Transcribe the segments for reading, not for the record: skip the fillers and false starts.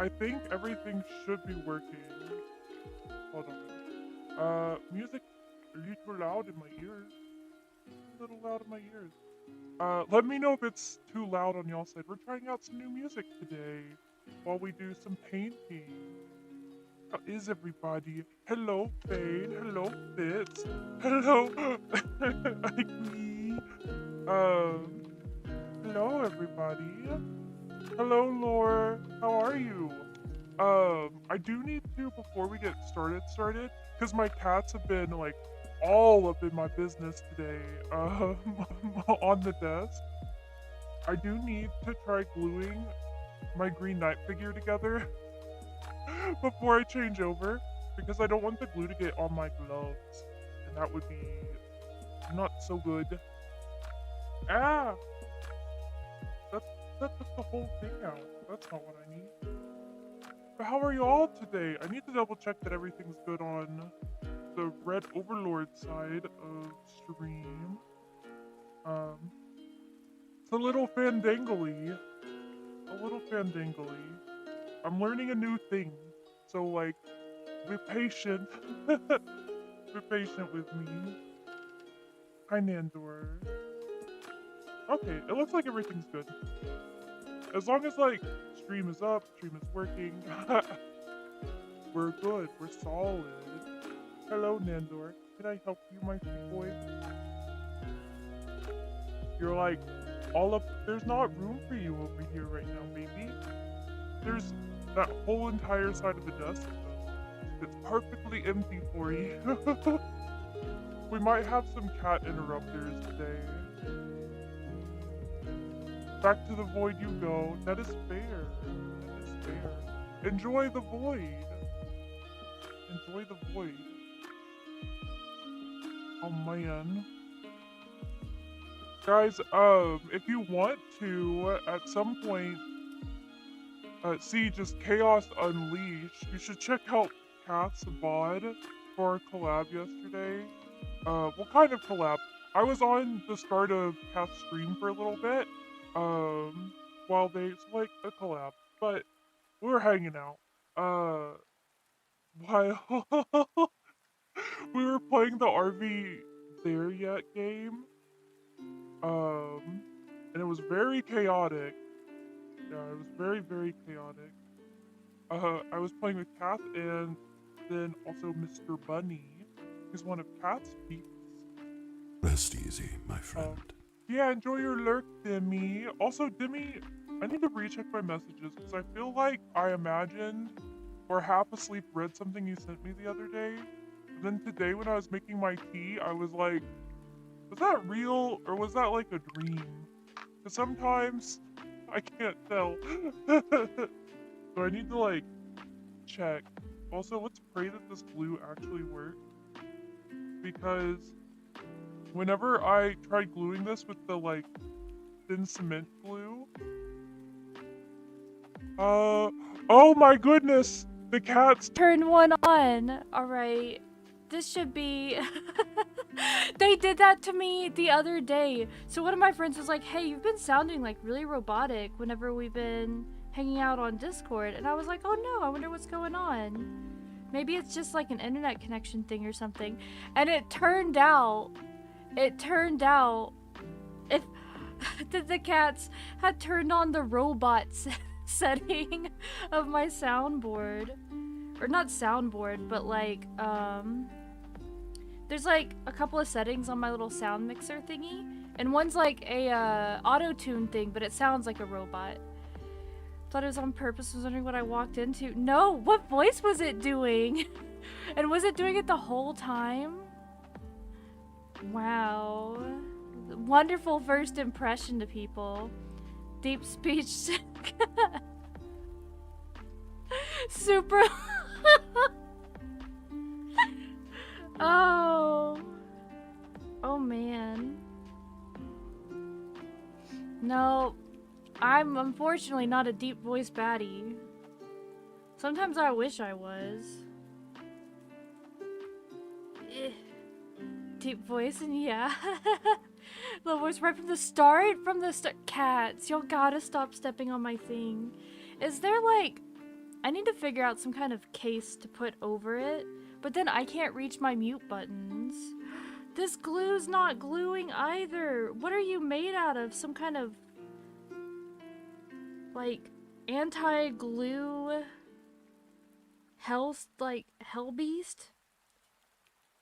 I think everything should be working. Hold on. Music a little loud in my ears. A little loud in my ears. Let me know if it's too loud on y'all side. We're trying out some new music today while we do some painting. How is everybody? Hello, Fade. Hello, Fitz. Hello, Ike. Um, hello, everybody. Hello, Laura. How are you? I do need to, before we get started, because my cats have been like all up in my business today, on the desk. I do need to try gluing my Green Knight figure together before I change over, because I don't want the glue to get on my gloves, and that would be not so good. Ah, that that took the whole thing out. That's not what I need. But how are you all today? I need to double check that everything's good on the Red Overlord side of stream. Um, it's a little fandangly. A little fandangly. I'm learning a new thing. So, like, be patient. Be patient with me. Hi, Nandor. Okay, it looks like everything's good. As long as, like, stream is up, stream is working. We're good. We're solid. Hello, Nandor. Can I help you, my sweet boy? You're like, all up. There's not room for you over here right now, baby. There's that whole entire side of the desk that's perfectly empty for you. We might have some cat interrupters today. Back to the void you go. That is fair. That is fair. Enjoy the void. Enjoy the void. Oh man. Guys, if you want to, at some point, see just Chaos Unleashed, you should check out Cat's VOD for our collab yesterday. What kind of collab? I was on the start of Cat's stream for a little bit, while it's like a collab, but we were hanging out. While we were playing the RV There Yet game, and it was very chaotic. Yeah, it was very, very chaotic. I was playing with Kath and then also Mr. Bunny. He's one of Kath's peeps. Rest easy, my friend. Yeah, enjoy your lurk, Demi. Also, Demi, I need to recheck my messages because I feel like I imagined or half asleep read something you sent me the other day. And then today when I was making my tea, I was like, was that real or was that like a dream? Because sometimes I can't tell. So I need to like check. Also, let's pray that this glue actually works. Because whenever I tried gluing this with the like thin cement glue, oh my goodness, the cats Turn one on. All right. This should be. They did that to me the other day. So one of my friends was like, "Hey, you've been sounding like really robotic whenever we've been hanging out on Discord." And I was like, "Oh no, I wonder what's going on. Maybe it's just like an internet connection thing or something." And it turned out if that the cats had turned on the robot setting of my soundboard. Or not soundboard, but like, there's like a couple of settings on my little sound mixer thingy, and one's like a auto-tune thing, but it sounds like a robot. Thought it was on purpose, was wondering what I walked into. No, what voice was it doing? And was it doing it the whole time? Wow. Wonderful first impression to people. Deep speech. Super. Oh man. No, I'm unfortunately not a deep voice baddie. Sometimes I wish I was. Deep voice, and yeah. Low voice right from the start? From the start. Cats, y'all gotta stop stepping on my thing. Is there like I need to figure out some kind of case to put over it, but then I can't reach my mute buttons. This glue's not gluing either. What are you made out of? Some kind of like anti-glue hell beast?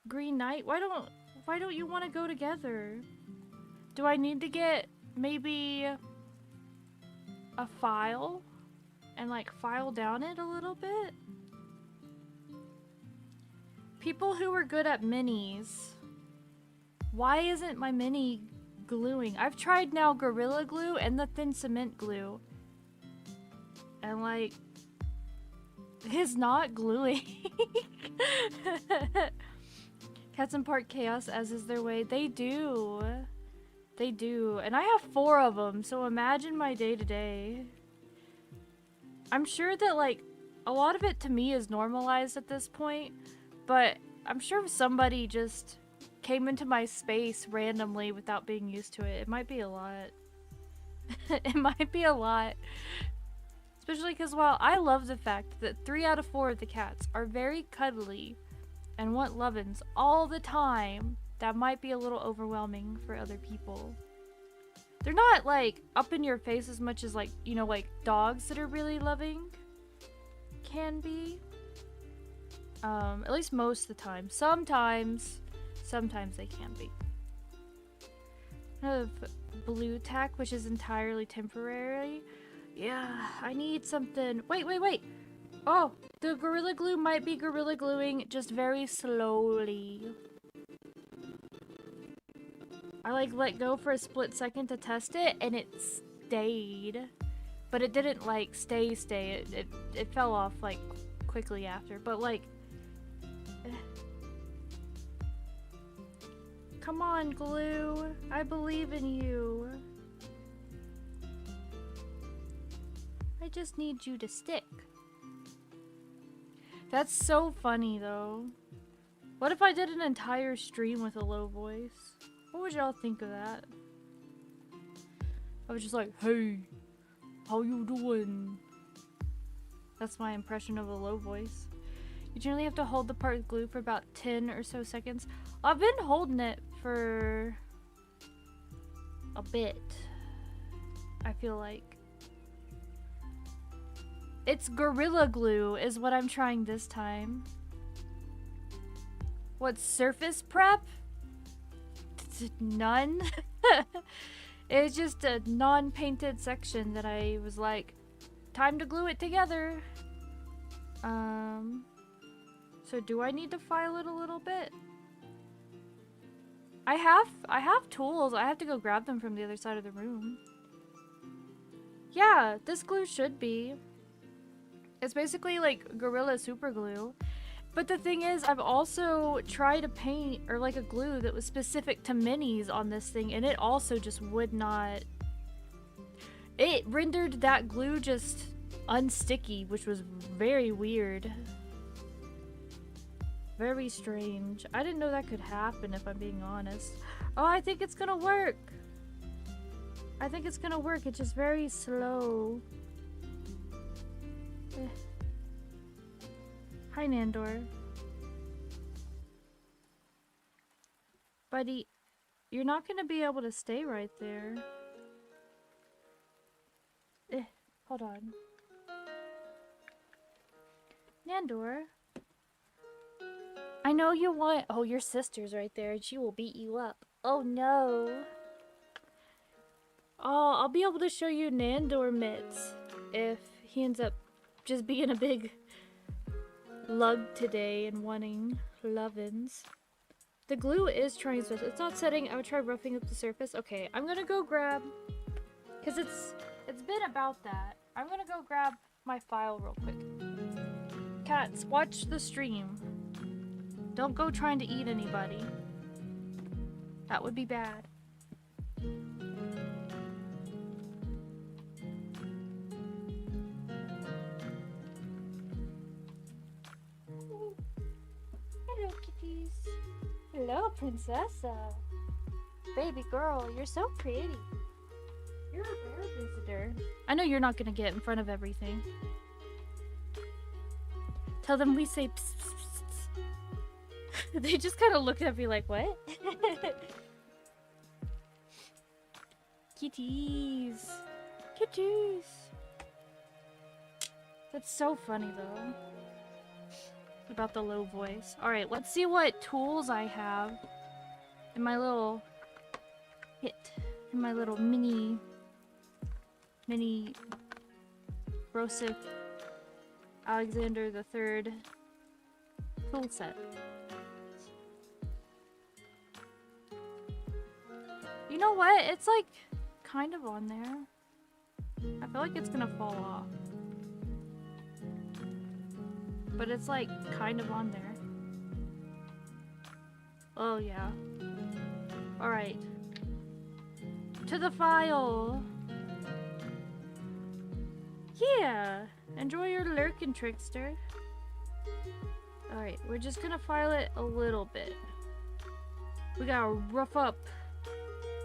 Green Knight? Why don't you want to go together? Do I need to get maybe a file and like file down it a little bit? People who are good at minis. Why isn't my mini gluing? I've tried now Gorilla Glue and the thin cement glue. And like, it's not gluing. Cats impart chaos as is their way. They do. They do. And I have 4 of them, so imagine my day-to-day. I'm sure that like, a lot of it to me is normalized at this point, but I'm sure if somebody just came into my space randomly without being used to it, it might be a lot. It might be a lot. Especially because while I love the fact that 3 out of 4 of the cats are very cuddly and want lovin's all the time, that might be a little overwhelming for other people. They're not like up in your face as much as like, you know, like dogs that are really loving can be. At least most of the time. Sometimes they can be. I have blue tack, which is entirely temporary. Yeah, I need something. Wait. Oh, the Gorilla Glue might be Gorilla Gluing just very slowly. I like let go for a split second to test it and it stayed. But it didn't like stay. It fell off like quickly after. But like, come on, glue. I believe in you. I just need you to stick. That's so funny though. What if I did an entire stream with a low voice? What would y'all think of that? I was just like, hey, how you doing? That's my impression of a low voice. You generally have to hold the part with glue for about 10 or so seconds. I've been holding it for a bit, I feel like. It's Gorilla Glue is what I'm trying this time. What, surface prep? None. It's just a non-painted section that I was like, time to glue it together. So do I need to file it a little bit? I have tools. I have to go grab them from the other side of the room. Yeah, this glue should be. It's basically like Gorilla Super Glue. But the thing is, I've also tried a paint or like a glue that was specific to minis on this thing, and it also just would not. It rendered that glue just unsticky, which was very weird. Very strange. I didn't know that could happen, if I'm being honest. Oh, I think it's gonna work. I think it's gonna work. It's just very slow. Hi, Nandor. Buddy, you're not gonna be able to stay right there. Hold on. Nandor. I know you want— oh, your sister's right there and she will beat you up. Oh no. Oh, I'll be able to show you Nandor mitts if he ends up just being a big lug today and wanting lovin's. The glue is trying to— it's not setting. I would try roughing up the surface. Okay, I'm gonna go grab, because it's been about that. I'm gonna go grab my file real quick. Cats, watch the stream. Don't go trying to eat anybody. That would be bad. Hello, kitties. Hello, Princessa. Baby girl, you're so pretty. You're a rare visitor. I know you're not gonna get in front of everything. Tell them we say psst, psst, psst. They just kind of looked at me like, what? Kitties. Kitties. That's so funny though. About the low voice. Alright, let's see what tools I have in my little kit. In my little mini Broseph Alexander the Third tool set. You know what? It's like kind of on there. I feel like it's gonna fall off. But it's like kind of on there. Oh yeah. Alright. To the file! Yeah! Enjoy your lurkin', trickster. Alright, we're just gonna file it a little bit. We gotta rough up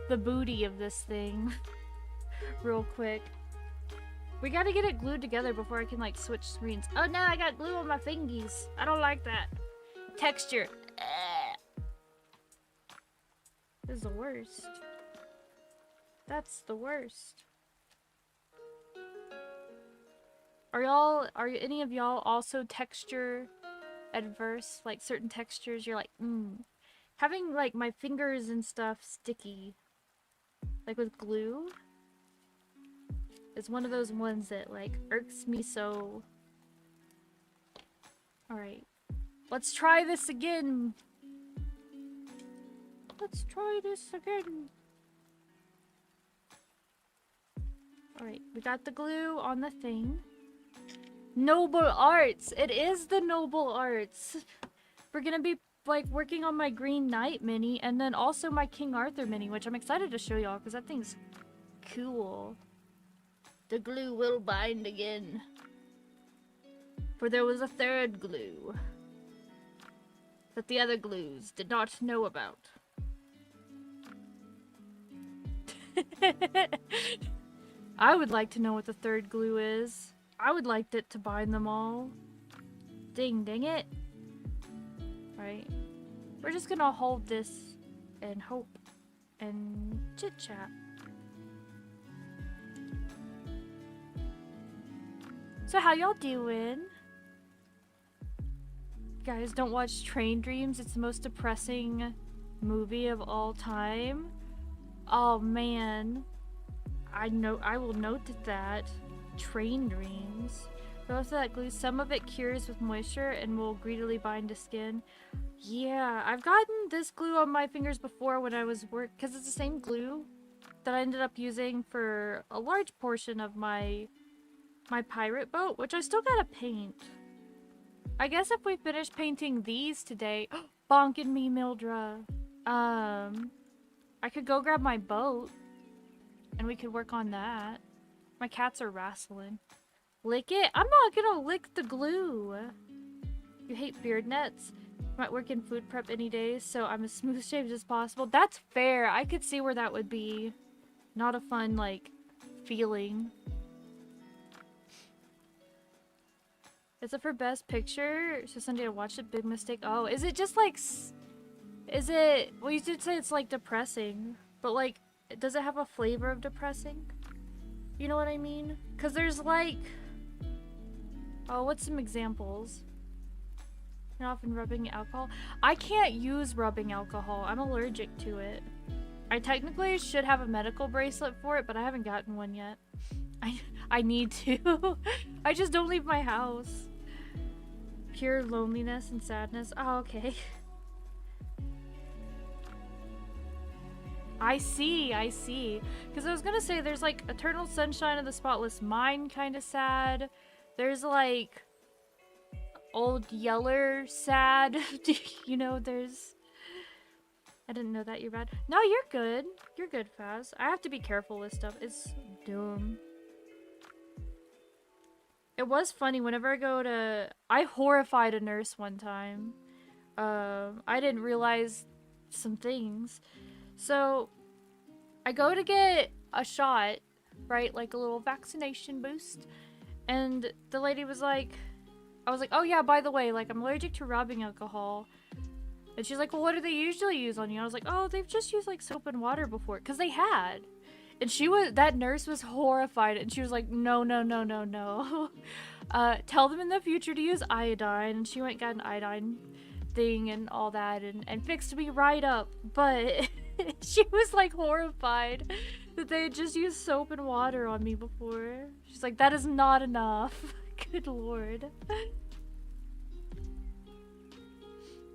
the booty of this thing real quick. We gotta get it glued together before I can like switch screens. Oh no, I got glue on my fingies. I don't like that. Texture. This is the worst. That's the worst. Are any of y'all also texture adverse? Like certain textures you're like, having like my fingers and stuff sticky, like with glue, is one of those ones that like irks me so. Alright. Let's try this again. Let's try this again. Alright, we got the glue on the thing. Noble Arts! It is the Noble Arts! We're gonna be like working on my Green Knight mini and then also my King Arthur mini, which I'm excited to show y'all because that thing's cool. The glue will bind again. For there was a third glue that the other glues did not know about. I would like to know what the third glue is. I would like it to bind them all. Dang it. Right. We're just gonna hold this and hope and chit chat. So how y'all doing? Guys, don't watch Train Dreams. It's the most depressing movie of all time. Oh man. I will note that. Train Dreams. Most of that glue, some of it cures with moisture and will greedily bind to skin. Yeah, I've gotten this glue on my fingers before when I was because it's the same glue that I ended up using for a large portion of my pirate boat, which I still gotta paint. I guess if we finish painting these today, bonking me, Mildra. I could go grab my boat and we could work on that. My cats are wrestling. Lick it? I'm not gonna lick the glue. You hate beard nets? Might work in food prep any day, so I'm as smooth shaved as possible. That's fair. I could see where that would be not a fun, like, feeling. Is it for best picture? So Sunday I watched it. Big mistake. Oh, is it just like... Is it... Well, you did say it's like depressing. But like, does it have a flavor of depressing? You know what I mean? Because there's like... Oh, what's some examples? You're often rubbing alcohol. I can't use rubbing alcohol. I'm allergic to it. I technically should have a medical bracelet for it, but I haven't gotten one yet. I need to. I just don't leave my house. Pure loneliness and sadness. Oh, okay. I see. Because I was gonna say there's like Eternal Sunshine of the Spotless Mind, kind of sad. There's like Old Yeller sad. You know, there's... I didn't know that. You're bad. No, you're good. You're good, Faz. I have to be careful with stuff. It's dumb. It was funny whenever I go to... I horrified a nurse one time. I didn't realize some things. So, I go to get a shot, right? Like a little vaccination boost. And the lady was like, I was like, oh yeah, by the way, like, I'm allergic to rubbing alcohol. And she's like, well, what do they usually use on you? I was like, oh, they've just used, like, soap and water before. Because they had. And that nurse was horrified. And she was like, no, no, no, no, no. Tell them in the future to use iodine. And she went and got an iodine thing and all that. And fixed me right up. But she was, like, horrified that they had just used soap and water on me before. She's like, that is not enough. Good lord.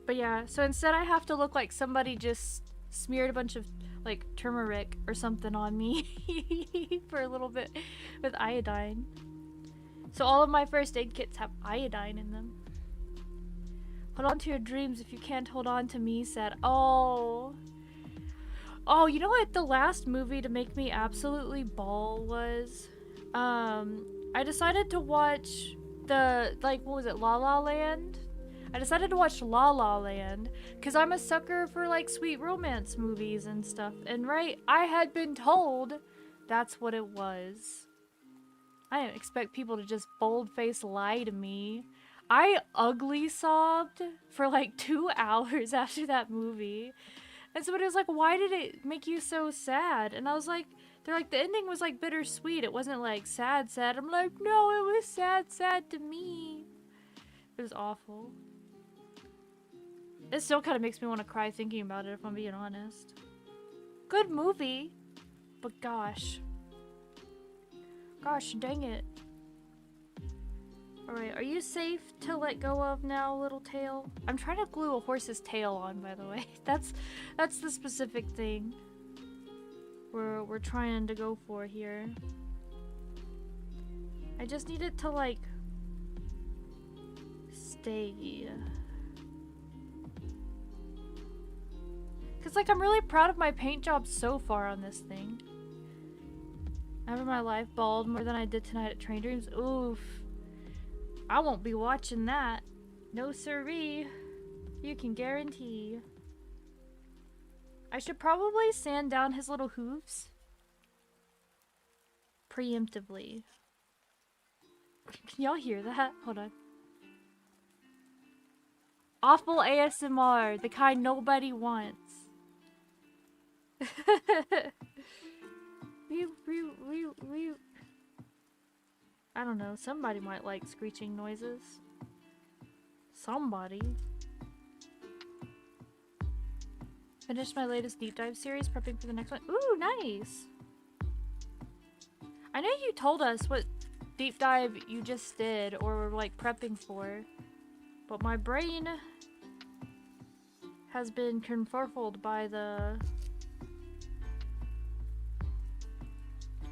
But yeah, so instead I have to look like somebody just smeared a bunch of like turmeric or something on me for a little bit with iodine. So all of my first aid kits have iodine in them. Hold on to your dreams if you can't hold on to me, said. Oh, you know what the last movie to make me absolutely bawl was? I decided to watch what was it, La La Land? I decided to watch La La Land because I'm a sucker for like sweet romance movies and stuff. And right, I had been told that's what it was. I didn't expect people to just bold-faced lie to me. I ugly sobbed for like 2 hours after that movie. And somebody was like, why did it make you so sad? And I was like, they're like, the ending was like bittersweet. It wasn't like sad. I'm like, no, it was sad to me. It was awful. It still kind of makes me want to cry thinking about it, if I'm being honest. Good movie, but gosh. Gosh, dang it. Alright, are you safe to let go of now, little tail? I'm trying to glue a horse's tail on, by the way. That's the specific thing we're trying to go for here. I just need it to, like, stay. Because, like, I'm really proud of my paint job so far on this thing. Never in my life bawled more than I did tonight at Train Dreams. Oof. I won't be watching that. No siree. You can guarantee. I should probably sand down his little hooves. Preemptively. Can y'all hear that? Hold on. Awful ASMR. The kind nobody wants. I don't know. Somebody might like screeching noises. Somebody. Finished my latest deep dive series, prepping for the next one. Ooh, nice! I know you told us what deep dive you just did, or were like prepping for, but my brain has been confuffled by the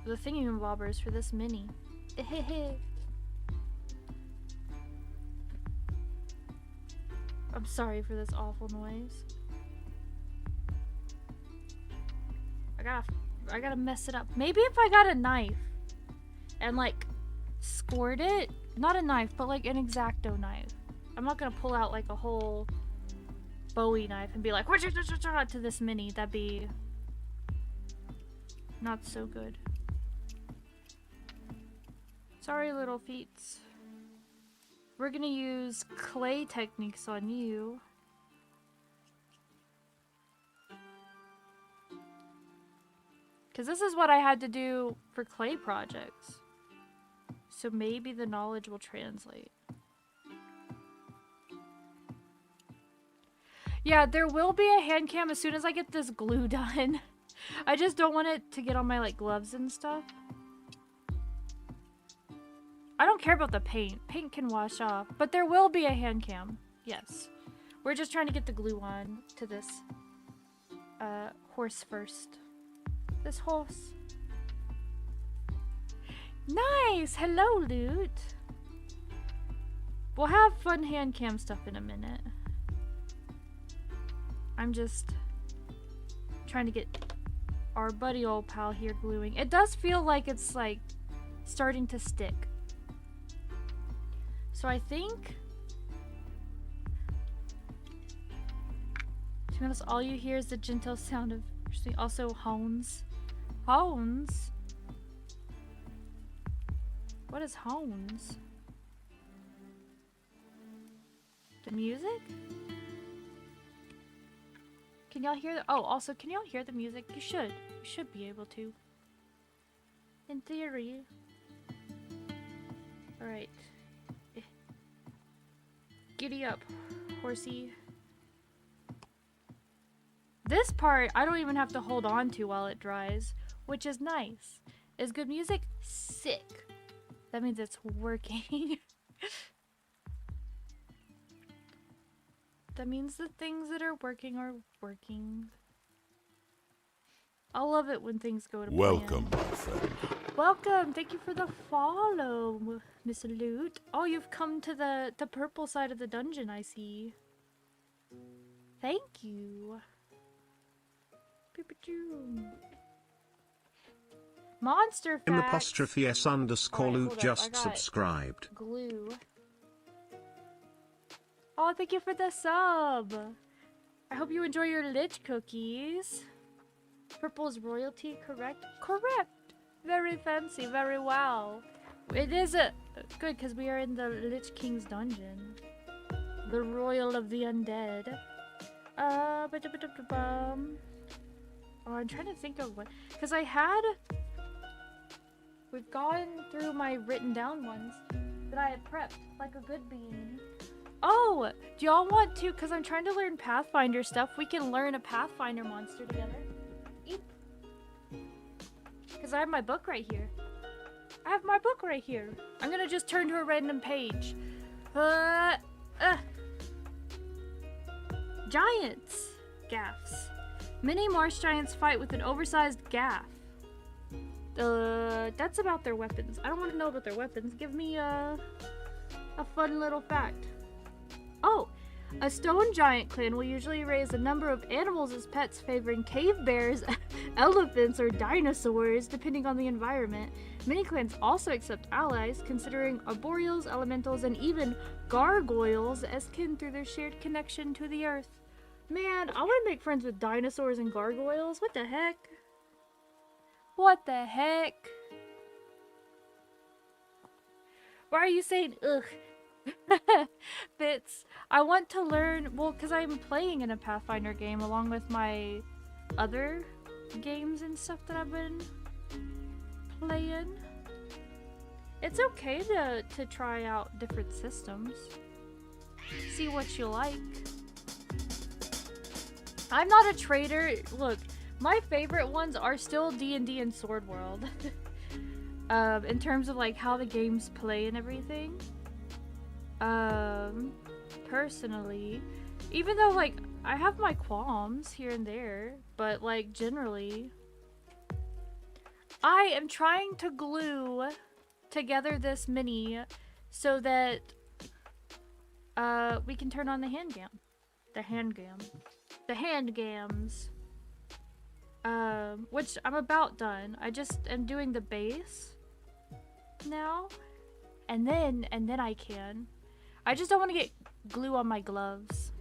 thingy-bobbers for this mini. I'm sorry for this awful noise. I gotta mess it up. Maybe if I got a knife and like scored it, not a knife, but like an X-Acto knife. I'm not gonna pull out like a whole Bowie knife and be like, to this mini. That'd be not so good. Sorry, little feets. We're gonna use clay techniques on you. Because this is what I had to do for clay projects. So maybe the knowledge will translate. Yeah, there will be a hand cam as soon as I get this glue done. I just don't want it to get on my like gloves and stuff. I don't care about the paint. Paint can wash off. But there will be a hand cam. Yes. We're just trying to get the glue on to this horse first. This horse. Nice! Hello, Loot! We'll have fun hand cam stuff in a minute. I'm just trying to get our buddy old pal here gluing. It does feel like it's like starting to stick. So I think, to be honest, all you hear is the gentle sound of also hones. Hones? What is hones? The music? Can y'all hear oh, also, can y'all hear the music? You should. You should be able to. In theory. Alright. Giddy up, horsey. This part, I don't even have to hold on to while it dries, which is nice. Is good music? Sick. That means it's working. That means the things that are working are working. I love it when things go to plan. Welcome, my friend. Welcome. Thank you for the follow, Miss Loot. Oh, you've come to the purple side of the dungeon, I see. Thank you. Peep-a-choo. Monster facts. In apostrophe S underscore Alright, Loot hold up, just I got subscribed. glue. Oh, thank you for the sub. I hope you enjoy your lich cookies. Purple's royalty, correct? Correct. Very fancy, very well. It is good because we are in the Lich King's dungeon. The Royal of the Undead. Oh, I'm trying to think of what, because we've gone through my written down ones that I had prepped like a good bean. Oh, do y'all want to, because I'm trying to learn Pathfinder stuff, we can learn a Pathfinder monster together. Eep. Because I have my book right here. I have my book right here. I'm gonna just turn to a random page. Giants. Gaffs. Many marsh giants fight with an oversized gaff. That's about their weapons. I don't want to know about their weapons. Give me a fun little fact. Oh, a stone giant clan will usually raise a number of animals as pets, favoring cave bears, elephants, or dinosaurs, depending on the environment. Many clans also accept allies, considering arboreals, elementals, and even gargoyles as kin through their shared connection to the earth. Man, I want to make friends with dinosaurs and gargoyles. What the heck? What the heck? Why are you saying ugh? Bits. I want to learn, well, because I'm playing in a Pathfinder game along with my other games and stuff that I've been playing. It's okay to try out different systems. See what you like. I'm not a trader. Look, my favorite ones are still D&D and Sword World. In terms of like how the games play and everything. Personally, even though like I have my qualms here and there, but like generally I am trying to glue together this mini so that we can turn on the handgam. The handgams. Which I'm about done. I just am doing the base now. And then I can. I just don't want to get glue on my gloves.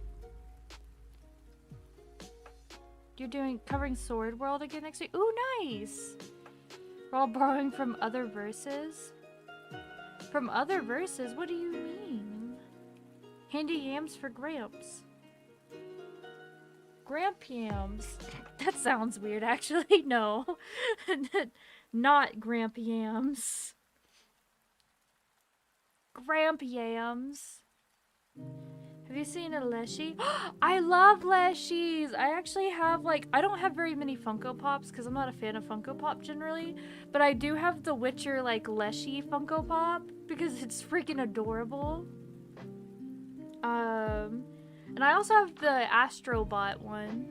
You're covering Sword World again next week? Ooh, nice! We're all borrowing from other verses? From other verses? What do you mean? Handy yams for Gramps. Gramp yams. That sounds weird, actually. No. Not Gramp yams. Gramp yams. Have you seen a Leshy? I love Leshies! I actually have like, I don't have very many Funko Pops because I'm not a fan of Funko Pop generally, but I do have the Witcher like Leshy Funko Pop because it's freaking adorable. And I also have the Astrobot one.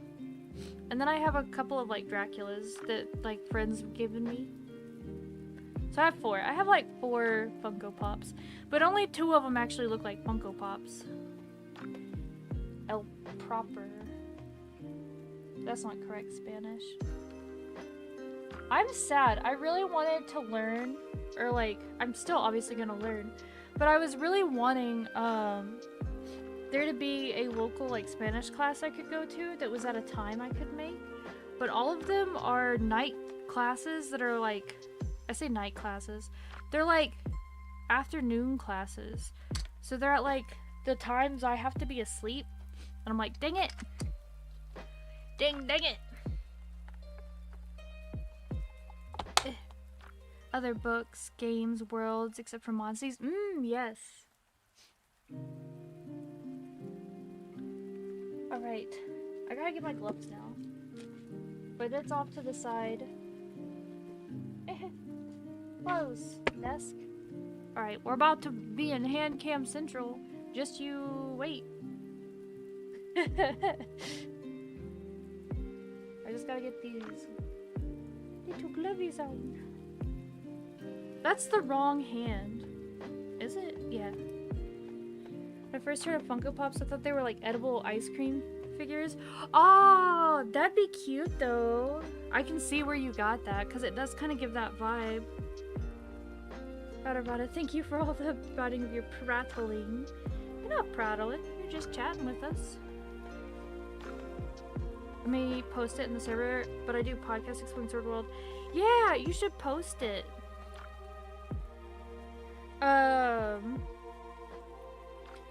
And then I have a couple of like Draculas that like friends have given me. So I have 4. I have like 4 Funko Pops, but only 2 of them actually look like Funko Pops. El proper. That's not correct Spanish. I'm sad. I really wanted to learn, or like, I'm still obviously gonna learn, but I was really wanting there to be a local like Spanish class I could go to that was at a time I could make. But all of them are night classes that are like, I say night classes, they're like afternoon classes. So they're the times I have to be asleep, and I'm like, dang it. Dang it. Other books, games, worlds, except for Monsters. Yes. Alright. I gotta get my gloves now. But that's off to the side. Close. Desk. Alright, we're about to be in Hand Cam Central. Just you wait. I just gotta get these little glovies on. That's the wrong hand. Is it? Yeah. When I first heard of Funko Pops, I thought they were like edible ice cream figures. Oh, that'd be cute though. I can see where you got that because it does kind of give that vibe. Rada, thank you for all the batting of your prattling. You're not prattling, you're just chatting with us. I may post it in the server, but I do podcast Exploring Sword World. Yeah, you should post it.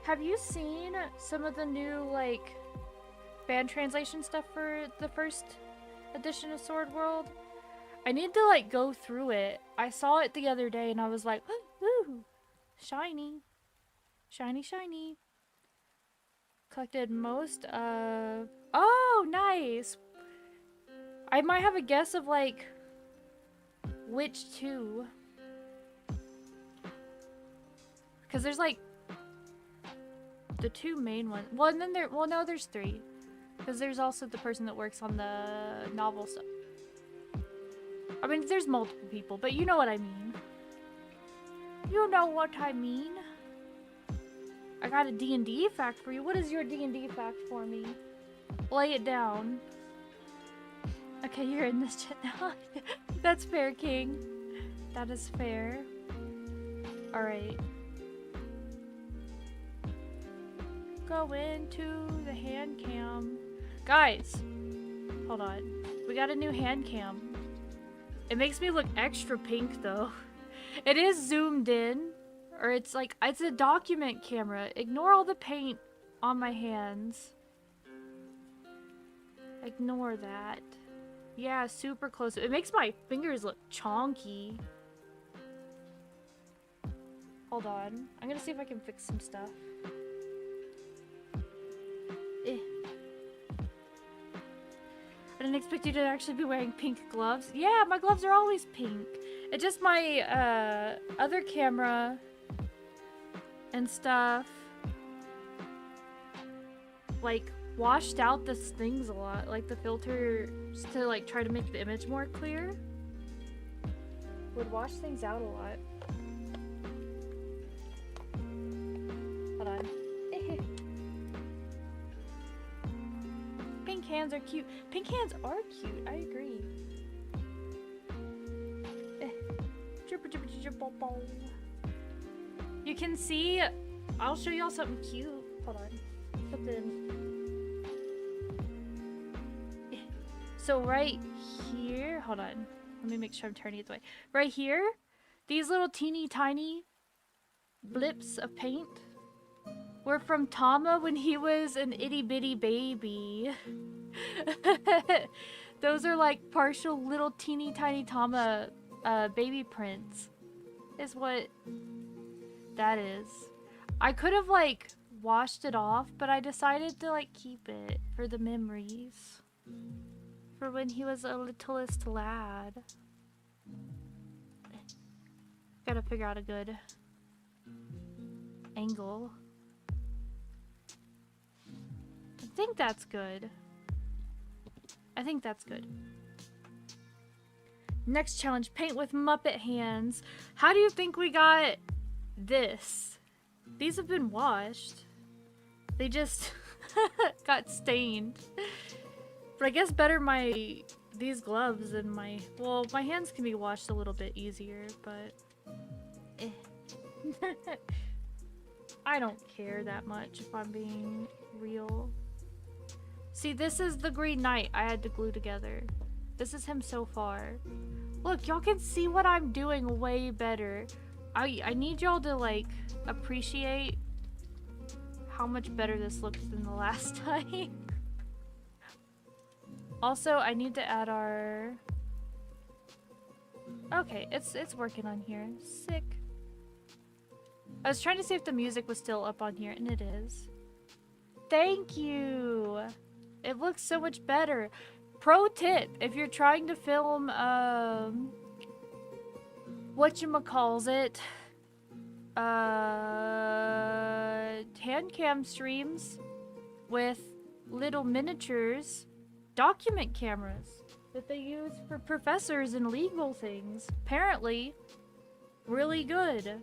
Have you seen some of the new, like, fan translation stuff for the first edition of Sword World? I need to, like, go through it. I saw it the other day and I was like, ooh, shiny. Shiny, shiny. Collected most of... Oh, nice! I might have a guess of, like, which two. Because there's, like, the two main ones. Well, and then no, there's three. Because there's also the person that works on the novel stuff. I mean, there's multiple people, but you know what I mean. You know what I mean. I got a D&D fact for you. What is your D&D fact for me? Lay it down. Okay, you're in this chat now. That's fair, King. That is fair. Alright. Go into the hand cam. Guys, hold on. We got a new hand cam. It makes me look extra pink though. It is zoomed in, or it's like, it's a document camera. Ignore all the paint on my hands. Ignore that. Yeah, super close. It makes my fingers look chonky. Hold on. I'm gonna see if I can fix some stuff. I didn't expect you to actually be wearing pink gloves. Yeah, my gloves are always pink. It's just my other camera and stuff like washed out the things a lot, like the filters to like try to make the image more clear would wash things out a lot. Hold on. Pink hands are cute. Pink hands are cute. I agree. You can see. I'll show y'all something cute. Hold on. Something. So right here. Hold on. Let me make sure I'm turning it the way. Right here. These little teeny tiny blips of paint were from Tama when he was an itty bitty baby. Those are like partial little teeny tiny Tama baby prints is what that is. I could have like washed it off, but I decided to like keep it for the memories for when he was a littlest lad. Gotta figure out a good angle. I think that's good. I think that's good. Next challenge, paint with Muppet hands. How do you think we got this? These have been washed. They just got stained. But I guess better these gloves than my, well, my hands can be washed a little bit easier, but I don't care that much if I'm being real. See, this is the Green Knight I had to glue together. This is him so far. Look, y'all can see what I'm doing way better. I need y'all to, like, appreciate how much better this looks than the last time. Also, I need to add our... Okay, it's working on here. Sick. I was trying to see if the music was still up on here, and it is. Thank you! It looks so much better. Pro tip, if you're trying to film, whatchamacallit, hand cam streams with little miniatures, document cameras that they use for professors and legal things. Apparently, really good.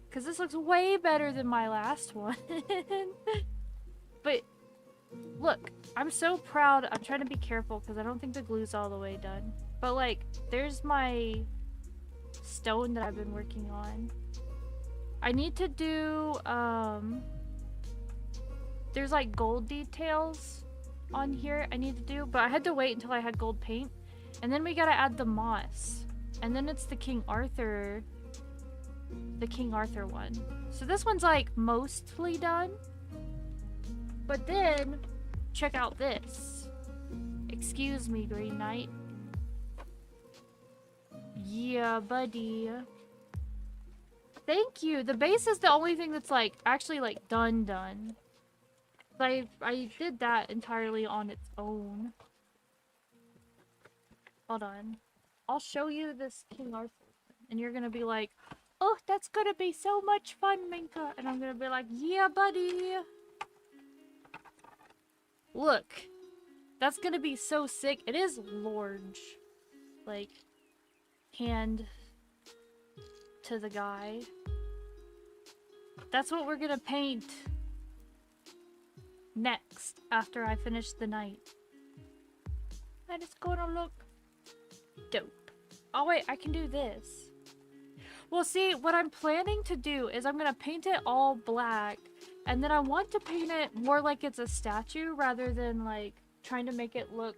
Because this looks way better than my last one. But, look, I'm so proud. I'm trying to be careful because I don't think the glue's all the way done. But, like, there's my stone that I've been working on. I need to do, there's, like, gold details on here I need to do. But I had to wait until I had gold paint. And then we gotta add the moss. And then it's the King Arthur one. So this one's like mostly done. But then check out this. Excuse me, Green Knight. Yeah, buddy. Thank you. The base is the only thing that's like actually like done. I did that entirely on its own. Hold on. I'll show you this King Arthur and you're gonna be like, oh, that's gonna be so much fun, Minka. And I'm gonna be like, yeah, buddy. Look. That's gonna be so sick. It is large. Like, hand to the guy. That's what we're gonna paint next after I finish the night. And it's gonna look dope. Oh, wait, I can do this. Well, see, what I'm planning to do is I'm gonna paint it all black, and then I want to paint it more like it's a statue rather than like trying to make it look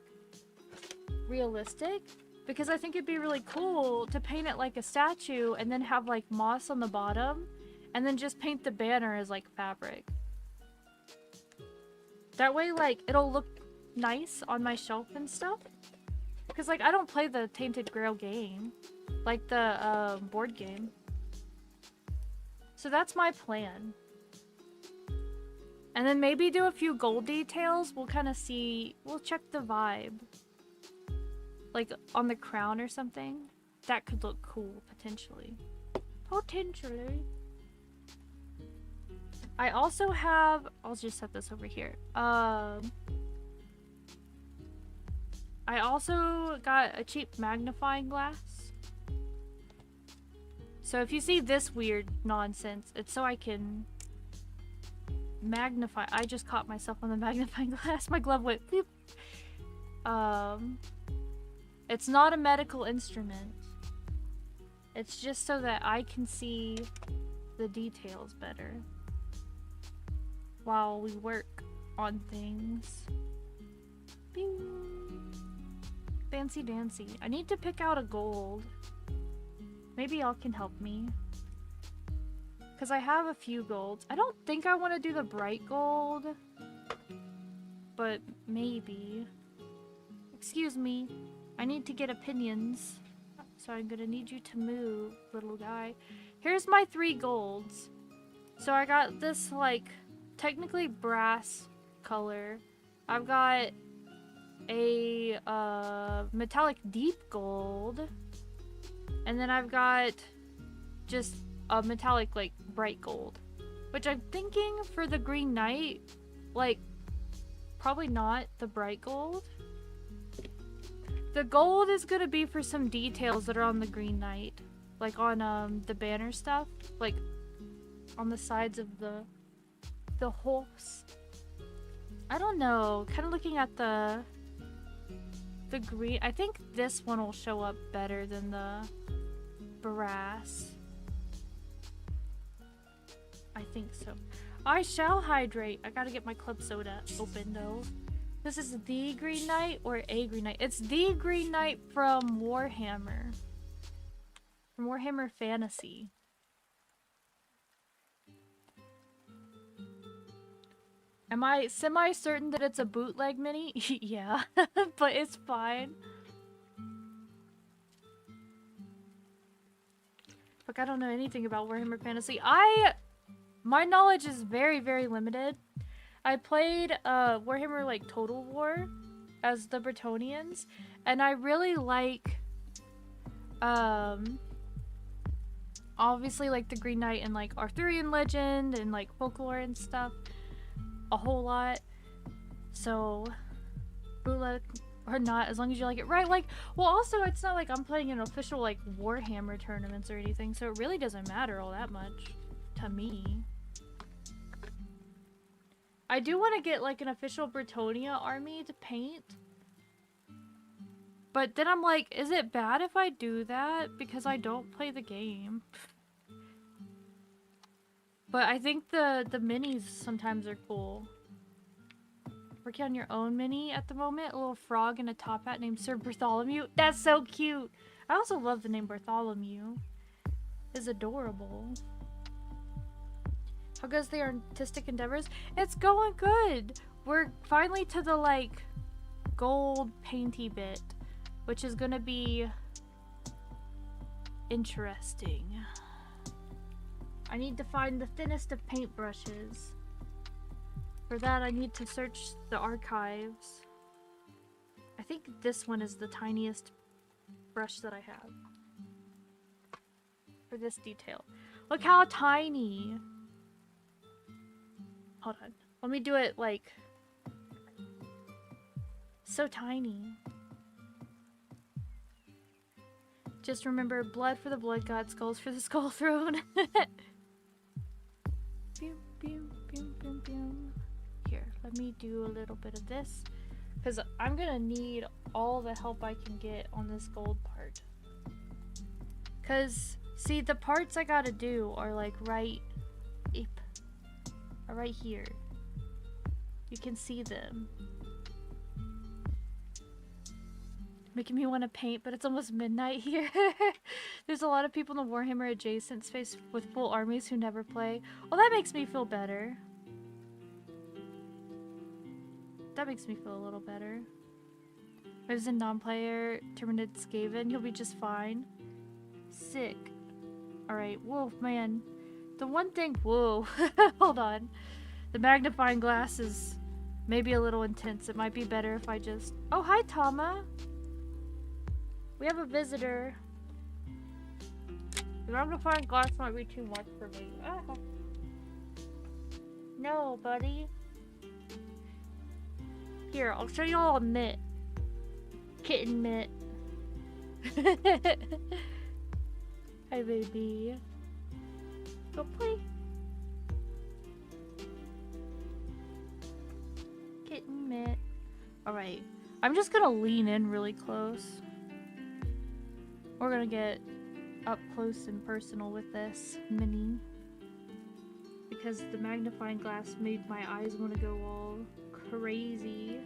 realistic, because I think it'd be really cool to paint it like a statue and then have like moss on the bottom and then just paint the banner as like fabric. That way, like, it'll look nice on my shelf and stuff. Because, like, I don't play the Tainted Grail game. Like the board game. So that's my plan. And then maybe do a few gold details. We'll kind of see. We'll check the vibe. Like on the crown or something. That could look cool, potentially. Potentially. I also have... I'll just set this over here. I also got a cheap magnifying glass. So if you see this weird nonsense, it's so I can magnify. I just caught myself on the magnifying glass. My glove went boop. It's not a medical instrument. It's just so that I can see the details better while we work on things. Bing. Fancy dancy. I need to pick out a gold. Maybe y'all can help me. Because I have a few golds. I don't think I want to do the bright gold. But maybe. Excuse me. I need to get opinions. So I'm going to need you to move, little guy. Here's my 3 golds. So I got this, like, technically brass color. I've got a metallic deep gold, and then I've got just a metallic like bright gold, which I'm thinking for the Green Knight, like probably not the bright gold. The gold is gonna be for some details that are on the Green Knight, like on the banner stuff, like on the sides of the horse. I don't know, kind of looking at the green. I think this one will show up better than the brass. I think so. I shall hydrate. I gotta get my club soda open though. This is the Green Knight or a Green Knight? It's the Green Knight from Warhammer. From Warhammer Fantasy. Am I semi-certain that it's a bootleg mini? Yeah, but it's fine. Fuck, I don't know anything about Warhammer Fantasy. My knowledge is very, very limited. I played Warhammer like Total War as the Bretonnians, and I really like obviously like the Green Knight and like Arthurian legend and like folklore and stuff a whole lot. So bootleg or not, as long as you like it, right? Like, well, also it's not like I'm playing an official like Warhammer tournaments or anything, so it really doesn't matter all that much to me. I do want to get like an official Bretonnia army to paint, but then I'm like, is it bad if I do that because I don't play the game? But I think the minis sometimes are cool. Working on your own mini at the moment, a little frog in a top hat named Sir Bartholomew. That's so cute. I also love the name Bartholomew. It's adorable. How goes the artistic endeavors? It's going good. We're finally to the like gold painty bit, which is gonna be interesting. I need to find the thinnest of paintbrushes. For that, I need to search the archives. I think this one is the tiniest brush that I have for this detail. Look how tiny. Hold on. Let me do it like so tiny. Just remember, blood for the blood god, skulls for the skull throne. Pew, pew, pew, pew, pew. Here, let me do a little bit of this, because I'm gonna need all the help I can get on this gold part. Because, see, the parts I gotta do are like right here. You can see them. Making me want to paint, but it's almost midnight here. There's a lot of people in the Warhammer adjacent space with full armies who never play. Well, that makes me feel better. That makes me feel a little better. There's a non-player, Terminated Skaven. He'll be just fine. Sick. Alright, whoa, man. The one thing, whoa, hold on. The magnifying glass is maybe a little intense. It might be better if I just... Oh, hi, Tama. We have a visitor. The magnifying glass might be too much for me. Ah. No, buddy. Here, I'll show you all a mitt. Kitten mitt. Hi, baby. Go play. Kitten mitt. Alright. I'm just gonna lean in really close. We're gonna get up close and personal with this mini. Because the magnifying glass made my eyes want to go all crazy.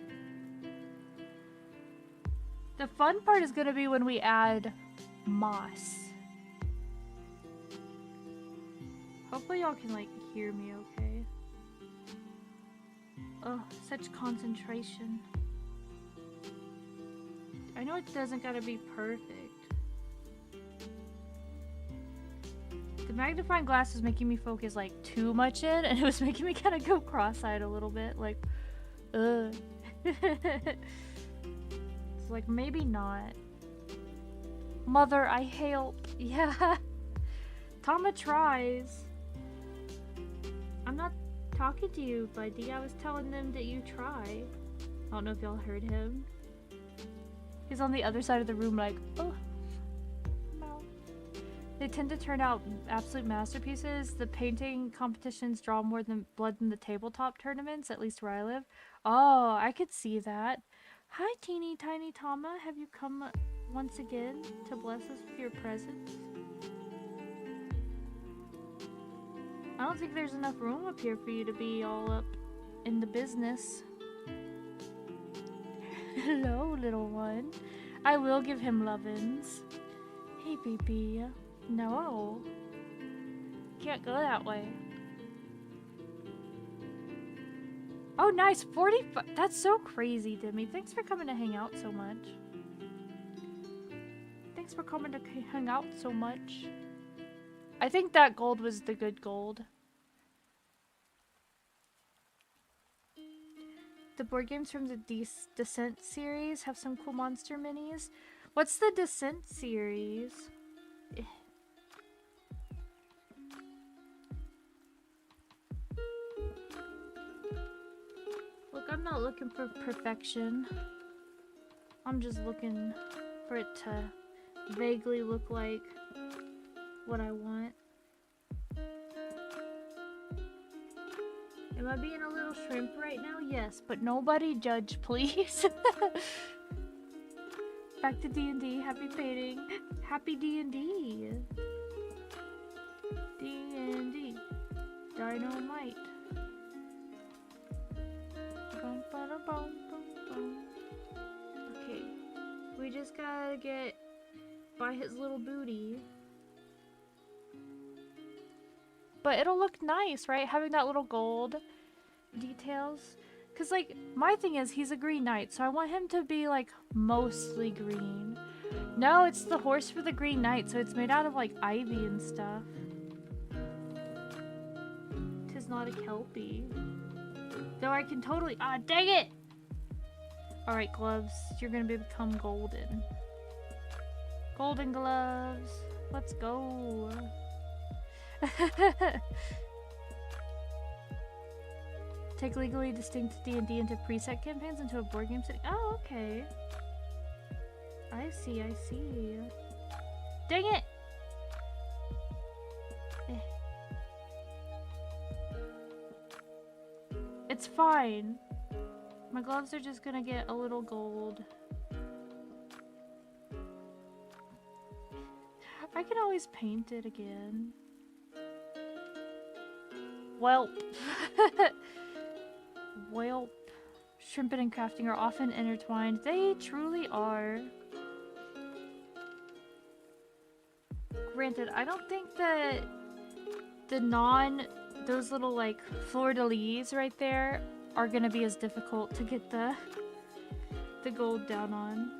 The fun part is gonna be when we add moss. Hopefully y'all can like hear me okay. Oh, such concentration. I know it doesn't gotta be perfect. The magnifying glass was making me focus like too much in, and it was making me kind of go cross-eyed a little bit, like, ugh. It's like, maybe not. Mother, I help. Yeah. Tama tries. I'm not talking to you, buddy. I was telling them that you try. I don't know if y'all heard him. He's on the other side of the room like, oh. No. They tend to turn out absolute masterpieces. The painting competitions draw more than blood than the tabletop tournaments, at least where I live. Oh, I could see that. Hi, teeny tiny Tama. Have you come once again to bless us with your presence? I don't think there's enough room up here for you to be all up in the business. Hello, little one. I will give him lovin's. Hey, baby. No. Can't go that way. Oh, nice. 45. That's so crazy, Demi. Thanks for coming to hang out so much. Thanks for coming to hang out so much. I think that gold was the good gold. The board games from the Descent series have some cool monster minis. What's the Descent series? Look, I'm not looking for perfection. I'm just looking for it to vaguely look like what I want. Am I being a little shrimp right now? Yes, but nobody judge, please. Back to D&D. Happy painting. Happy D&D. D&D. Dynamite. Bum, ba-da, bum, bum, bum. Okay. We just gotta get by his little booty. But it'll look nice, right? Having that little gold details. Because, like, my thing is, he's a green knight, so I want him to be, like, mostly green. No, it's the horse for the green knight, so it's made out of, like, ivy and stuff. Tis not a kelpie. Though I can totally... Ah, dang it! Alright, gloves. You're gonna become golden. Golden gloves. Let's go. Take legally distinct D&D into preset campaigns into a board game setting. Oh, okay. I see, I see. Dang it! It's fine. My gloves are just gonna get a little gold. I can always paint it again. Welp. Welp. Shrimping and crafting are often intertwined. They truly are. Granted, I don't think that those little like fleur-de-lis right there are gonna be as difficult to get the gold down on.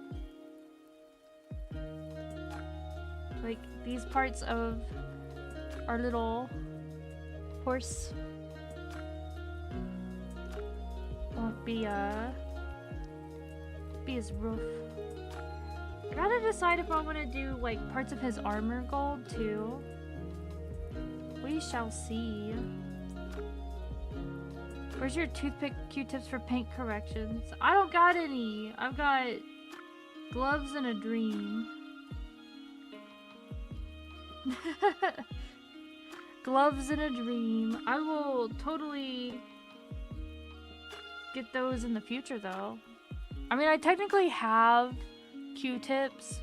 Like these parts of our little horse won't be as rough. Gotta decide if I want to do like parts of his armor gold too. We shall see. Where's your toothpick Q-tips for paint corrections? I don't got any. I've got gloves and a dream. Gloves and a dream. I will totally get those in the future though. I mean, I technically have Q-tips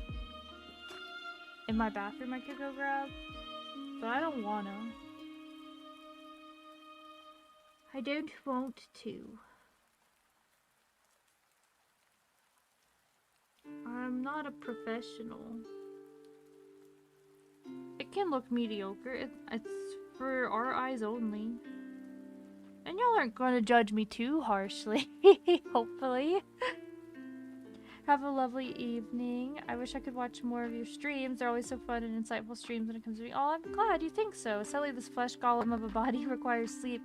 in my bathroom I could go grab, but I don't wanna. I don't want to. I'm not a professional. It can look mediocre. It's for our eyes only. And y'all aren't going to judge me too harshly, hopefully. Have a lovely evening. I wish I could watch more of your streams. They're always so fun and insightful streams when it comes to me. Oh, I'm glad you think so. Sadly, this flesh golem of a body requires sleep.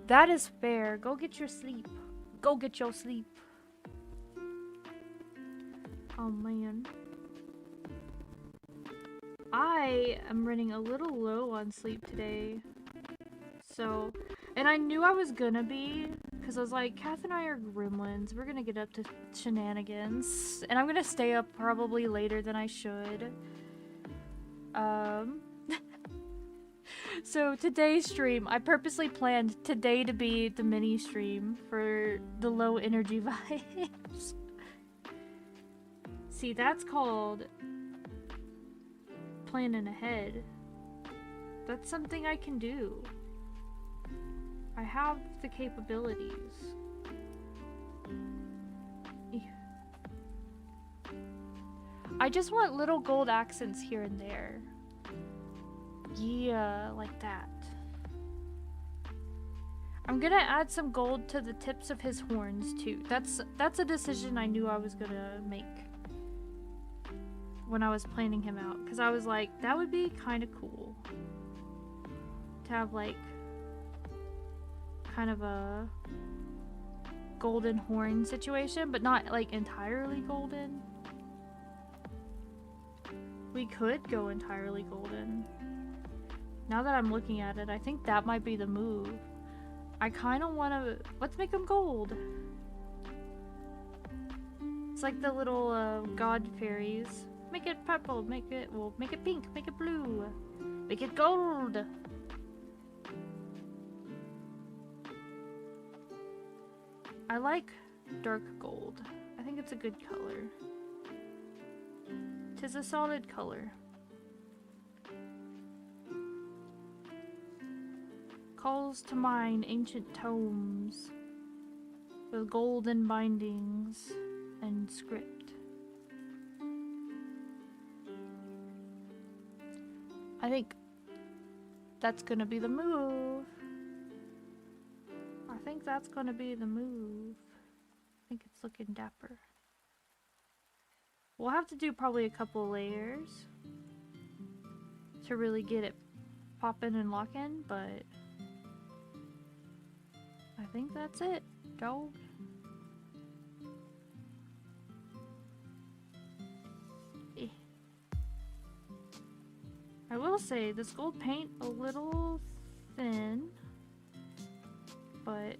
That is fair. Go get your sleep. Go get your sleep. Oh, man. I am running a little low on sleep today. So, and I knew I was gonna be, because I was like, Kath and I are gremlins. We're gonna get up to shenanigans. And I'm gonna stay up probably later than I should. So today's stream, I purposely planned today to be the mini stream for the low energy vibes. See, that's called planning ahead. That's something I can do. I have the capabilities. I just want little gold accents here and there. Yeah, like that. I'm gonna add some gold to the tips of his horns too. That's a decision I knew I was gonna make when I was planning him out, because I was like, that would be kind of cool to have like kind of a golden horn situation, but not like entirely golden. We could go entirely golden. Now that I'm looking at it, I think that might be the move. I kind of want to... Let's make them gold. It's like the little god fairies. Make it purple, make it... Well, make it pink, make it blue. Make it gold! I like dark gold. I think it's a good color. 'Tis a solid color. Calls to mind ancient tomes with golden bindings and script. I think that's gonna be the move. I think that's gonna be the move. I think it's looking dapper. We'll have to do probably a couple layers to really get it poppin' and lockin', but I think that's it, dog. Eh. I will say this gold paint a little thin, but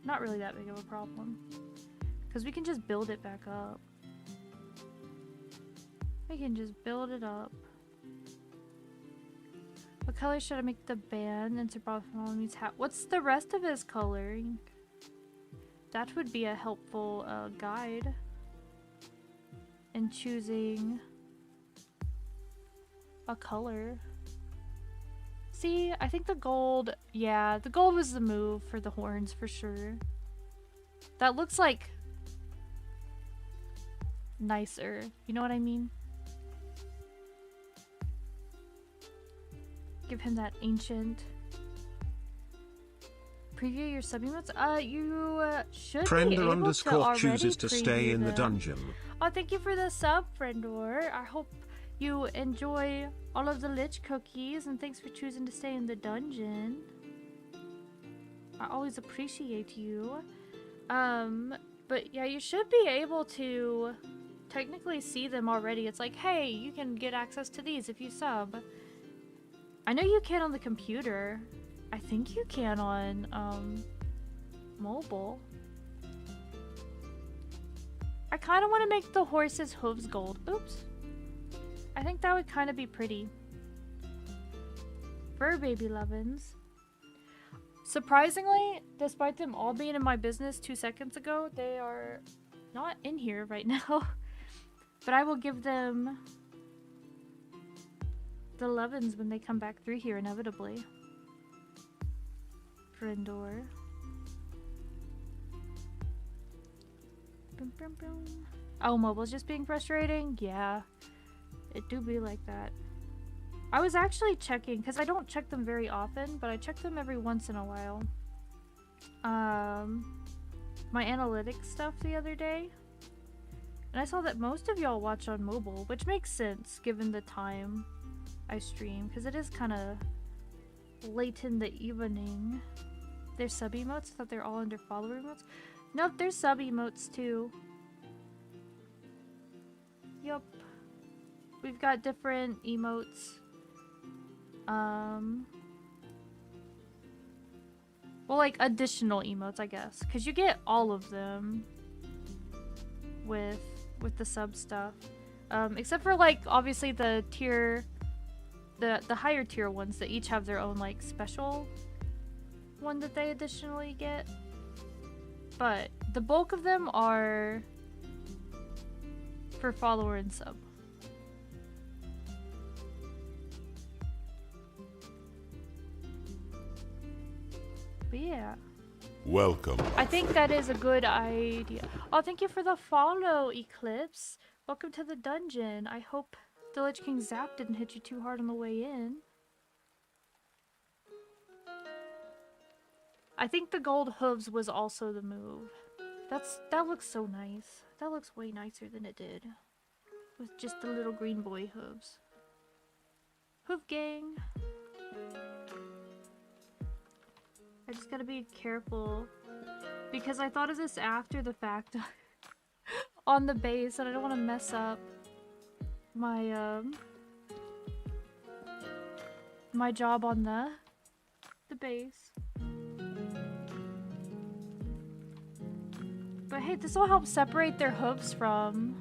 not really that big of a problem. Because we can just build it back up. We can just build it up. What color should I make the band and Sir Bartholomew's hat? What's the rest of his coloring? That would be a helpful guide in choosing a color. See, I think the gold, yeah, the gold was the move for the horns for sure. That looks like nicer, you know what I mean? Give him that ancient. Preview your sub emotes? You should be able to already chooses to stay in the them. dungeon. Oh, thank you for the sub, Friendor. I hope you enjoy all of the Lich cookies, and thanks for choosing to stay in the dungeon. I always appreciate you. But yeah, you should be able to technically see them already. It's like, hey, you can get access to these if you sub. I know you can on the computer. I think you can on mobile. I kind of want to make the horse's hooves gold. Oops. I think that would kind of be pretty. Fur baby lovin's. Surprisingly, despite them all being in my business 2 seconds ago, they are not in here right now. But I will give them the lovin's when they come back through here inevitably. Friendor. Boom, boom, boom. Oh, mobile's just being frustrating? Yeah. It do be like that. I was actually checking, because I don't check them very often, but I check them every once in a while. My analytics stuff the other day. And I saw that most of y'all watch on mobile, which makes sense given the time I stream, because it is kind of late in the evening. There's sub emotes? I thought they're all under follower emotes. Nope, there's sub emotes too. Yup. We've got different emotes. Well, like additional emotes, I guess, because you get all of them with the sub stuff, except for like obviously the tier, the higher tier ones that each have their own like special one that they additionally get. But the bulk of them are for follower and sub. But yeah. Welcome. I think that is a good idea. Oh, thank you for the follow, Eclipse. Welcome to the dungeon. I hope the Lich King Zap didn't hit you too hard on the way in. I think the gold hooves was also the move. That looks so nice. That looks way nicer than it did. With just the little green boy hooves. Hoof gang. I just gotta be careful. Because I thought of this after the fact on the base, and I don't want to mess up my my job on the base. But hey, this will help separate their hooves from.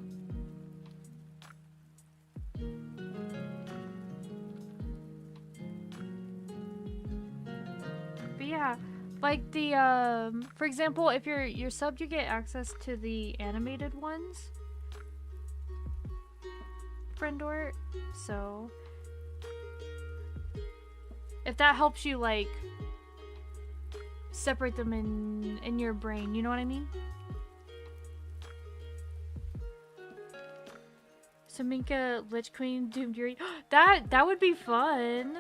But yeah, like the for example, if you're subbed, you get access to the animated ones. Friendort. So if that helps you like separate them in your brain, you know what I mean? Saminka, Lich Queen, Doomed Yuri. That would be fun.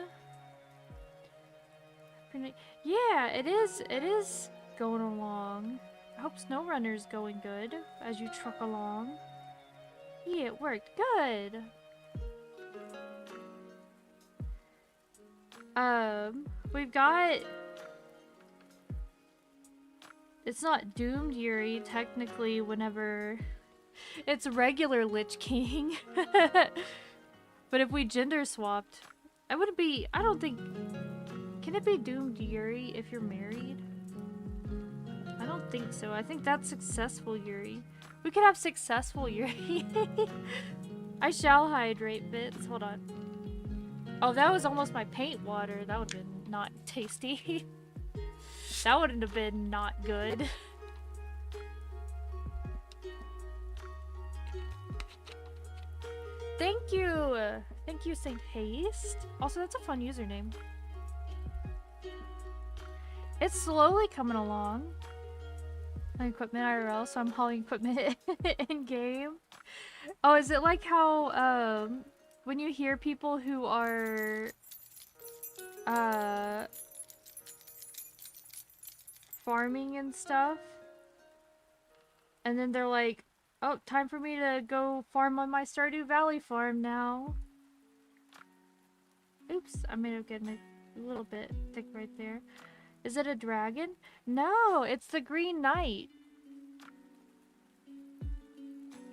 Yeah, it is going along. I hope SnowRunner's going good as you truck along. Yeah, it worked. Good. We've got... It's not Doomed Yuri, technically, whenever... It's regular Lich King. But if we gender swapped... I don't think... Can it be Doomed Yuri if you're married? I don't think so. I think that's Successful Yuri. We could have Successful Yuri. I shall hydrate bits. Hold on. Oh, that was almost my paint water. That would have been not tasty. That wouldn't have been not good. Thank you! Thank you, Saint Haste. Also, that's a fun username. It's slowly coming along. Equipment IRL, so I'm hauling equipment in game. Oh, is it like how when you hear people who are farming and stuff, and then they're like, oh, time for me to go farm on my Stardew Valley farm now. Oops, I may have gotten a little bit thick right there. Is it a dragon? No, it's the Green Knight.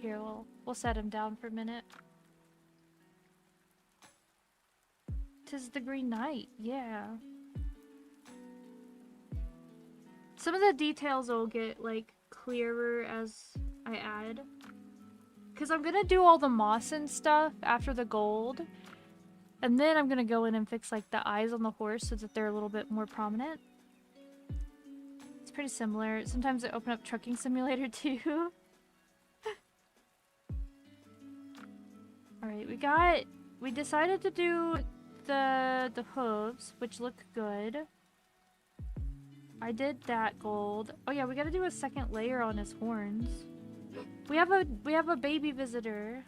Here, we'll set him down for a minute. 'Tis the Green Knight, yeah. Some of the details will get, like, clearer as I add. Because I'm gonna do all the moss and stuff after the gold. And then I'm gonna go in and fix, like, the eyes on the horse so that they're a little bit more prominent. It's pretty similar. Sometimes I open up Trucking Simulator too. Alright, we decided to do the hooves, which look good. I did that gold. Oh yeah, we gotta do a second layer on his horns. We have a baby visitor.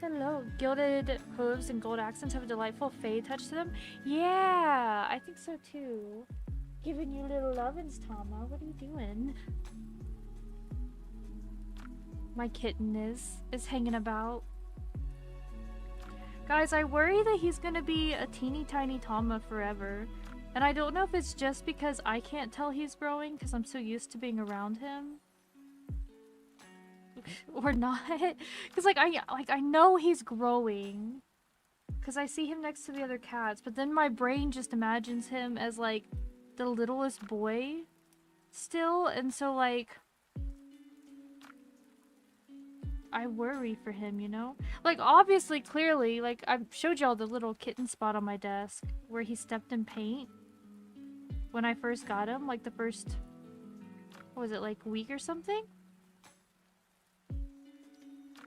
Hello. Gilded hooves and gold accents have a delightful fade touch to them. Yeah, I think so too. Giving you little lovin's, Tama. What are you doing? My kitten is hanging about. Guys, I worry that he's gonna be a teeny tiny Tama forever. And I don't know if it's just because I can't tell he's growing because I'm so used to being around him. Or not. Because I know he's growing. Because I see him next to the other cats. But then my brain just imagines him as like the littlest boy still. And so like I worry for him, you know? Like obviously, clearly, like I showed y'all the little kitten spot on my desk where he stepped in paint when I first got him. Like the first, what was it, like week or something?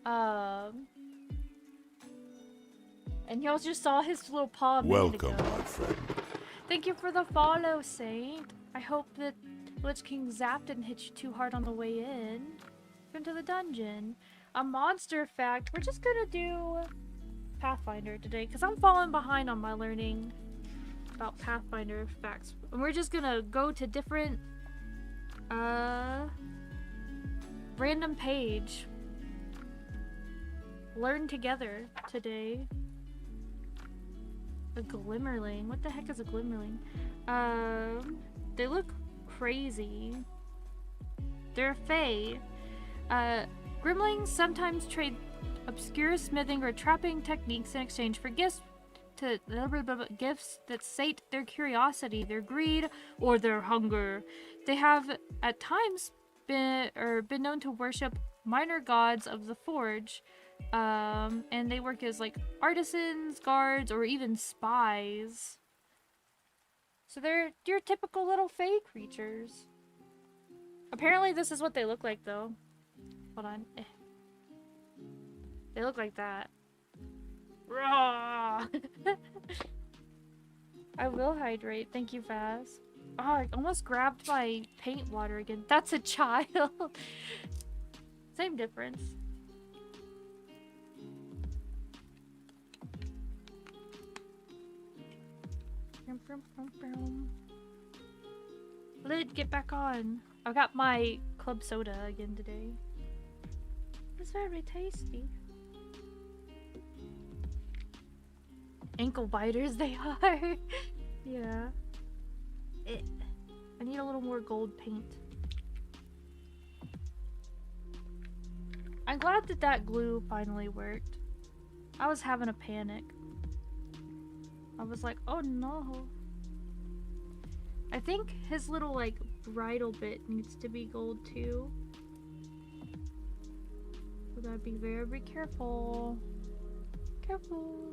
And y'all just saw his little paw a minute ago. Welcome, my friend. Thank you for the follow, Saint. I hope that Lich King Zap didn't hit you too hard on the way in. Into the dungeon. A monster fact. We're just gonna do Pathfinder today because I'm falling behind on my learning about Pathfinder facts. And we're just gonna go to different random page. Learn together today. A Glimmerling. What the heck is a Glimmerling? They look crazy. They're Fae. Grimlings sometimes trade obscure smithing or trapping techniques in exchange for gifts that sate their curiosity, their greed, or their hunger. They have at times been known to worship minor gods of the forge, and they work as like artisans, guards, or even spies. So they're your typical little Fae creatures. Apparently this is what they look like though. Hold on. They look like that. Raw. I will hydrate. Thank you, Faz. Oh, I almost grabbed my paint water again. That's a child. Same difference. Lid, get back on. I got my club soda again today. It's very tasty. Ankle biters they are. Yeah. I need a little more gold paint. I'm glad that that glue finally worked. I was having a panic. I was like, oh no. I think his little like bridle bit needs to be gold too. We gotta be very careful. Careful.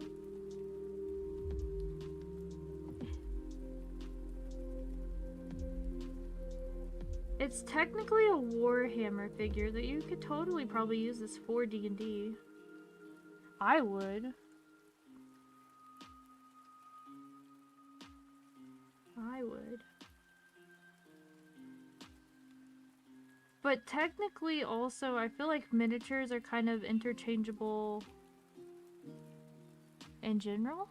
It's technically a Warhammer figure that you could totally probably use this for D&D. I would. I would. But technically also, I feel like miniatures are kind of interchangeable in general.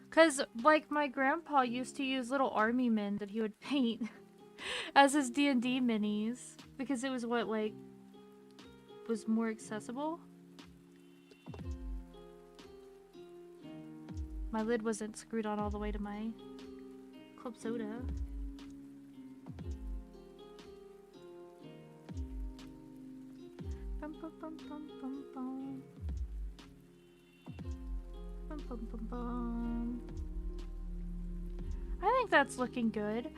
Because, like, my grandpa used to use little army men that he would paint as his D&D minis. Because it was what, like, was more accessible. My lid wasn't screwed on all the way to my club soda. Bum, bum, bum, bum, bum, bum. Bum, bum, bum, bum. I think that's looking good.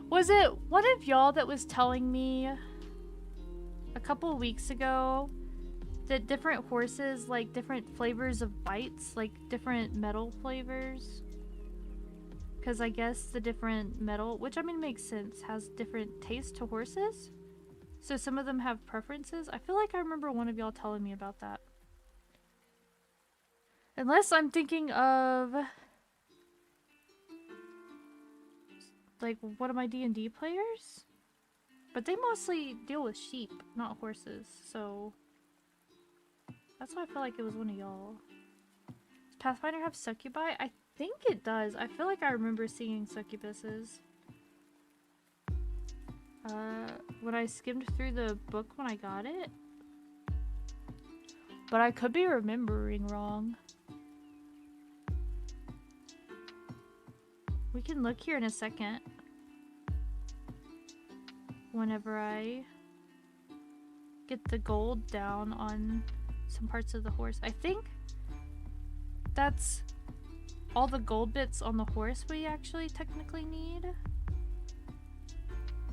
Was it one of y'all that was telling me a couple weeks ago that different horses like different flavors of bites, like different metal flavors? Because I guess the different metal, which I mean makes sense, has different taste to horses. So some of them have preferences. I feel like I remember one of y'all telling me about that. Unless I'm thinking of like one of my D&D players. But they mostly deal with sheep, not horses. So that's why I feel like it was one of y'all. Does Pathfinder have succubi? I think it does. I feel like I remember seeing succubuses. When I skimmed through the book when I got it. But I could be remembering wrong. We can look here in a second. Whenever I get the gold down on some parts of the horse. I think that's all the gold bits on the horse we actually technically need.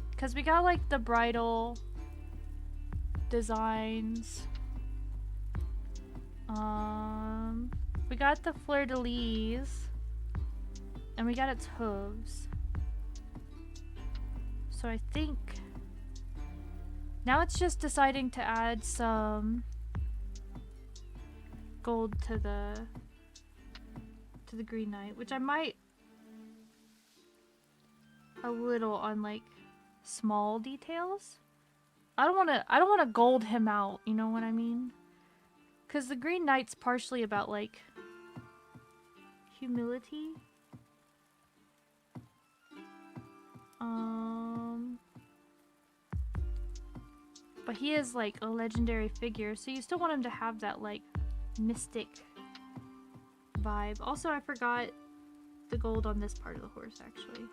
Because we got like the bridle designs. We got the fleur-de-lis. And we got its hooves. So I think now it's just deciding to add some gold to the Green Knight, which I might a little on like small details. I don't want to gold him out, you know what I mean? Cuz the Green Knight's partially about like humility. But he is like a legendary figure, so you still want him to have that like mystic vibe. Also, I forgot the gold on this part of the horse, actually.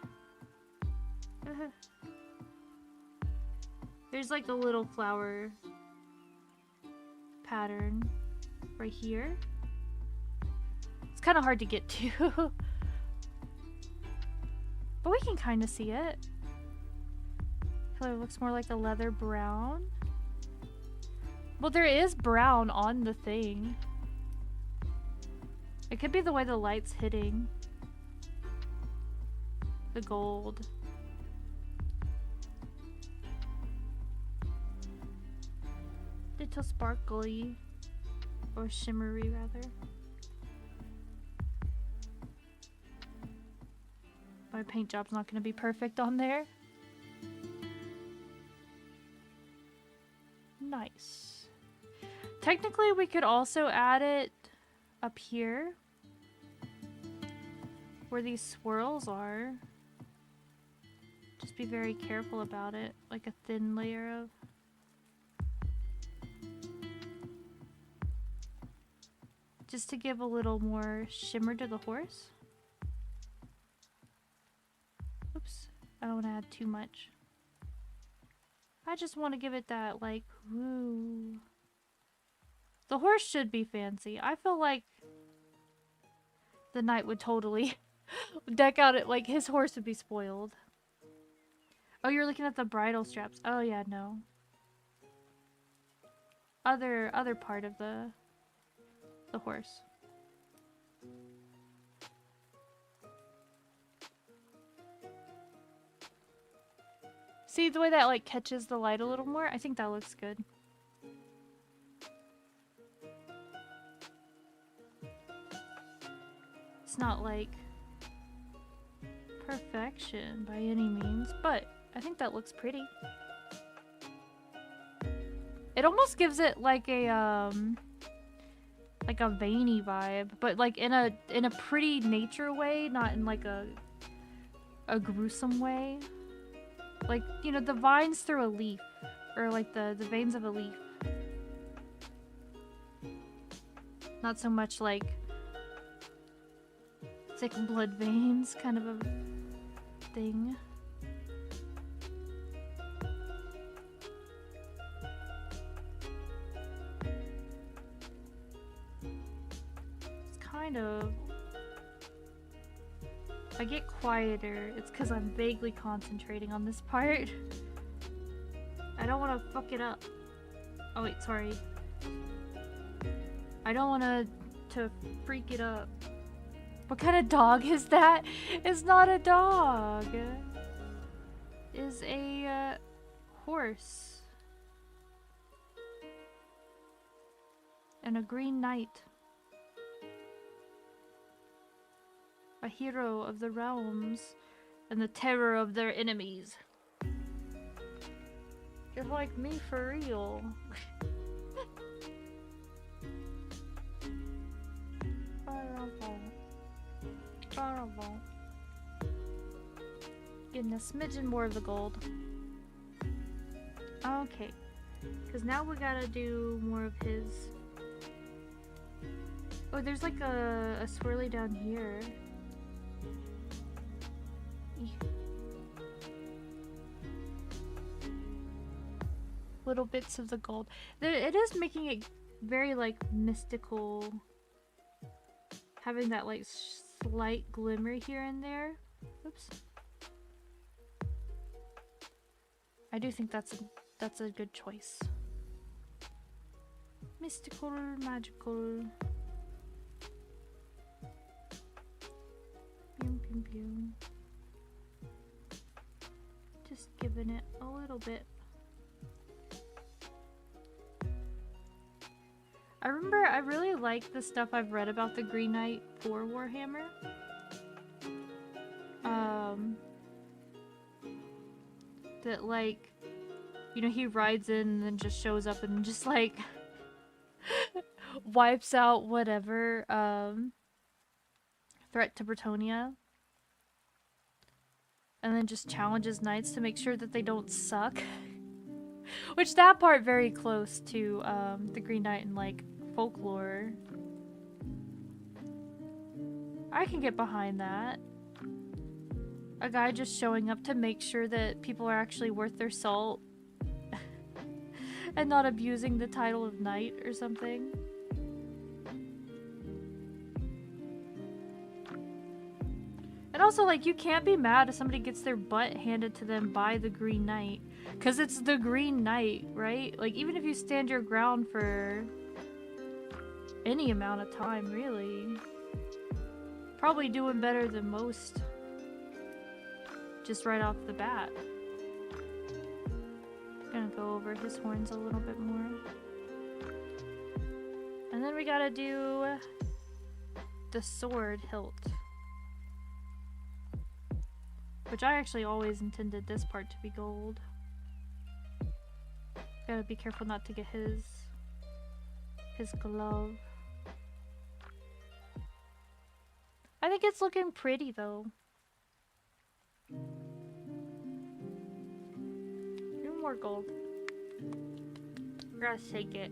There's like a little flower pattern right here. It's kind of hard to get to. But we can kind of see it. I feel like it looks more like a leather brown. Well, there is brown on the thing. It could be the way the light's hitting the gold. Little sparkly, or shimmery rather. My paint job's not going to be perfect on there. Nice. Technically, we could also add it up here where these swirls are. Just be very careful about it, like a thin layer of. Just to give a little more shimmer to the horse. Oops, I don't want to add too much. I just want to give it that, like, woo. The horse should be fancy. I feel like the knight would totally deck out it, like his horse would be spoiled. Oh, you're looking at the bridle straps. Oh yeah, no. Other part of the horse. See the way that like catches the light a little more? I think that looks good. It's not like perfection by any means, but I think that looks pretty. It almost gives it like a veiny vibe, but like in a pretty nature way, not in like a gruesome way. Like, you know, the vines through a leaf, or like the veins of a leaf. Not so much like thick blood veins kind of a thing. It's kind of... If I get quieter, it's because I'm vaguely concentrating on this part. I don't want to fuck it up. Oh wait, sorry. I don't want to freak it up. What kind of dog is that? It's not a dog. It's a horse. And a green knight. A hero of the realms and the terror of their enemies. You're like me for real. Horrible. Getting a smidgen more of the gold. Okay. Because now we gotta do more of his... Oh, there's like a swirly down here. Little bits of the gold. It is making it very like mystical, having that like slight glimmer here and there. Oops. I do think that's a good choice. Mystical, magical. Pew, pew, pew. Just giving it a little bit. I remember I really like the stuff I've read about the Green Knight for Warhammer. That like, you know, he rides in and then just shows up and just like wipes out whatever threat to Bretonnia. and then just challenges knights to make sure that they don't suck. Which that part very close to the Green Knight and like folklore. I can get behind that. A guy just showing up to make sure that people are actually worth their salt and not abusing the title of knight or something. And also, like, you can't be mad if somebody gets their butt handed to them by the Green Knight. Because it's the Green Knight, right? Like, even if you stand your ground for any amount of time, really. Probably doing better than most. Just right off the bat. Gonna go over his horns a little bit more. And then we gotta do the sword hilt. Which I actually always intended this part to be gold. Gotta be careful not to get his glove. I think it's looking pretty though. Do more gold. We're gonna shake it.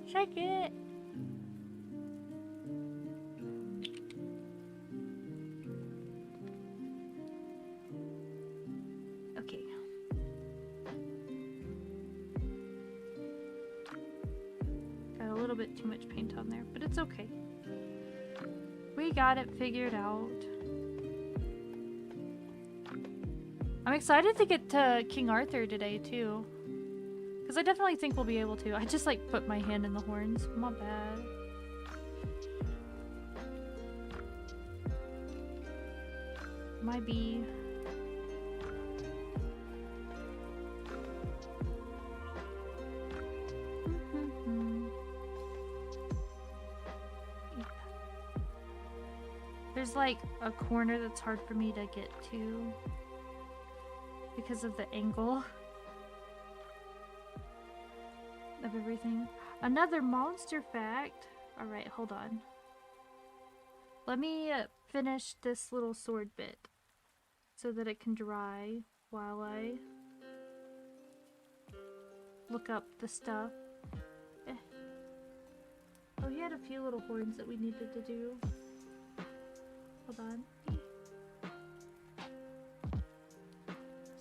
Shake it! Okay. Got a little bit too much paint on there, but it's okay. We got it figured out. I'm excited to get to King Arthur today too. Because I definitely think we'll be able to. I just like put my hand in the horns. My bad. My bee. There's like a corner that's hard for me to get to because of the angle of everything. Another monster fact. Alright, hold on. Let me finish this little sword bit so that it can dry while I look up the stuff. Oh, he had a few little horns that we needed to do. Hold on.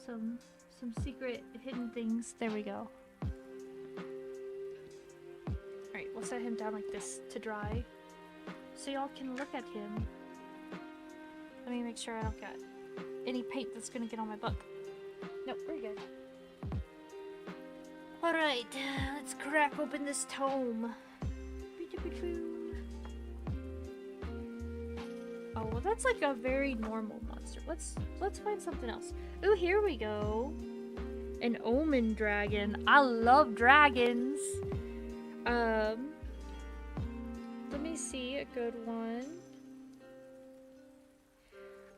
Some secret hidden things. There we go. Alright, we'll set him down like this to dry. So y'all can look at him. Let me make sure I don't get any paint that's gonna get on my book. Nope, we're good. Alright, let's crack open this tome. Oh, well that's like a very normal monster. Let's find something else. Ooh, here we go. An omen dragon. I love dragons. Let me see a good one.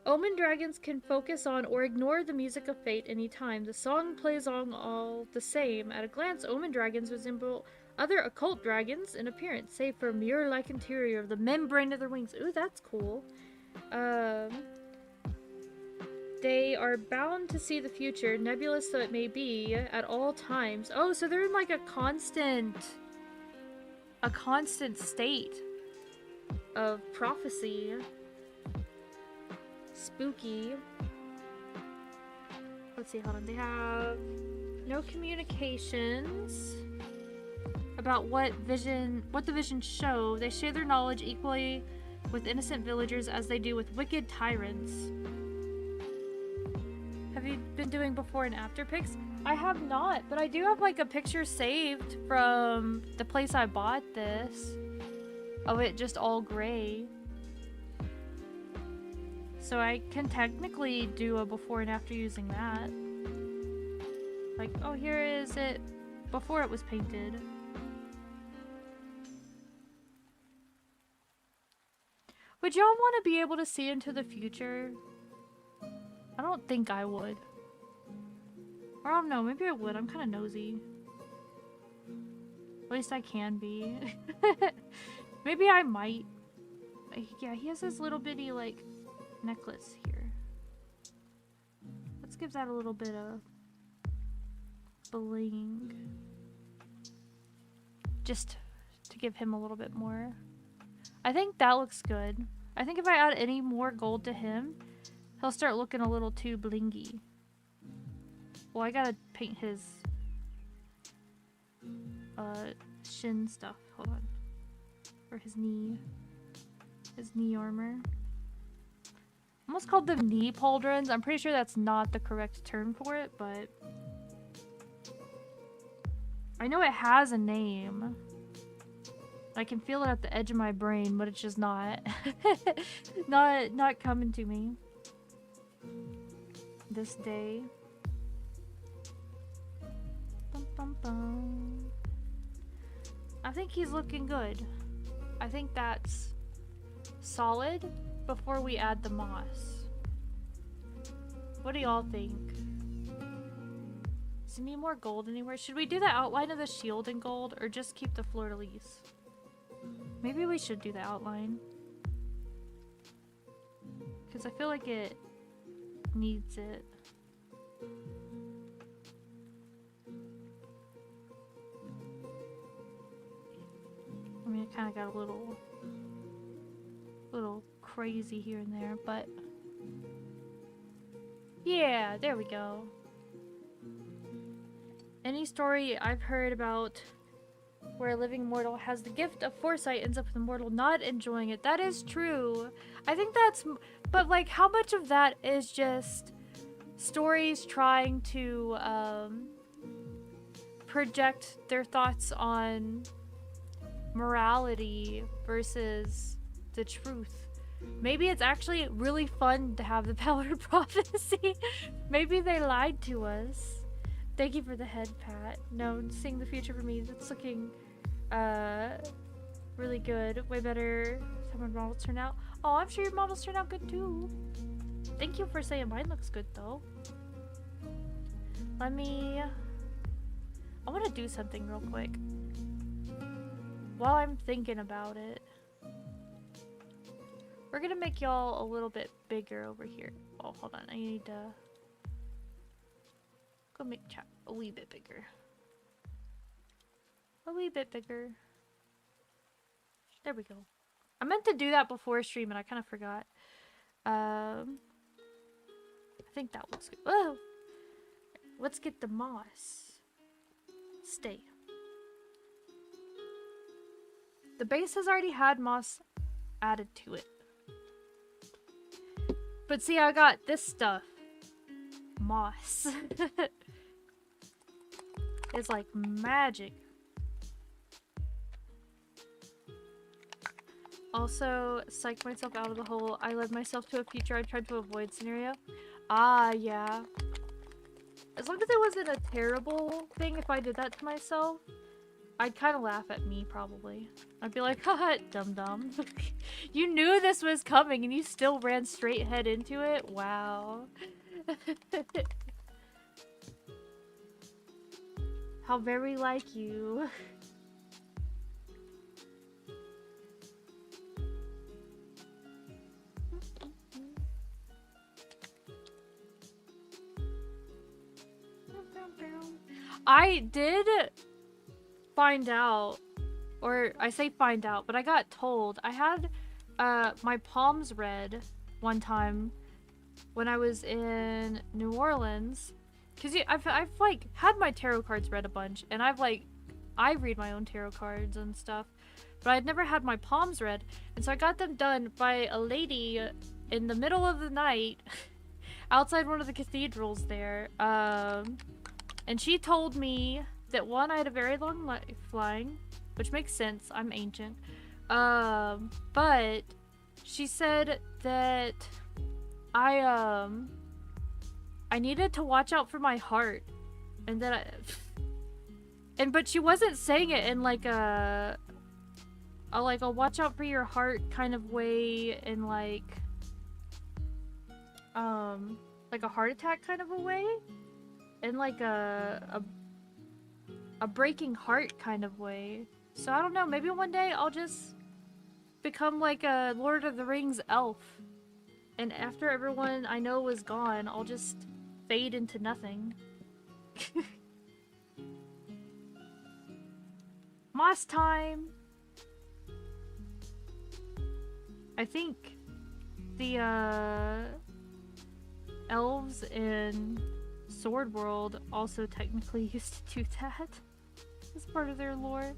Omen dragons can focus on or ignore the music of fate anytime. The song plays on all the same. At a glance, omen dragons resemble other occult dragons in appearance, save for a mirror-like interior of the membrane of their wings. Ooh, that's cool. They are bound to see the future, nebulous though it may be, at all times. Oh, so they're in like a constant state of prophecy. Spooky. Let's see, hold on. They have no communications about what the visions show. They share their knowledge equally with innocent villagers as they do with wicked tyrants. Have you been doing before and after pics? I have not, but I do have like a picture saved from the place I bought this of it just all gray. So I can technically do a before and after using that. Like, oh, here is it before it was painted. Would y'all want to be able to see into the future? I don't think I would. Or I don't know, maybe I would. I'm kind of nosy. At least I can be. Maybe I might. Yeah, he has this little bitty, like, necklace here. gives that a little bit of bling. Just to give him a little bit more. I think that looks good. I think if I add any more gold to him, he'll start looking a little too blingy. Well, I gotta paint his shin stuff. Hold on. Or his knee armor. Almost called them knee pauldrons. I'm pretty sure that's not the correct term for it, but I know it has a name. I can feel it at the edge of my brain, but it's just not not coming to me this day. Bum, bum, bum. I think he's looking good. I think that's solid before we add the moss. What do y'all think? Does he need more gold anywhere? Should we do the outline of the shield in gold or just keep the fleur-de-lis? Maybe we should do the outline. Because I feel like it needs it. I mean, it kind of got a little crazy here and there, but yeah, there we go. Any story I've heard about where a living mortal has the gift of foresight ends up with a mortal not enjoying it. That is true. I think that's, but like, how much of that is just stories trying to project their thoughts on morality versus the truth? Maybe it's actually really fun to have the power of prophecy. Maybe they lied to us. Thank you for the head pat. No, seeing the future for me, that's looking really good. Way better than my models turn out. Oh, I'm sure your models turn out good too. Thank you for saying mine looks good though. I want to do something real quick while I'm thinking about it. We're gonna make y'all a little bit bigger over here. Oh, hold on. I need to go make chat a wee bit bigger. A wee bit bigger. There we go. I meant to do that before stream and I kind of forgot. I think that looks good. Oh! Let's get the moss. Stay. The base has already had moss added to it. But see, I got this stuff. Moss. It's like magic. Also, psyched myself out of the hole. I led myself to a future I tried to avoid scenario. Ah, yeah. As long as it wasn't a terrible thing if I did that to myself, I'd kind of laugh at me, probably. I'd be like, haha, dum-dum. You knew this was coming and you still ran straight head into it? Wow. How very like you. I did find out, or I say find out, but I got told I had my palms read one time when I was in New Orleans, because I've like had my tarot cards read a bunch, and I read my own tarot cards and stuff, but I'd never had my palms read, and so I got them done by a lady in the middle of the night outside one of the cathedrals there, and she told me that one, I had a very long lifeline, which makes sense, I'm ancient, but she said that I needed to watch out for my heart, and that but she wasn't saying it in like a watch out for your heart kind of way, in like a heart attack kind of a way, in like a breaking heart kind of way. So I don't know, maybe one day I'll just become like a Lord of the Rings elf, and after everyone I know is gone, I'll just fade into nothing. Moss time! I think the elves in Sword World also technically used to do that as part of their lore.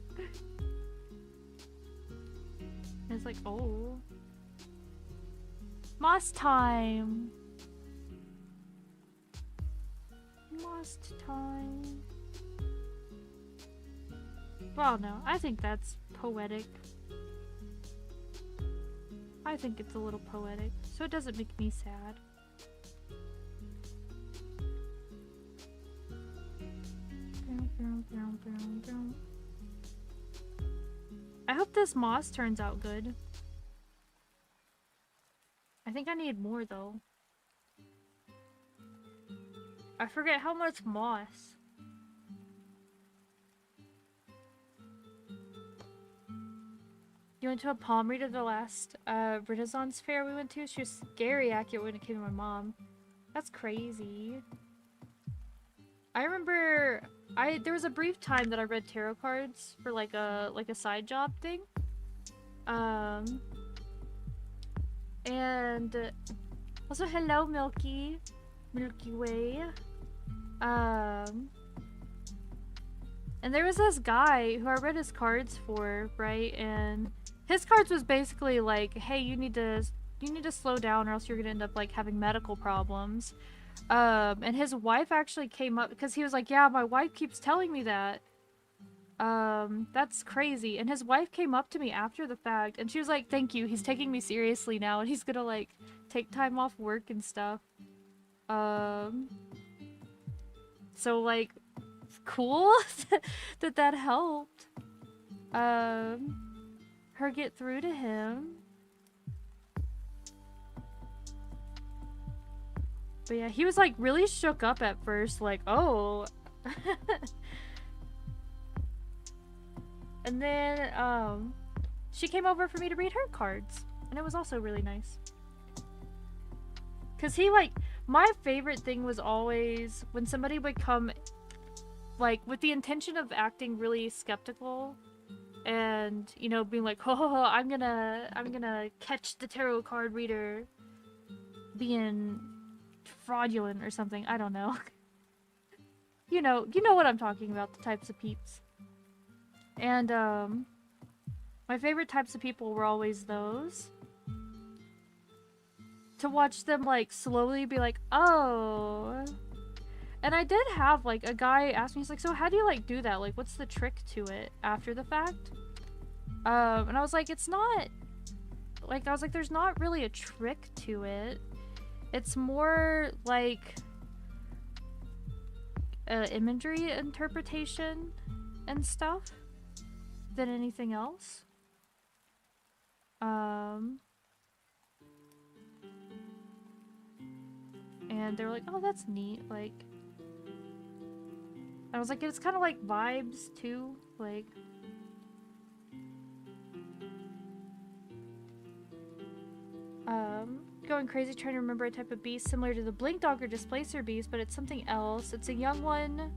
And it's like, oh. Moss time! Moss time. Well, no, I think that's poetic. I think it's a little poetic, so it doesn't make me sad. I hope this moss turns out good. I think I need more though. I forget how much moss. You went to a palm read of the last Renaissance fair we went to? She was scary accurate when it came to my mom. That's crazy. I remember there was a brief time that I read tarot cards for like a side job thing. And also hello Milky Way. And there was this guy who I read his cards for, right? And his cards was basically like, hey, you need to slow down or else you're gonna end up like having medical problems. And his wife actually came up because he was like, yeah, my wife keeps telling me that. That's crazy. And his wife came up to me after the fact and she was like, thank you, he's taking me seriously now and he's gonna like take time off work and stuff. So like cool that helped her get through to him. But yeah, he was like really shook up at first, like, oh. And then she came over for me to read her cards and it was also really nice. Cause he like, my favorite thing was always when somebody would come like with the intention of acting really skeptical and, you know, being like, oh, I'm gonna catch the tarot card reader being fraudulent or something. I don't know. you know what I'm talking about, the types of peeps. And my favorite types of people were always those. To watch them like slowly be like, oh. And I did have like a guy ask me, he's like, so how do you like do that? Like, what's the trick to it after the fact? And I was like, it's not like, I was like, there's not really a trick to it. It's more like imagery interpretation and stuff than anything else. And they were like, oh, that's neat. Like, I was like, it's kind of like vibes too. Like, going crazy trying to remember a type of beast similar to the Blink Dog or Displacer beast, but it's something else. It's a young one.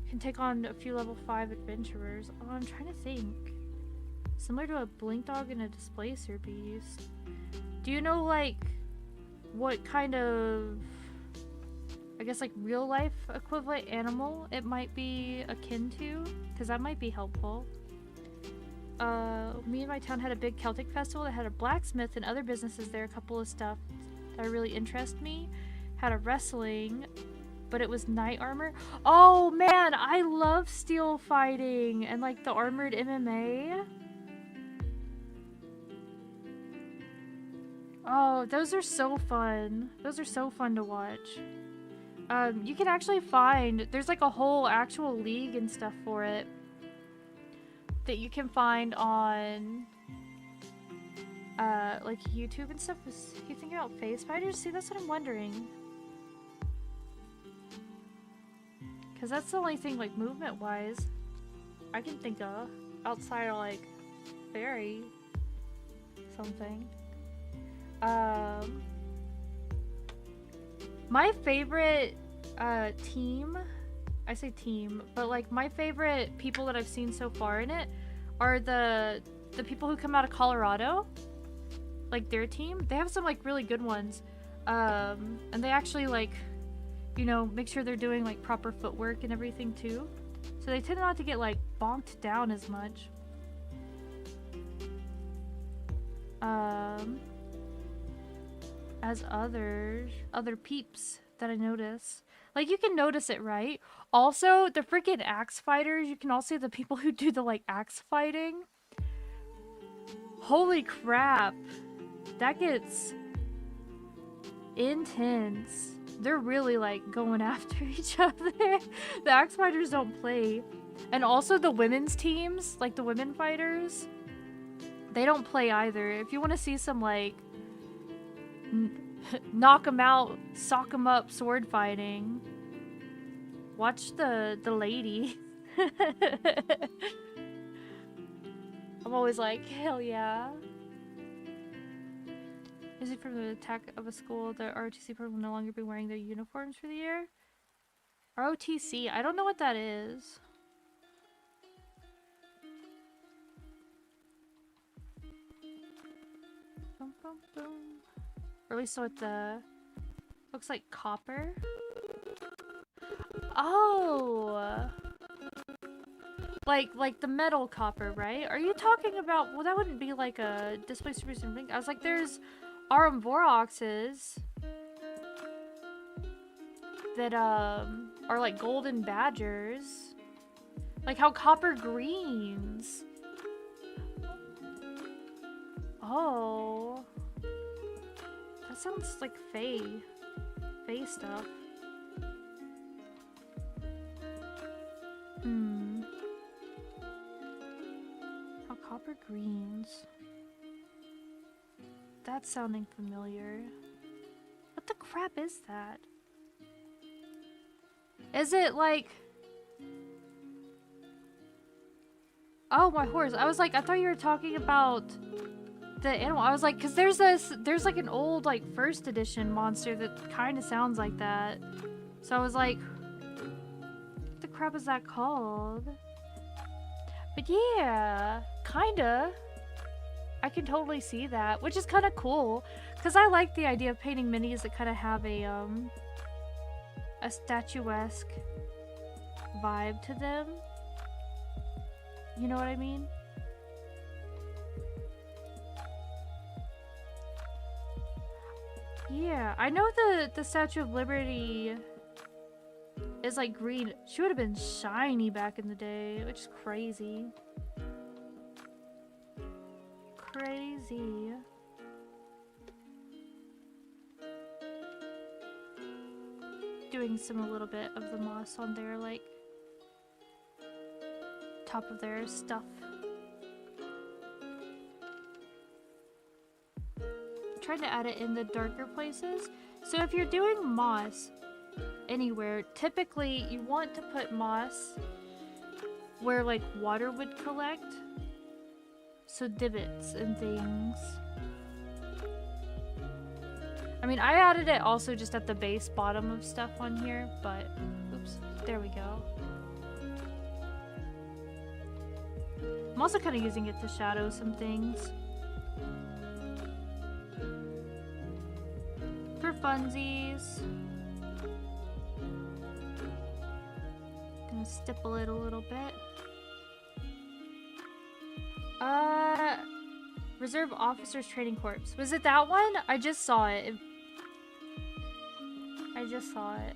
Can take on a few level 5 adventurers. Oh, I'm trying to think. Similar to a Blink Dog and a Displacer beast. Do you know, like, what kind of, I guess, like, real life equivalent animal it might be akin to? Because that might be helpful. Me and my town had a big Celtic festival that had a blacksmith and other businesses there. A couple of stuff that really interest me. Had a wrestling, but it was knight armor. Oh man, I love steel fighting and like the armored MMA. Oh, those are so fun. Those are so fun to watch. You can actually find, there's like a whole actual league and stuff for it that you can find on like YouTube and stuff. Was you thinking about face fighters? See, that's what I'm wondering. Because that's the only thing, like, movement-wise, I can think of outside of, like, fairy something. My favorite team. I say team, but like my favorite people that I've seen so far in it are the people who come out of Colorado. Like their team, they have some like really good ones. And they actually like, you know, make sure they're doing like proper footwork and everything too. So they tend not to get like bonked down as much. As other peeps that I notice. Like you can notice it, right? Also, the freaking axe fighters, you can also see the people who do the like axe fighting. Holy crap. That gets intense. They're really like going after each other. The axe fighters don't play. And also the women's teams, like the women fighters, they don't play either. If you want to see some like knock 'em out, sock 'em up sword fighting, watch the lady. I'm always like, hell yeah. Is it from the attack of a school? The ROTC program will no longer be wearing their uniforms for the year? ROTC? I don't know what that is. Bum, bum, bum. Or at least so it's looks like copper. Oh! Like the metal copper, right? Are you talking about... Well, that wouldn't be like a display supervision thing. I was like, there's Aurum Voroxes that are like golden badgers. Like how copper greens. Oh. That sounds like Fae stuff. How copper greens. That's sounding familiar. What the crap is that? Is it like... Oh, my horse. I was like, I thought you were talking about the animal. I was like, because there's like an old like first edition monster that kind of sounds like that. So I was like, what the crap is that called? But yeah, kinda. I can totally see that, which is kind of cool, because I like the idea of painting minis that kind of have a statuesque vibe to them. You know what I mean? Yeah, I know the Statue of Liberty is like green. She would have been shiny back in the day, which is crazy. Crazy. Doing a little bit of the moss on their like top of their stuff. Trying to add it in the darker places. So if you're doing moss anywhere, typically you want to put moss where like water would collect. So divots and things. I mean, I added it also just at the base bottom of stuff on here, but oops, there we go. I'm also kind of using it to shadow some things. For funsies. Gonna stipple it a little bit. Reserve Officers Training Corps. Was it that one? I just saw it. I just saw it.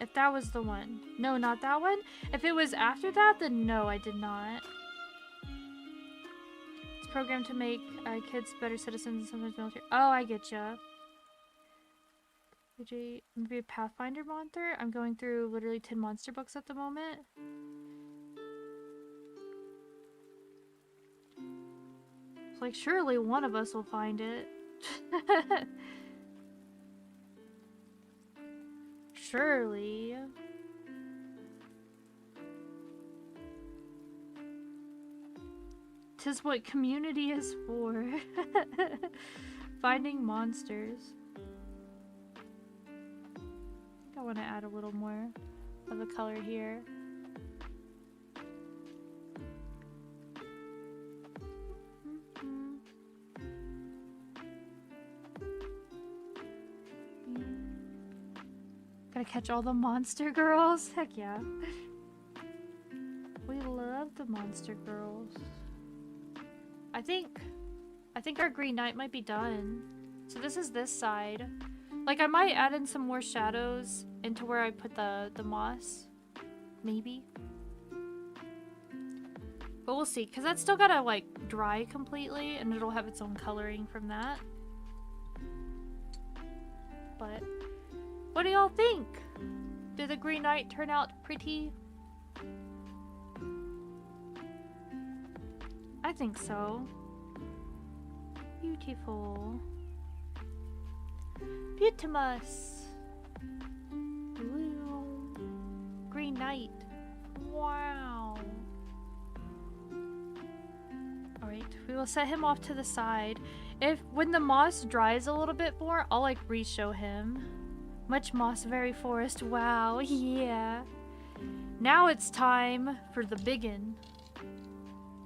If that was the one. No, not that one. If it was after that, then no, I did not. It's programmed to make kids better citizens and sometimes military. Oh, I get ya. Maybe a Pathfinder monster? I'm going through literally 10 monster books at the moment. It's like, surely one of us will find it. Surely. Tis what community is for. Finding monsters. I want to add a little more of a color here. Gotta catch all the monster girls. Heck yeah. We love the monster girls. I think our Green Knight might be done. So this is this side. Like I might add in some more shadows into where I put the moss. Maybe. But we'll see, because that's still gotta like dry completely and it'll have its own coloring from that. But what do y'all think? Did the Green Knight turn out pretty? I think so. Beautiful. Beautimus. Ooh. Green Knight. Wow. Alright, we will set him off to the side. When the moss dries a little bit more, I'll like re-show him. Much moss, very forest. Wow, yeah. Now it's time for the biggin.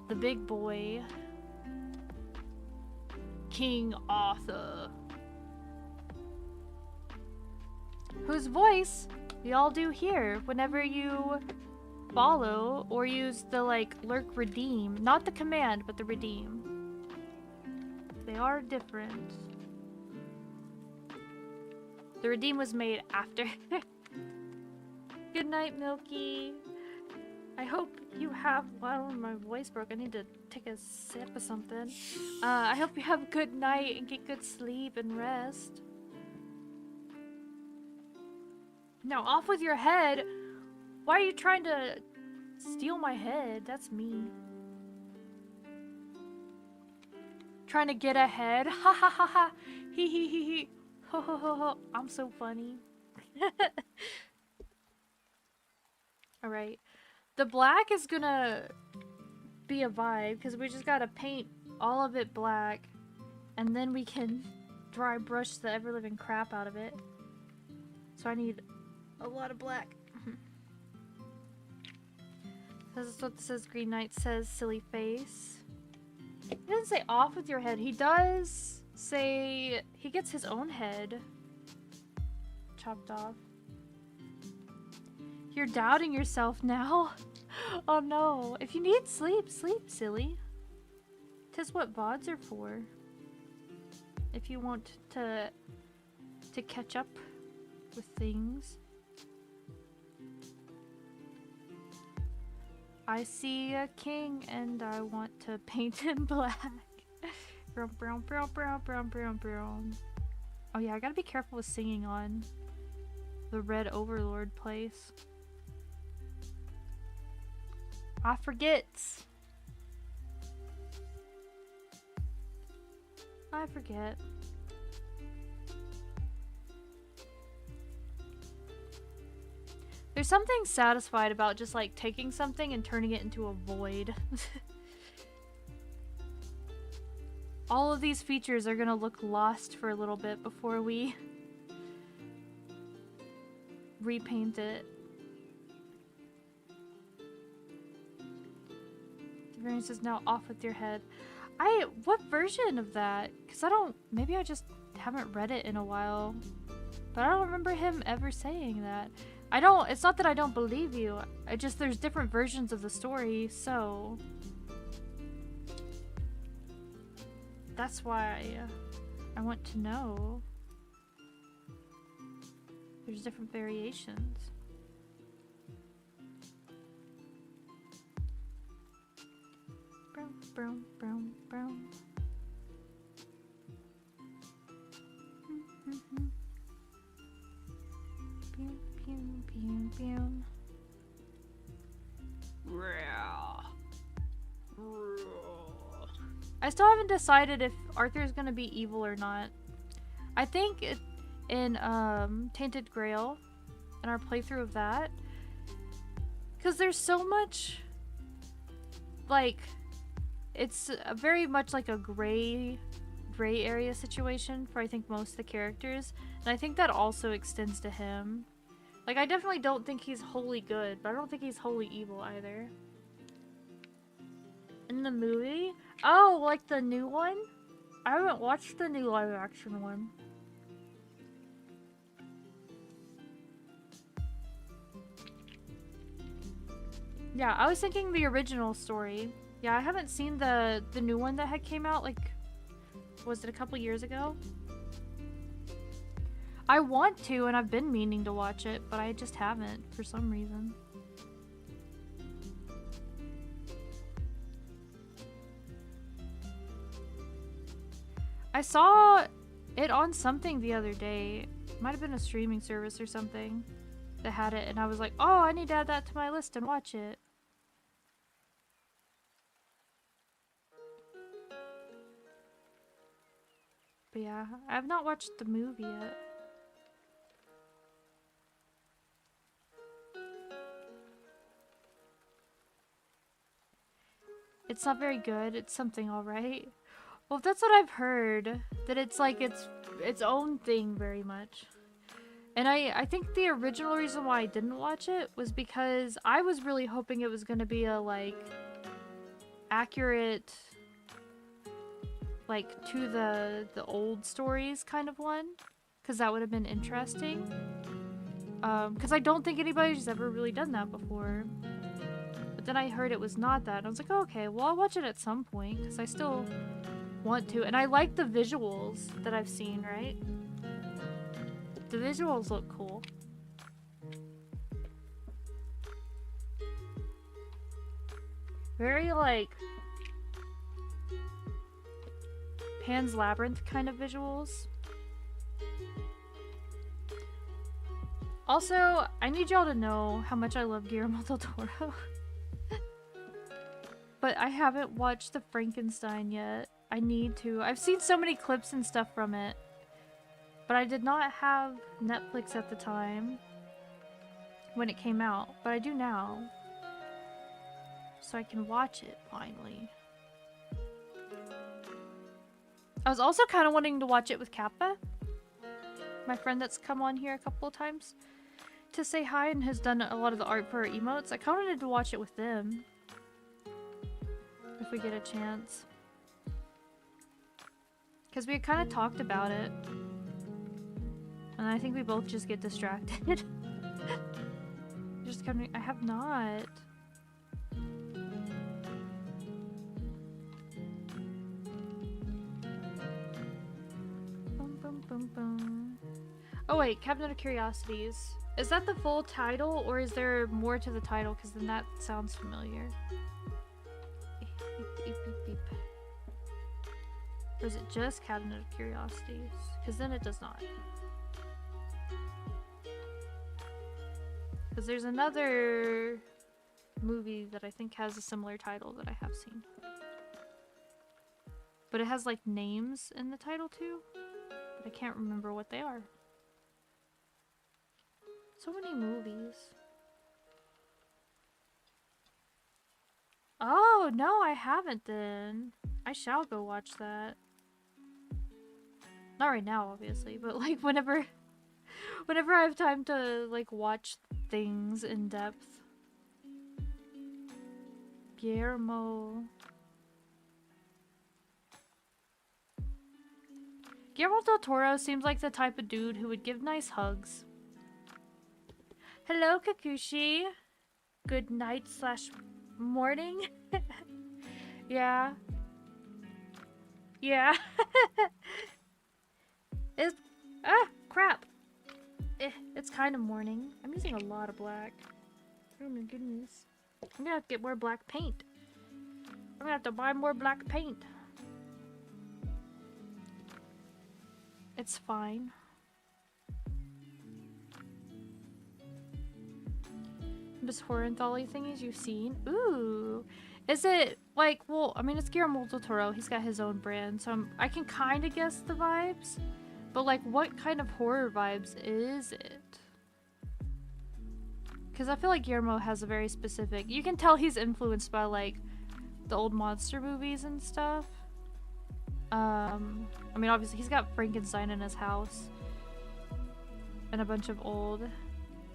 The big boy. King Arthur. Whose voice we all do hear whenever you follow or use the like lurk redeem. Not the command, but the redeem. They are different. The redeem was made after. Good night, Milky. I hope you have... Wow, my voice broke. I need to take a sip of something. I hope you have a good night and get good sleep and rest. Now, off with your head. Why are you trying to steal my head? That's me. Trying to get ahead. Ha ha ha ha. Hee hee hee hee. Ho ho ho ho. I'm so funny. Alright. The black is gonna be a vibe because we just gotta paint all of it black and then we can dry brush the ever-living crap out of it. So I need a lot of black. This is what this says. Green Knight says silly face. He doesn't say off with your head. He does say he gets his own head chopped off. You're doubting yourself now? Oh no. If you need sleep, sleep, silly. 'Tis what VODs are for. If you want to catch up with things. I see a king and I want to paint him black. Brown, brown, brown, brown, brown, brown, brown. Oh yeah, I gotta be careful with singing on the Red Overlord place. I forget. I forget. There's something satisfied about just like taking something and turning it into a void. All of these features are gonna look lost for a little bit before we repaint it. The variance is now off with your head. What version of that? Because maybe I just haven't read it in a while. But I don't remember him ever saying that. It's not that I don't believe you. There's different versions of the story, so. That's why I want to know. There's different variations. Brown, brown, brown, brown. Pew, pew, pew, pew. I still haven't decided if Arthur's gonna be evil or not. I think in Tainted Grail, in our playthrough of that, because there's so much, like, it's very much like a gray area situation for I think most of the characters, and I think that also extends to him. Like, I definitely don't think he's wholly good, but I don't think he's wholly evil either. In the movie? Oh, like the new one? I haven't watched the new live action one. Yeah, I was thinking the original story. Yeah, I haven't seen the new one that had came out, like, was it a couple years ago? I want to, and I've been meaning to watch it, but I just haven't for some reason. I saw it on something the other day. Might have been a streaming service or something that had it, and I was like, oh, I need to add that to my list and watch it. But yeah, I have not watched the movie yet. It's not very good. It's something alright. Well, that's what I've heard. That it's like its own thing very much. And I think the original reason why I didn't watch it was because I was really hoping it was gonna be a, like, accurate, like, to the old stories kind of one. Because that would have been interesting. Because I don't think anybody's ever really done that before. But then I heard it was not that. And I was like, oh, okay, well, I'll watch it at some point. Because I still want to. And I like the visuals that I've seen, right? The visuals look cool. Very, like, Pan's Labyrinth kind of visuals. Also, I need y'all to know how much I love Guillermo del Toro. But I haven't watched the Frankenstein yet. I need to. I've seen so many clips and stuff from it. But I did not have Netflix at the time when it came out. But I do now. So I can watch it, finally. I was also kind of wanting to watch it with Kappa. My friend that's come on here a couple of times to say hi and has done a lot of the art for our emotes. I kind of wanted to watch it with them. If we get a chance. Because we had kind of talked about it. And I think we both just get distracted. Just kind of, I have not. Boom, boom, boom, boom. Oh wait, Cabinet of Curiosities. Is that the full title, or is there more to the title? Because then that sounds familiar. Beep, beep, beep, beep. Or is it just Cabinet of Curiosities? Because then it does not. Because there's another movie that I think has a similar title that I have seen. But it has like names in the title too. But I can't remember what they are. So many movies. Oh, no, I haven't then. I shall go watch that. Not right now, obviously, but like whenever I have time to like watch things in depth. Guillermo del Toro seems like the type of dude who would give nice hugs. Hello, Kakushi. Good night / morning. Yeah. Yeah. Crap. It's kind of morning. I'm using a lot of black. Oh my goodness. I'm gonna have to get more black paint. I'm gonna have to buy more black paint. It's fine. Best horror anthology thingies you've seen? Ooh. Is it like, well, I mean, it's Guillermo del Toro. He's got his own brand, so I can kind of guess the vibes. But like, what kind of horror vibes is it? Because I feel like Guillermo has a very specific... You can tell he's influenced by like the old monster movies and stuff. I mean, obviously he's got Frankenstein in his house. And a bunch of old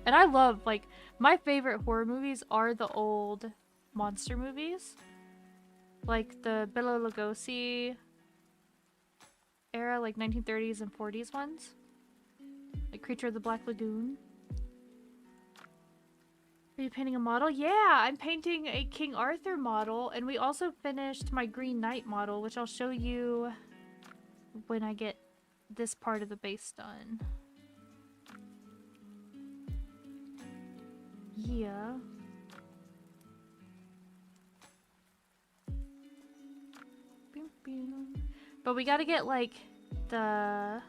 And I love, like, my favorite horror movies are the old monster movies. Like the Bela Lugosi era, like 1930s and 40s ones. Like Creature of the Black Lagoon. Are you painting a model? Yeah, I'm painting a King Arthur model, and we also finished my Green Knight model, which I'll show you when I get this part of the base done. Yeah. But we gotta get like the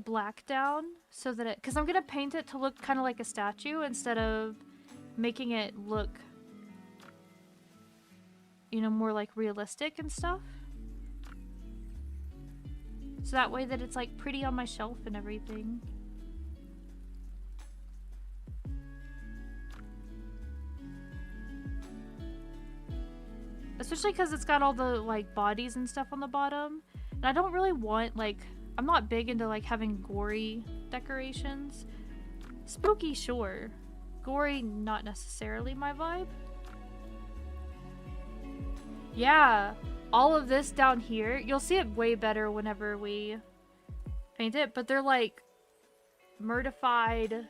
black down so that it, because I'm gonna paint it to look kind of like a statue instead of making it look, you know, more like realistic and stuff. So that way that it's like pretty on my shelf and everything. Especially because it's got all the like bodies and stuff on the bottom. And I don't really want like, I'm not big into like having gory decorations. Spooky, sure. Gory, not necessarily my vibe. Yeah, all of this down here, you'll see it way better whenever we paint it, but they're like murdified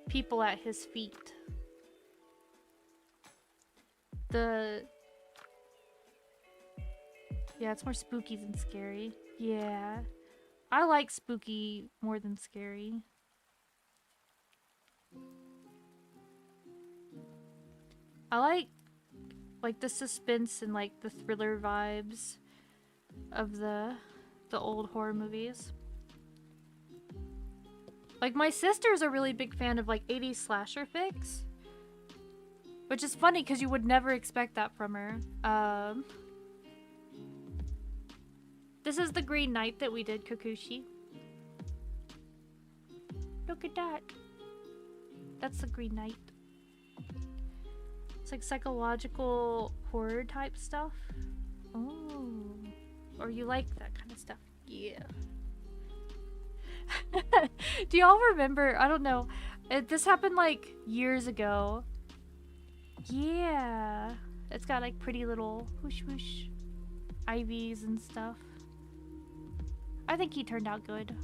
people at his feet. Yeah, it's more spooky than scary. Yeah. I like spooky more than scary. I like the suspense and like the thriller vibes of the old horror movies. Like my sister's a really big fan of like 80s slasher fics, which is funny because you would never expect that from her. This is the Green Knight that we did, Kokushi. Look at that. That's the Green Knight. It's like psychological horror type stuff. Oh. Or you like that kind of stuff. Yeah. Do y'all remember? I don't know. This happened like years ago. Yeah. It's got like pretty little whoosh whoosh ivies and stuff. I think he turned out good.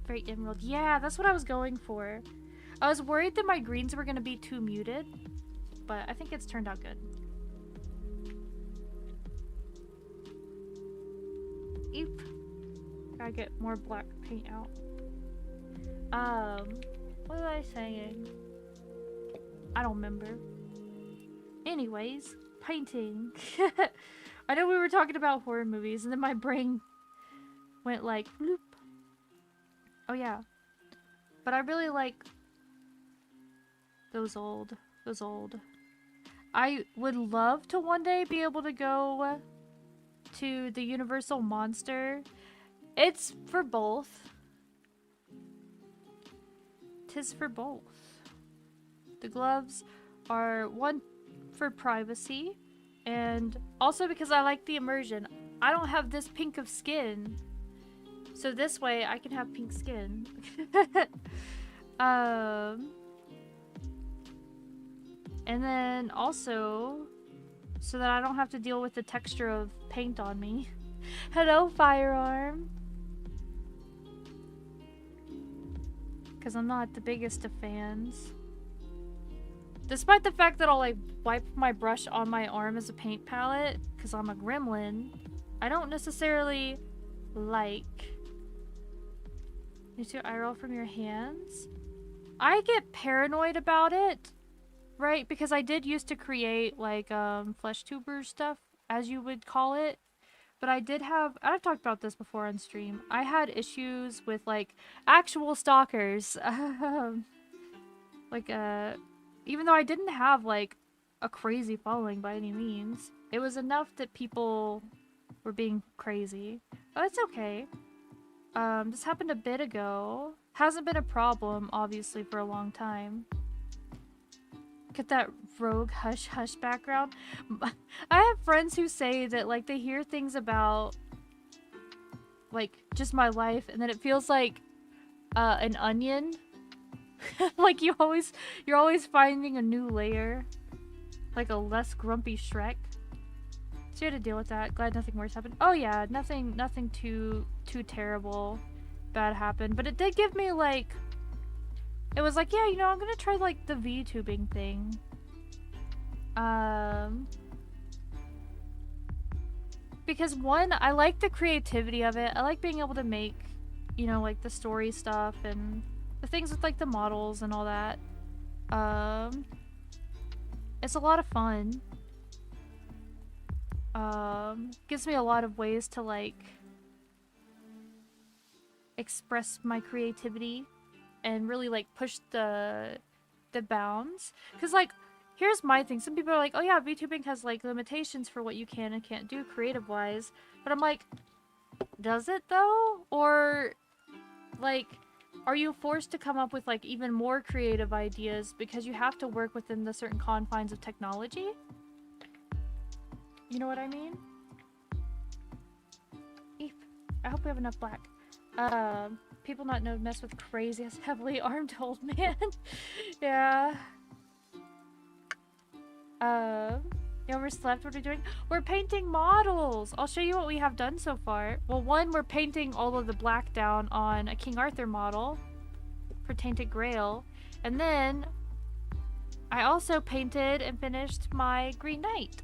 Great Emerald. Yeah, that's what I was going for. I was worried that my greens were going to be too muted, but I think it's turned out good. Eep. Gotta get more black paint out. What was I saying? I don't remember. Anyways, painting. I know we were talking about horror movies, and then my brain went like, bloop. Oh yeah. But I really like those old. I would love to one day be able to go to the Universal Monster. It's for both. 'Tis for both. The gloves are one for privacy, and also because I like the immersion. I don't have this pink of skin, so this way I can have pink skin. And then also so that I don't have to deal with the texture of paint on me. Hello, Firearm. Because I'm not the biggest of fans. Despite the fact that I'll like wipe my brush on my arm as a paint palette, because I'm a gremlin, I don't necessarily like... You do eye roll from your hands? I get paranoid about it, right? Because I did used to create like flesh tuber stuff, as you would call it. But I did have, I've talked about this before on stream, I had issues with like actual stalkers. Like even though I didn't have like a crazy following by any means, it was enough that people were being crazy. But it's okay. This happened a bit ago. Hasn't been a problem, obviously, for a long time. Get that rogue hush hush background. I have friends who say that like they hear things about like just my life, and then it feels like an onion. Like you're always finding a new layer. Like a less grumpy Shrek. So you had to deal with that. Glad nothing worse happened. Oh yeah, nothing too terrible bad happened. But it did give me like, it was like, yeah, you know, I'm gonna try like the VTubing thing. Because one, I like the creativity of it. I like being able to make, you know, like the story stuff and the things with like the models and all that. It's a lot of fun. Gives me a lot of ways to like express my creativity and really like push the bounds. Cause like, here's my thing. Some people are like, oh yeah, VTubing has like limitations for what you can and can't do creative wise. But I'm like, does it though? Or like, are you forced to come up with like even more creative ideas because you have to work within the certain confines of technology? You know what I mean? Eep. I hope we have enough black. People not know to mess with crazy ass heavily armed old man. Yeah. You overslept? What are we doing? We're painting models! I'll show you what we have done so far. Well, one, we're painting all of the black down on a King Arthur model for Tainted Grail. And then I also painted and finished my Green Knight.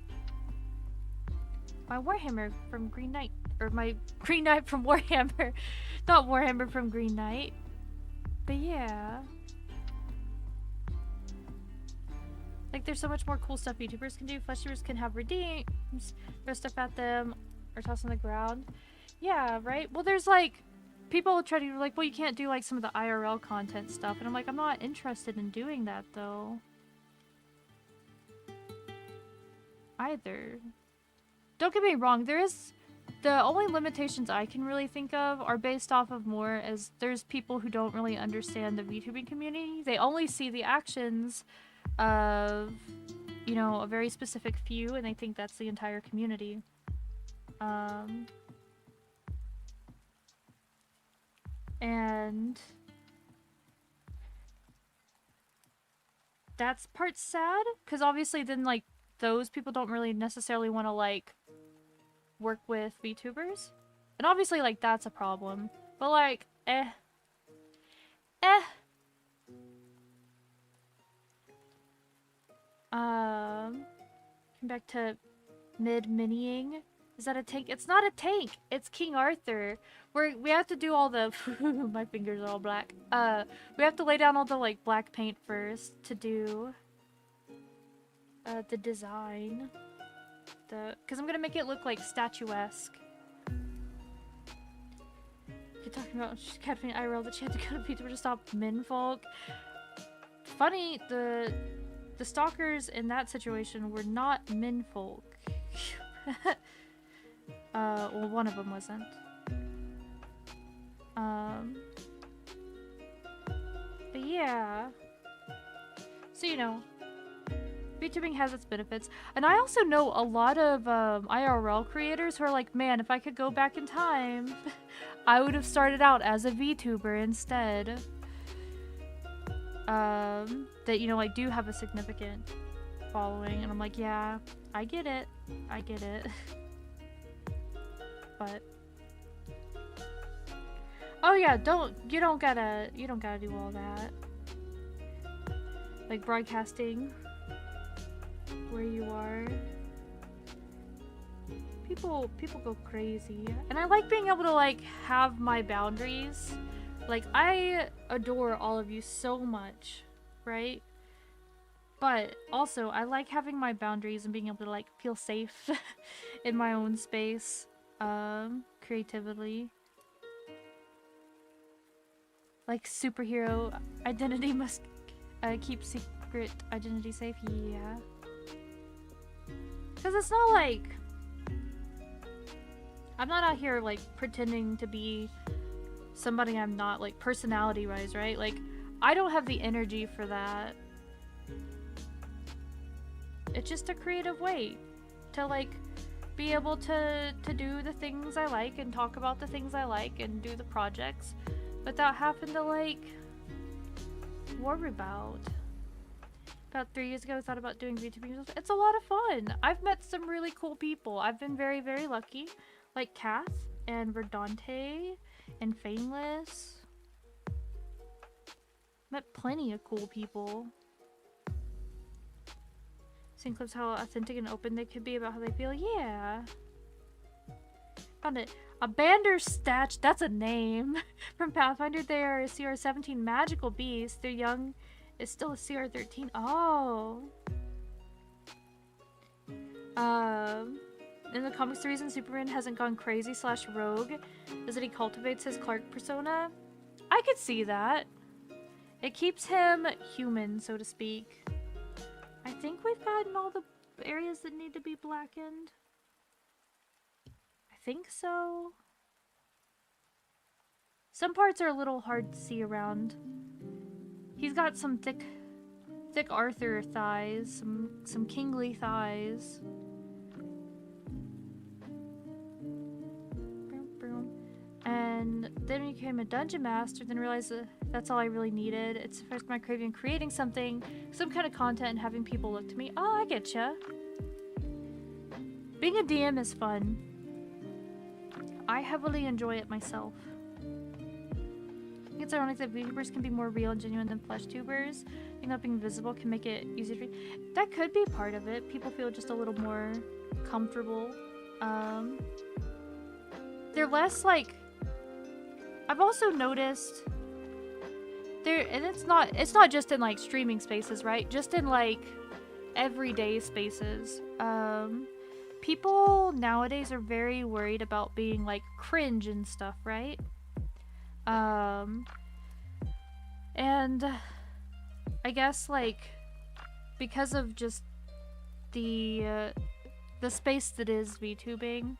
My Warhammer from Green Knight. Or my Green Knight from Warhammer. Not Warhammer from Green Knight. But yeah. Like, there's so much more cool stuff YouTubers can do. Fleshers can have redeems, throw stuff at them, or toss on the ground. Yeah, right? Well, there's, like, people try to, like, well, you can't do, like, some of the IRL content stuff. And I'm like, I'm not interested in doing that, though. Either. Don't get me wrong, there is... The only limitations I can really think of are based off of more as there's people who don't really understand the VTubing community. They only see the actions of, you know, a very specific few, and they think that's the entire community. And that's part sad, because obviously then, like, those people don't really necessarily want to, like, work with VTubers. And obviously, like, that's a problem. But, like, Come back to mid-minying. Is that a tank? It's not a tank! It's King Arthur. We have to do all the... My fingers are all black. We have to lay down all the, like, black paint first to do... the design. Because I'm gonna make it look like statuesque. You're talking about she's catching IRL that she had to go to VTuber to stop minfolk. Funny, the stalkers in that situation were not minfolk. Well, one of them wasn't. But yeah. So, you know, VTubing has its benefits. And I also know a lot of IRL creators who are like, man, if I could go back in time, I would have started out as a VTuber instead. That, you know, like, do have a significant following. And I'm like, yeah, I get it. I get it. But... Oh yeah, you don't gotta do all that. Like, broadcasting where you are. People go crazy. And I like being able to, like, have my boundaries. Like, I adore all of you so much, right? But also, I like having my boundaries and being able to, like, feel safe in my own space, creatively. Like, superhero identity must keep secret identity safe, yeah. Because it's not like... I'm not out here, like, pretending to be somebody I'm not, like, personality-wise, right? Like, I don't have the energy for that. It's just a creative way to, like, be able to do the things I like and talk about the things I like and do the projects. without having to like worry about. About 3 years ago, I thought about doing VTubing. It's a lot of fun. I've met some really cool people. I've been very, very lucky. Like Kath and Verdante and Fameless. Met plenty of cool people. Seeing clips how authentic and open they could be about how they feel. Yeah. Found it. A Bandersnatch, that's a name. From Pathfinder, they are a CR-17 magical beast. Their young is still a CR-13. Oh. In the comics, the reason Superman hasn't gone crazy / rogue is that he cultivates his Clark persona. I could see that. It keeps him human, so to speak. I think we've gotten all the areas that need to be blackened. I think so. Some parts are a little hard to see around. He's got some thick Arthur thighs, some kingly thighs. And then we became a dungeon master, then realized that that's all I really needed. It's first my craving creating something, some kind of content, and having people look to me. Oh, I getcha. Being a DM is fun. I heavily enjoy it myself. I think it's ironic that VTubers can be more real and genuine than flesh tubers. I think not being visible can make it easier to read. That could be part of it. People feel just a little more comfortable. They're less like... I've also noticed there, and it's not just in like streaming spaces, right? Just in like everyday spaces. People nowadays are very worried about being like cringe and stuff, right? And I guess like because of just the space that is VTubing,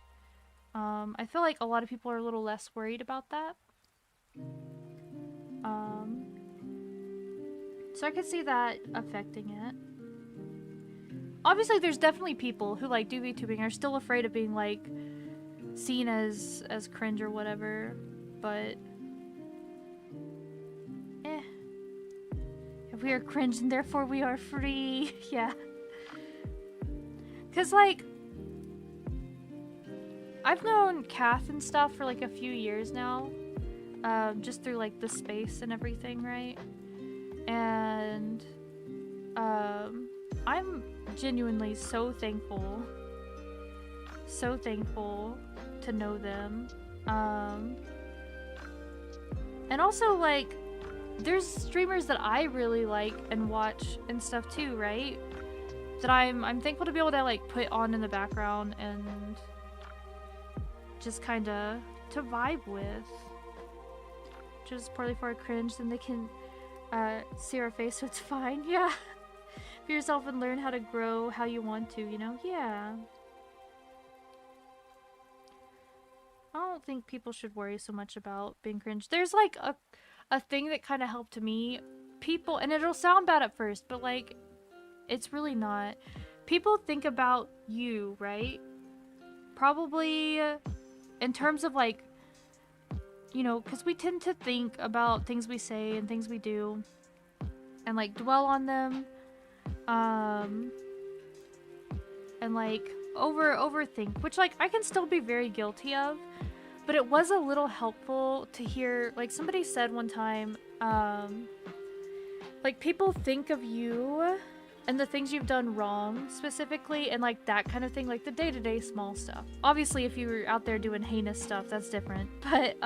I feel like a lot of people are a little less worried about that. So I could see that affecting it. Obviously, there's definitely people who like do VTubing are still afraid of being like seen as cringe or whatever, but if we are cringe and therefore we are free, yeah. Cause like I've known Kath and stuff for like a few years now, just through like the space and everything, right? And I'm genuinely so thankful to know them. And also like there's streamers that I really like and watch and stuff too, right? That I'm thankful to be able to like put on in the background and just kind of to vibe with. Just poorly for a cringe, then they can see our face, so it's fine. Yeah. Be yourself and learn how to grow how you want to, you know? Yeah. I don't think people should worry so much about being cringe. There's like a thing that kind of helped me. People, and it'll sound bad at first, but like it's really not. People think about you, right? Probably in terms of like, you know, because we tend to think about things we say and things we do and like dwell on them, and like overthink, which like I can still be very guilty of, but it was a little helpful to hear, like somebody said one time, like people think of you and the things you've done wrong specifically, and like that kind of thing, like the day-to-day small stuff. Obviously if you were out there doing heinous stuff, that's different, but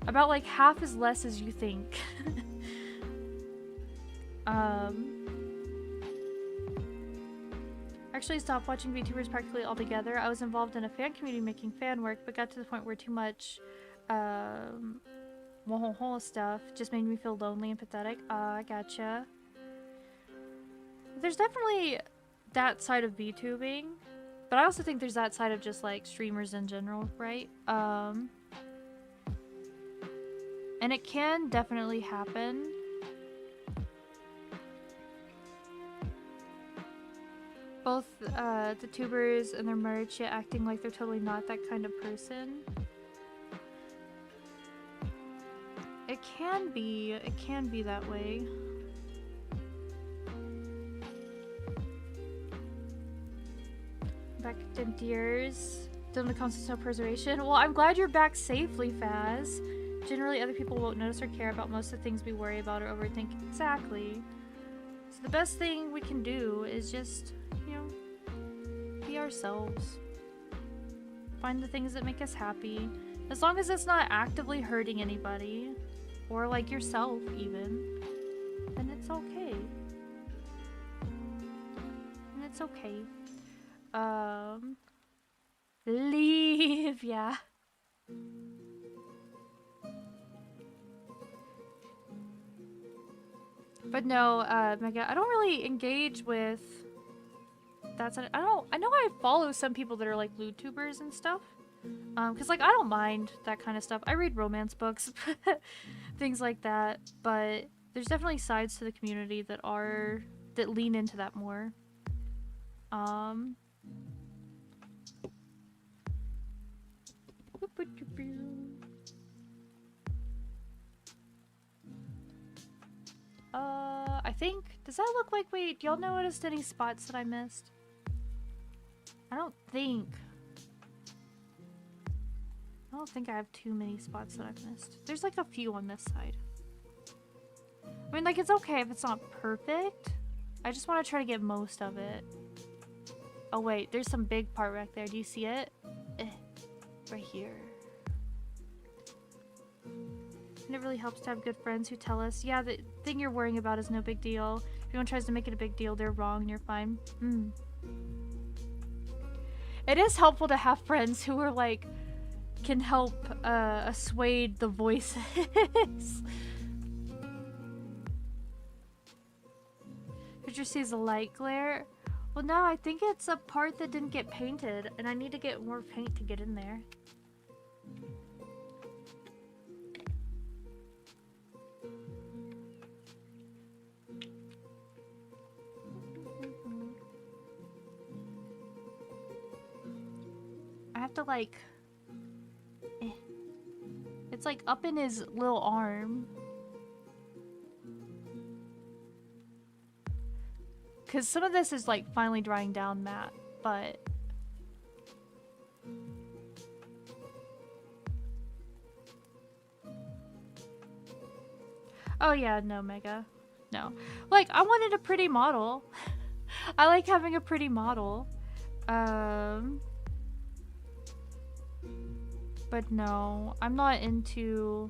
about like half as less as you think. Actually stopped watching VTubers practically altogether. I was involved in a fan community making fan work, but got to the point where too much stuff just made me feel lonely and pathetic. I gotcha. There's definitely that side of VTubing, but I also think there's that side of just like streamers in general, right? And it can definitely happen. Both the tubers and their merch acting like they're totally not that kind of person. It can be that way. Back to Deers. Done the constant self-preservation. Well, I'm glad you're back safely, Faz. Generally, other people won't notice or care about most of the things we worry about or overthink. Exactly. So the best thing we can do is just, you know, be ourselves. Find the things that make us happy. As long as it's not actively hurting anybody, or like yourself even, then it's okay. And it's okay. Leave, yeah. But no, Mega, I don't really engage with that side. I know I follow some people that are like LootTubers and stuff. Cause like I don't mind that kind of stuff. I read romance books, things like that. But there's definitely sides to the community that lean into that more. I think, does that look like, wait, do y'all notice any spots that I missed? I don't think I have too many spots that I've missed. There's like a few on this side. I mean, like, it's okay if it's not perfect. I just want to try to get most of it. Oh wait, there's some big part right there. Do you see it? Right here. And it really helps to have good friends who tell us, yeah, the thing you're worrying about is no big deal. If anyone tries to make it a big deal, they're wrong and you're fine. It is helpful to have friends who are like, can help assuage the voices. Picture sees a light glare. Well, no, I think it's a part that didn't get painted, and I need to get more paint to get in there. I have to like... It's like up in his little arm. Because some of this is like finally drying down matte, but... Oh yeah, no, Mega. No. Like, I wanted a pretty model. I like having a pretty model. But no, I'm not into...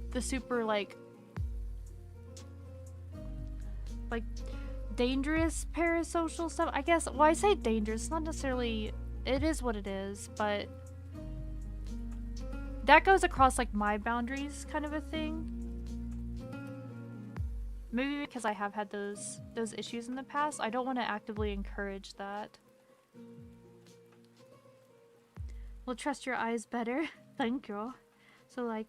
the super like dangerous parasocial stuff, I guess. Well, I say dangerous, not necessarily, it is what it is, but that goes across like my boundaries kind of a thing. Maybe because I have had those issues in the past, I don't want to actively encourage that. We'll trust your eyes better. Thank you. So like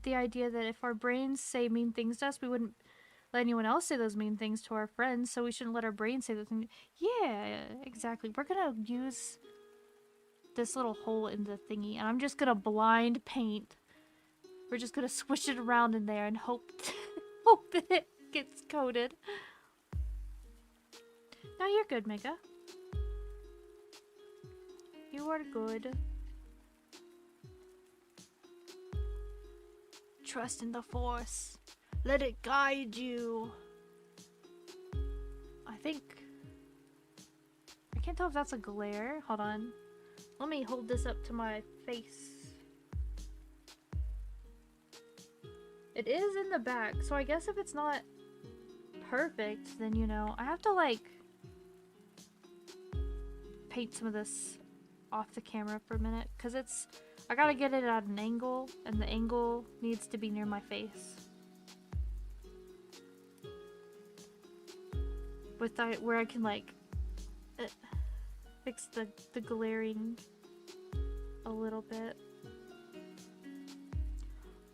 the idea that if our brains say mean things to us, we wouldn't let anyone else say those mean things to our friends, so we shouldn't let our brains say those things. Yeah, exactly. We're gonna use this little hole in the thingy, and I'm just gonna blind paint. We're just gonna swish it around in there and hope hope that it gets coated. Now you're good, Mega. You are good. Trust in the Force. Let it guide you. I think... I can't tell if that's a glare. Hold on. Let me hold this up to my face. It is in the back, so I guess if it's not perfect, then, you know, I have to, like, paint some of this off the camera for a minute, because it's... I gotta get it at an angle, and the angle needs to be near my face. With that, where I can like fix the glaring a little bit.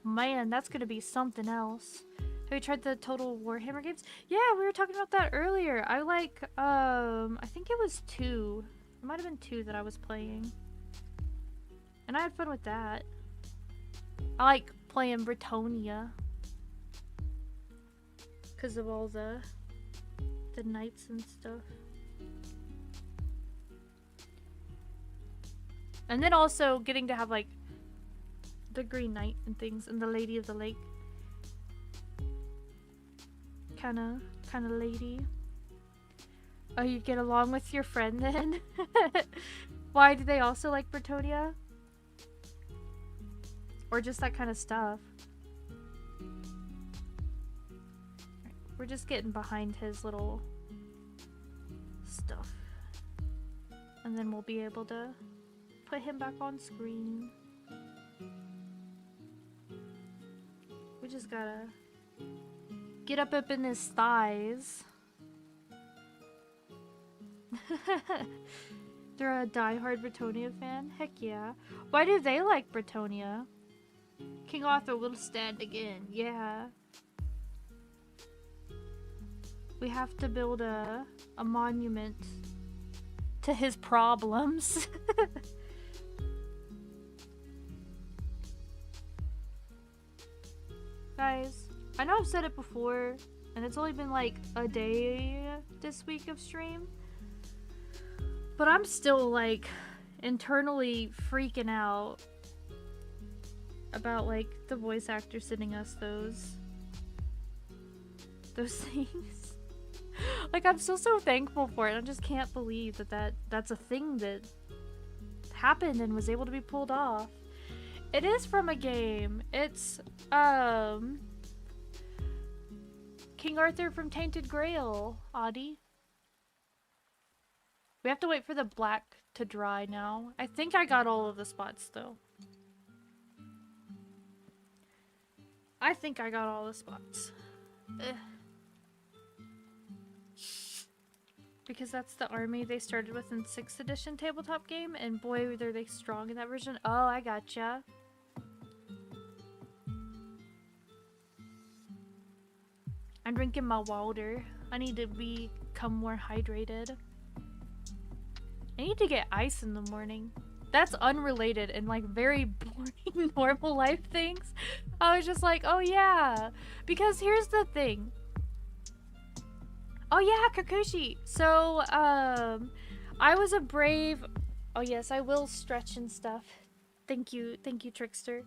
Man, that's gonna be something else. Have you tried the Total Warhammer games? Yeah, we were talking about that earlier. I like, I think it was 2. It might have been 2 that I was playing. And I had fun with that. I like playing Bretonia. Because of all the knights and stuff. And then also getting to have like the Green Knight and things and the Lady of the Lake. Kinda lady. Oh, you get along with your friend then? Why do they also like Bretonia? Or just that kind of stuff? We're just getting behind his little stuff. And then we'll be able to put him back on screen. We just gotta get up in his thighs. They're a diehard Bretonia fan? Heck yeah. Why do they like Bretonia? King Arthur will stand again. Yeah. We have to build a monument to his problems. Guys, I know I've said it before, and it's only been like a day this week of stream, but I'm still like internally freaking out about like the voice actor sending us those things. Like, I'm still so thankful for it. I just can't believe that's a thing that happened and was able to be pulled off. It is from a game. It's King Arthur from Tainted Grail, Audie. We have to wait for the black to dry now. I think I got all of the spots though. I think I got all the spots. Ugh. Because that's the army they started with in 6th edition tabletop game, and boy, were they strong in that version. Oh, I gotcha. I'm drinking my water. I need to become more hydrated. I need to get ice in the morning. That's unrelated and like very boring normal life things. I was just like, oh yeah. Because here's the thing. Oh yeah, Kakushi. So, I was a brave... Oh yes, I will stretch and stuff. Thank you, Trickster.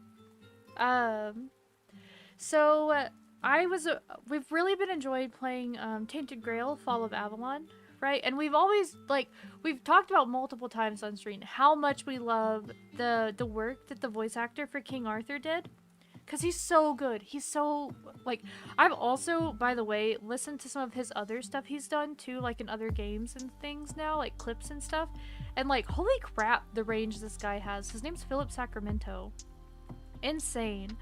We've really been enjoying playing, Tainted Grail, Fall of Avalon, right? And we've always, like, we've talked about multiple times on stream how much we love the work that the voice actor for King Arthur did. Because he's so good. He's so, like, I've also, by the way, listened to some of his other stuff he's done, too, like, in other games and things now, like, clips and stuff. And, like, holy crap, the range this guy has. His name's Philip Sacramento. Insane.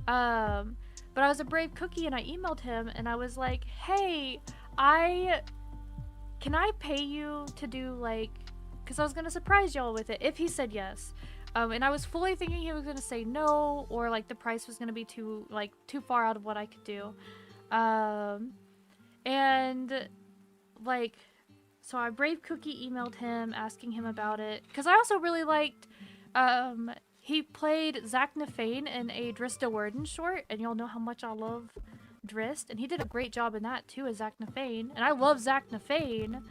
But I was a brave cookie, and I emailed him, and I was like, hey, can I pay you to do, like, because I was going to surprise y'all with it, if he said yes. And I was fully thinking he was going to say no, or like the price was going to be too far out of what I could do. And like, so I brave cookie emailed him asking him about it. Cause I also really liked, he played Zach Nafane in a Drista Worden short, and y'all know how much I love Drist, and he did a great job in that too as Zach Nafane. And I love Zach Nafane.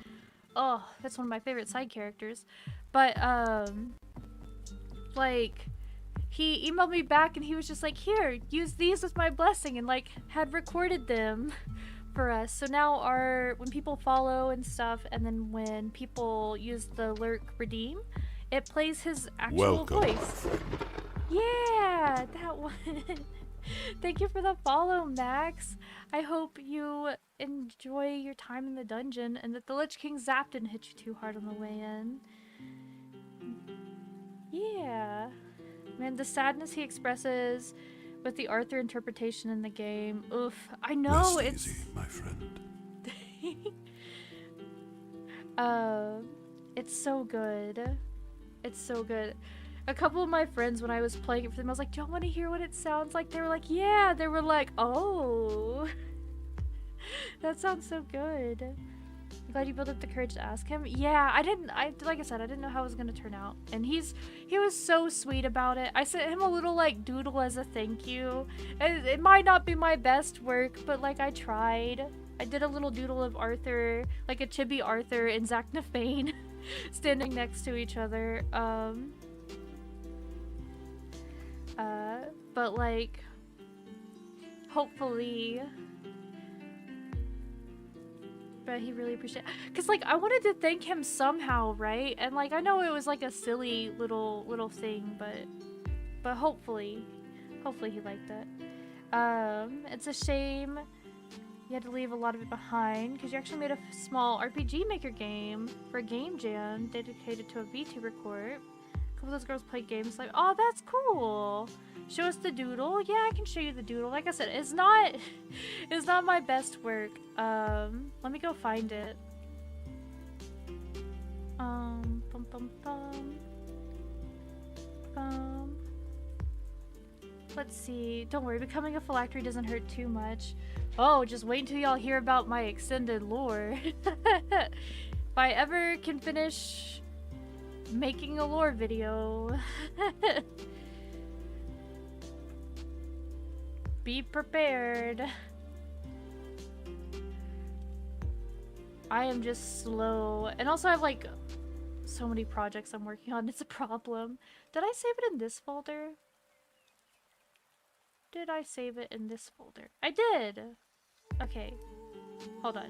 Oh, that's one of my favorite side characters. But, like, he emailed me back and he was just like, here, use these with my blessing, and like had recorded them for us. So now when people follow and stuff, and then when people use the lurk redeem, it plays his actual voice. Yeah, that one. Thank you for the follow, Max. I hope you enjoy your time in the dungeon and that the Lich King Zap didn't hit you too hard on the way in. Yeah. Man, the sadness he expresses with the Arthur interpretation in the game. Oof. I know Rest easy, my friend. It's so good. It's so good. A couple of my friends, when I was playing it for them, I was like, do y'all want to hear what it sounds like? They were like, yeah. They were like, oh. That sounds so good. I'm glad you built up the courage to ask him. Yeah, like I said, I didn't know how it was gonna turn out. And he was so sweet about it. I sent him a little like doodle as a thank you. It might not be my best work, but like I tried. I did a little doodle of Arthur, like a chibi Arthur and Zaknafane standing next to each other. But like, hopefully, but he really appreciated, cause like I wanted to thank him somehow, right? And like I know it was like a silly little thing, but hopefully he liked it. It's a shame you had to leave a lot of it behind, because you actually made a small RPG Maker game for Game Jam dedicated to a VTuber Corp. A couple of those girls play games. Like, oh, that's cool. Show us the doodle. Yeah, I can show you the doodle. Like I said, it's not my best work. Let me go find it. Let's see. Don't worry, becoming a phylactery doesn't hurt too much. Oh, just wait until y'all hear about my extended lore. If I ever can finish making a lore video. Be prepared. I am just slow. And also I have like so many projects I'm working on. It's a problem. Did I save it in this folder? Did I save it in this folder? I did! Okay. Hold on.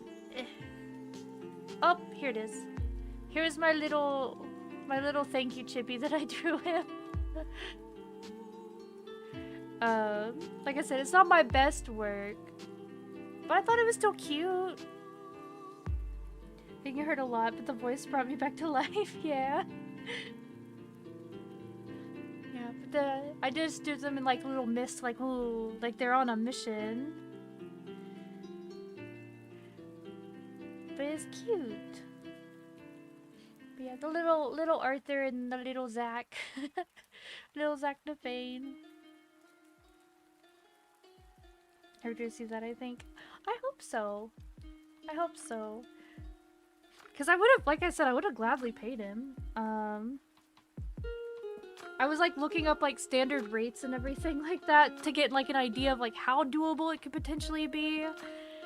Oh, here it is. Here's my little thank you chippy that I drew him. Like I said, it's not my best work, but I thought it was still cute. Being hurt a lot, but the voice brought me back to life. Yeah. Yeah, but I just do them in like little mist, like ooh, like they're on a mission. But it's cute. But yeah, the little Arthur and the little Zack, little Zaknafane. Everybody see that, I think. I hope so. I hope so. Because I would have, like I said, I would have gladly paid him. I was like looking up like standard rates and everything like that to get like an idea of like how doable it could potentially be. And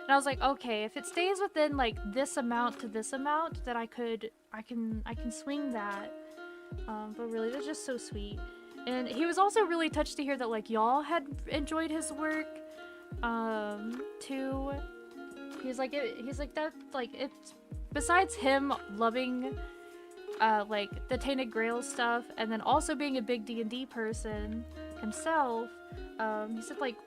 I was like, okay, if it stays within like this amount to this amount, then I can swing that. But really, they're just so sweet. And he was also really touched to hear that like y'all had enjoyed his work. Too. He's like that, like, it's besides him loving like the Tainted Grail stuff and then also being a big D&D person himself, he said like,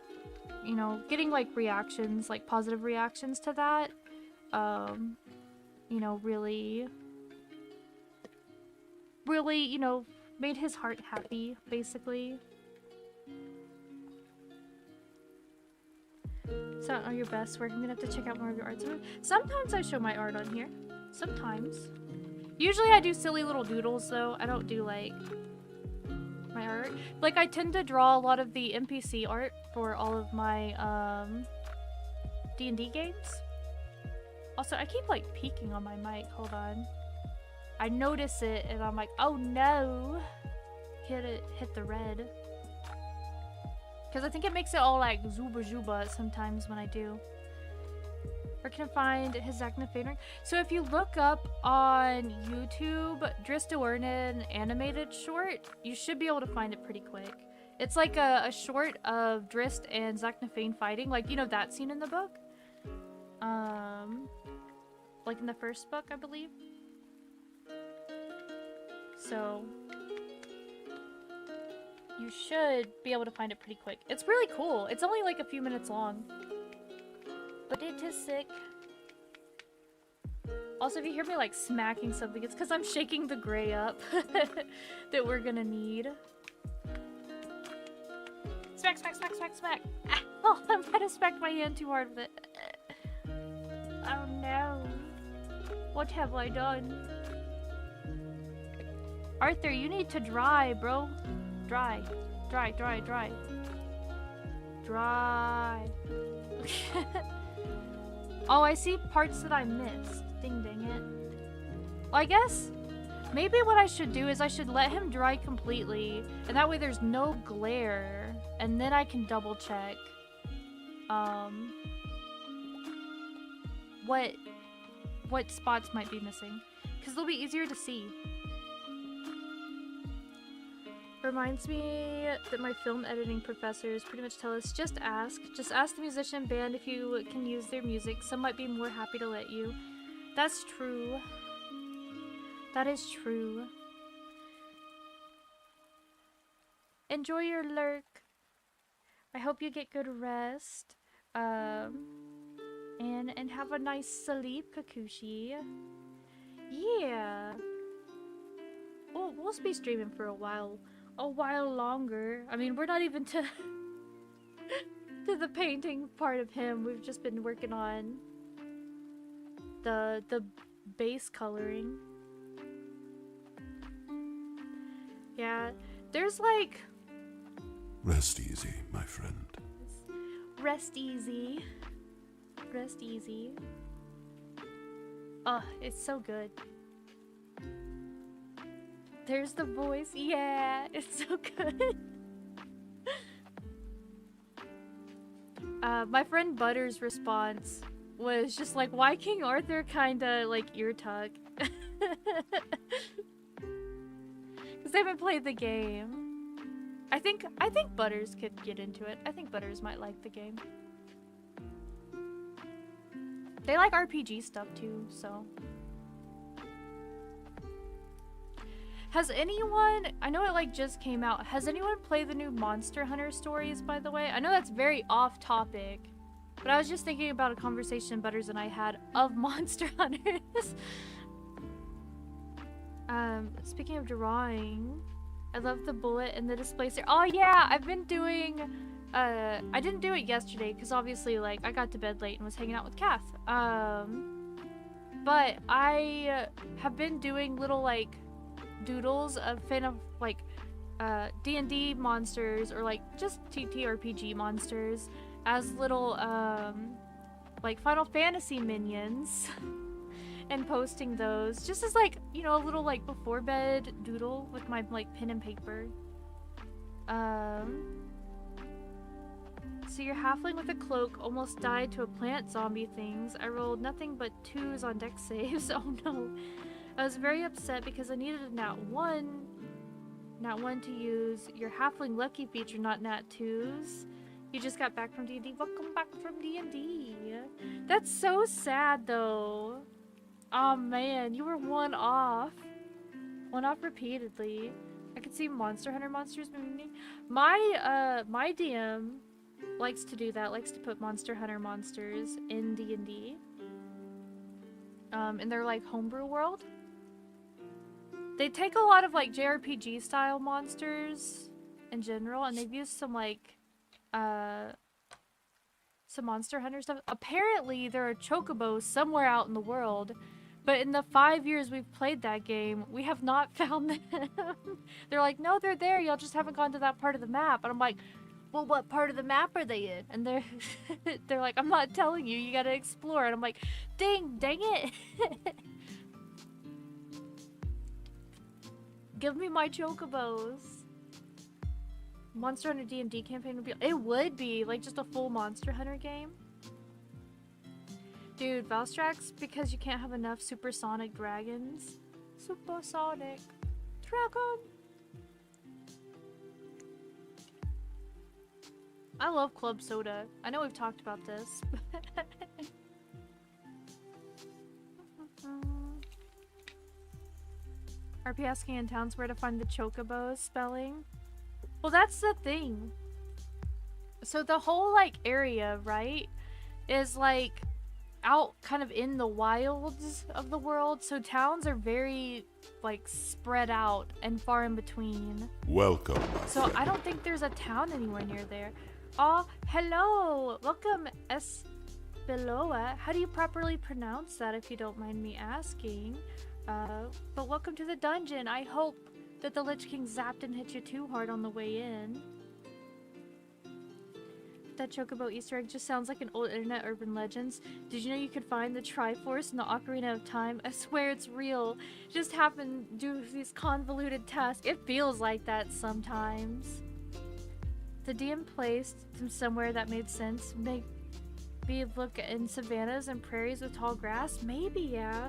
you know, getting like reactions, like positive reactions to that, you know, really, you know, made his heart happy, basically. It's not on your best work. I'm gonna have to check out more of your art. Sometimes I show my art on here. Sometimes. Usually I do silly little doodles though. I don't do like my art. Like I tend to draw a lot of the NPC art for all of my D&D games. Also, I keep like peeking on my mic. Hold on. I notice it and I'm like, oh no. Hit the red. Because I think it makes it all like zuba sometimes when I do. Where can I find his Zaknafane ring? So if you look up on YouTube, Drizzt Do'Urden animated short, you should be able to find it pretty quick. It's like a short of Drizzt and Zaknafane fighting. Like, you know that scene in the book? Like in the first book, I believe. So you should be able to find it pretty quick. It's really cool. It's only like a few minutes long. But it is sick. Also, if you hear me like smacking something, it's because I'm shaking the gray up that we're gonna need. Smack, smack, smack, smack, smack. Ah, oh, I might have smacked my hand too hard with it. Oh no. What have I done? Arthur, you need to dry, bro. Dry. Dry, dry, dry. Dry. Oh, I see parts that I missed. Ding dang it. Well, I guess maybe what I should do is I should let him dry completely, and that way there's no glare, and then I can double check what spots might be missing, because they'll be easier to see. Reminds me that my film editing professors pretty much tell us just ask the musician band if you can use their music. Some might be more happy to let you. That's true. That is true. Enjoy your lurk. I hope you get good rest. And have a nice sleep, Kakushi. Yeah. We'll be streaming for a while longer. I mean, we're not even to the painting part of him. We've just been working on the base coloring. Yeah, there's like... Rest easy, my friend. Rest easy. Rest easy. Oh, it's so good. There's the voice. Yeah, it's so good. My friend Butter's response was just like, why King Arthur kinda like ear tug? Because they haven't played the game. I think Butters could get into it. I think Butters might like the game. They like RPG stuff too, so. Has anyone, I know it like just came out, has anyone played the new Monster Hunter stories, by the way? I know that's very off topic, but I was just thinking about a conversation Butters and I had of Monster Hunters. Speaking of drawing, I love the bullet and the displacer. Oh yeah, I've been doing, I didn't do it yesterday because obviously like I got to bed late and was hanging out with Kath. But I have been doing little like doodles of fan of like D&D monsters or like just TTRPG monsters as little like Final Fantasy minions and posting those just as like, you know, a little like before bed doodle with my like pen and paper. So your halfling with a cloak almost died to a plant zombie things. I rolled nothing but 2s on dex saves. Oh no. I was very upset because I needed a nat 1 to use your halfling lucky feature, not nat 2s. You just got back from D&D. Welcome back from D&D. That's so sad though. Oh man, you were one off. One off repeatedly. I could see Monster Hunter monsters moving. My DM likes to do that, likes to put Monster Hunter monsters in D&D. In their like homebrew world. They take a lot of like JRPG style monsters in general, and they've used some like some Monster Hunter stuff. Apparently there are chocobos somewhere out in the world, but in the 5 years we've played that game, we have not found them. They're like, no, they're there, y'all just haven't gone to that part of the map. And I'm like, well, what part of the map are they in? And they're like, I'm not telling you, you gotta explore. And I'm like, dang it. Give me my chocobos. Monster Hunter D&D campaign would be... It would be, like, just a full Monster Hunter game. Dude, Valstrax, because you can't have enough supersonic dragons. Supersonic dragon! I love Club Soda. I know we've talked about this. RP asking in towns where to find the chocobos spelling. Well, that's the thing. So the whole like area, right, is like out kind of in the wilds of the world. So towns are very like spread out and far in between. Welcome. So I don't think there's a town anywhere near there. Oh, hello. Welcome, Espiloa. How do you properly pronounce that, if you don't mind me asking? But welcome to the dungeon. I hope that the Lich King zapped and hit you too hard on the way in. that Chocobo Easter egg just sounds like an old internet urban legends. Did you know you could find the Triforce in the Ocarina of Time? I swear it's real. Just happen to do these convoluted tasks. It feels like that sometimes. The DM placed them somewhere that made sense. Maybe look in savannas and prairies with tall grass? Maybe, yeah.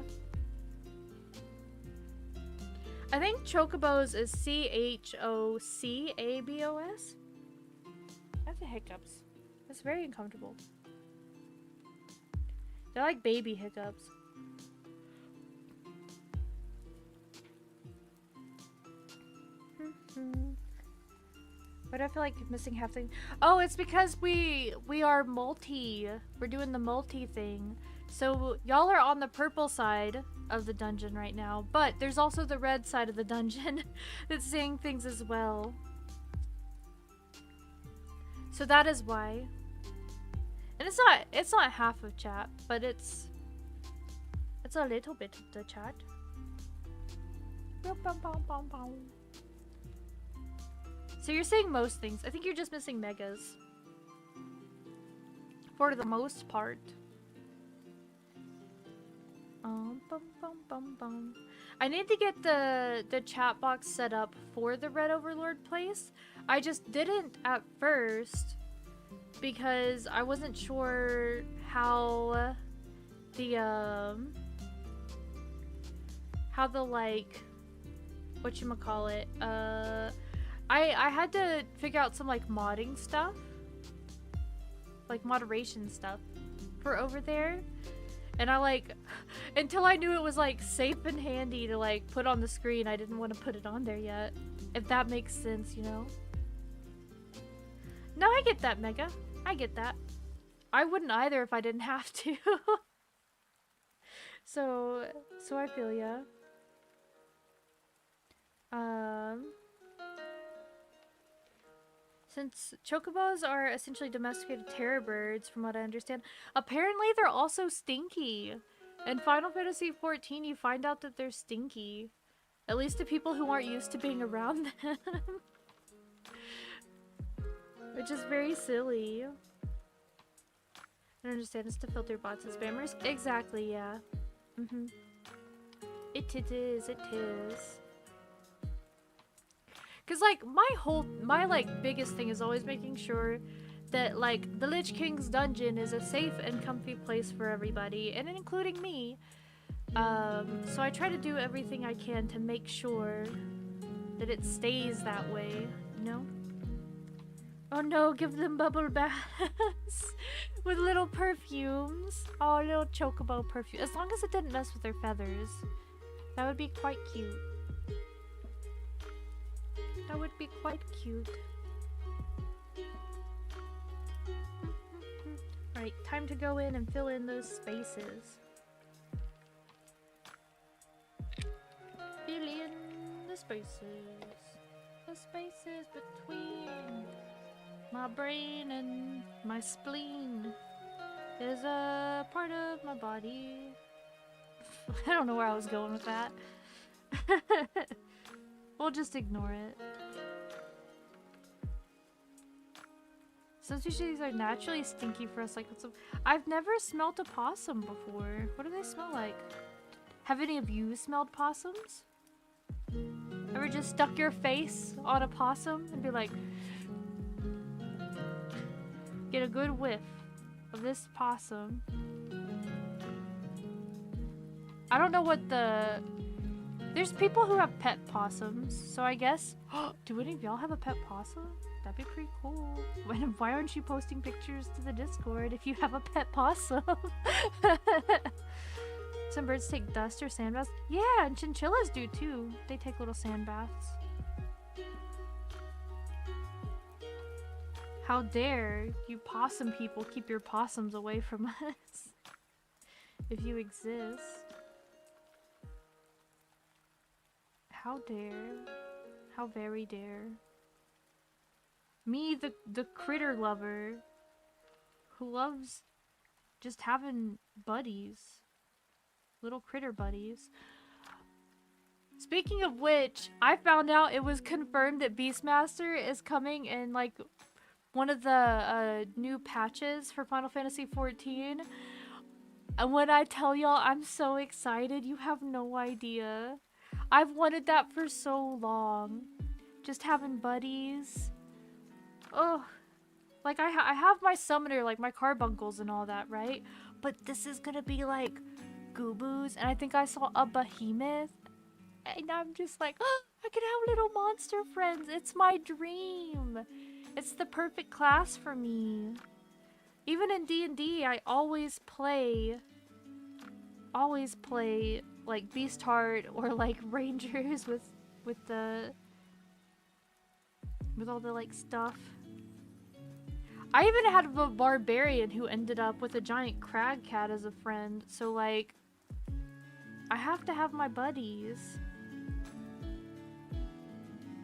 I think Chocobos is C-H-O-C-A-B-O-S. I have the hiccups. It's very uncomfortable. They're like baby hiccups. Why do I feel like missing half thing? Oh, it's because we are multi. We're doing the multi thing. So y'all are on the purple side of the dungeon right now, but there's also the red side of the dungeon that's saying things as well. So that is why. And it's not half of chat, but it's a little bit of the chat. So you're saying most things. I think you're just missing megas. For the most part. I need to get the chat box set up for the Red Overlord place. I just didn't at first because I wasn't sure how the like whatchamacallit, I had to figure out some like modding stuff, like moderation stuff for over there. And I like, until I knew it was like safe and handy to like put on the screen, I didn't want to put it on there yet. If that makes sense, you know? No, I get that, Mega. I get that. I wouldn't either if I didn't have to. So I feel ya. Since chocobos are essentially domesticated terror birds, from what I understand, apparently they're also stinky. In Final Fantasy XIV, you find out that they're stinky. At least to people who aren't used to being around them. Which is very silly. I don't understand, it's to filter bots and spammers. Exactly, yeah. It is. Cause like my like biggest thing is always making sure that like the Lich King's dungeon is a safe and comfy place for everybody, and including me. So I try to do everything I can to make sure that it stays that way, you know? Oh no, give them bubble baths with little perfumes. Oh, little chocobo perfume. As long as it didn't mess with their feathers. That would be quite cute. That would be quite cute. Alright, time to go in and fill in those spaces. Fill in the spaces. The spaces between my brain and my spleen is a part of my body. I don't know where I was going with that. We'll just ignore it. Since usually these are naturally stinky for us, like I've never smelled a possum before. What do they smell like? Have any of you smelled possums? Ever just stuck your face on a possum and be like, get a good whiff of this possum? I don't know what the... There's people who have pet possums, so I guess... Do any of y'all have a pet possum? That'd be pretty cool. Why aren't you posting pictures to the Discord if you have a pet possum? Some birds take dust or sand baths. Yeah, and chinchillas do too. They take little sand baths. How dare you possum people keep your possums away from us. If you exist. How dare. How very dare. Me, the critter lover, who loves just having buddies. Little critter buddies. Speaking of which, I found out it was confirmed that Beastmaster is coming in like one of the new patches for Final Fantasy 14. And when I tell y'all I'm so excited, you have no idea. I've wanted that for so long. Just having buddies. Oh, like I have my summoner, like my carbuncles and all that, right? But this is gonna be like Gooboos, and I think I saw a behemoth, and I'm just like, oh, I can have little monster friends. It's my dream. It's the perfect class for me. Even in D&D, I always play like Beastheart or like Rangers with all the like stuff. I even had a barbarian who ended up with a giant crag cat as a friend, so like I have to have my buddies.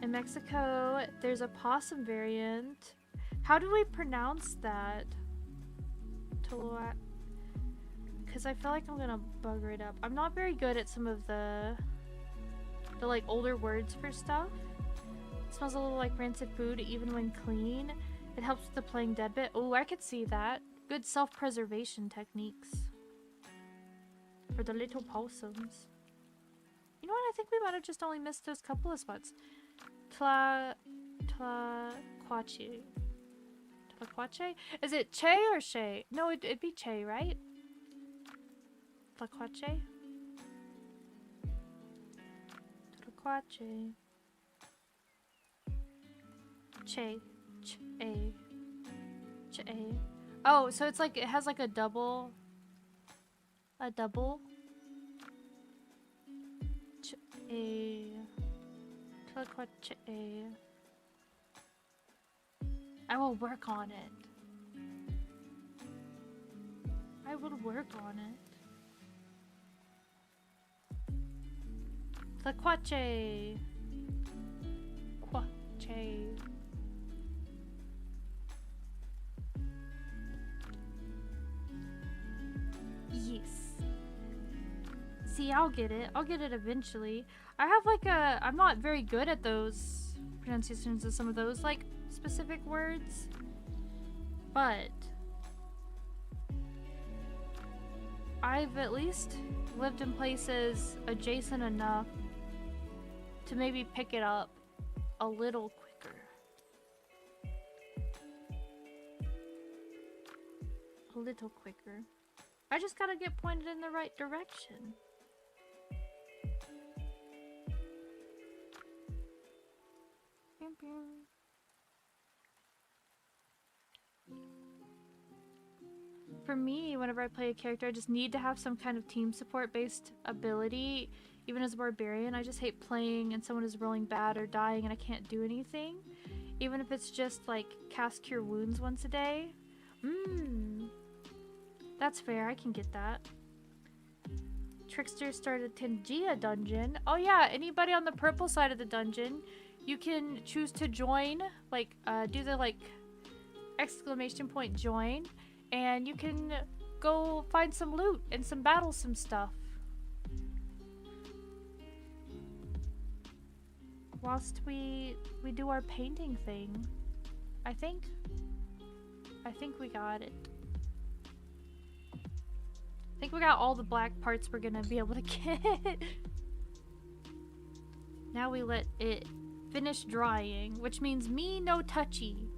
In Mexico, there's a possum variant. How do we pronounce that? Because I feel like I'm gonna bugger it up. I'm not very good at some of the like older words for stuff. It smells a little like rancid food even when clean. It helps with the playing dead bit. Oh, I could see that. Good self-preservation techniques. For the little possums. You know what? I think we might have just only missed those couple of spots. Tlaquache. Tlaquache? Is it Che or Shay? No, it'd be Che, right? Tlaquache? Tlaquache. Che. Che. Che. Oh, so it's like, it has like a double. A double. Che. Tlaquache. I will work on it. I will work on it. Tlaquache. Quache. Yes. See, I'll get it. I'll get it eventually. I have like a... I'm not very good at those pronunciations of some of those like specific words. But I've at least lived in places adjacent enough to maybe pick it up a little quicker. A little quicker. I just gotta get pointed in the right direction. Pew, pew. For me, whenever I play a character, I just need to have some kind of team support based ability. Even as a barbarian, I just hate playing and someone is rolling bad or dying and I can't do anything. Even if it's just like cast Cure Wounds once a day. That's fair, I can get that. Trickster started Tangia dungeon. Oh yeah, anybody on the purple side of the dungeon, you can choose to join, like do the like exclamation point join, and you can go find some loot and some battle some stuff. Whilst we do our painting thing. I think we got it. I think we got all the black parts we're gonna be able to get. Now we let it finish drying, which means me no touchy.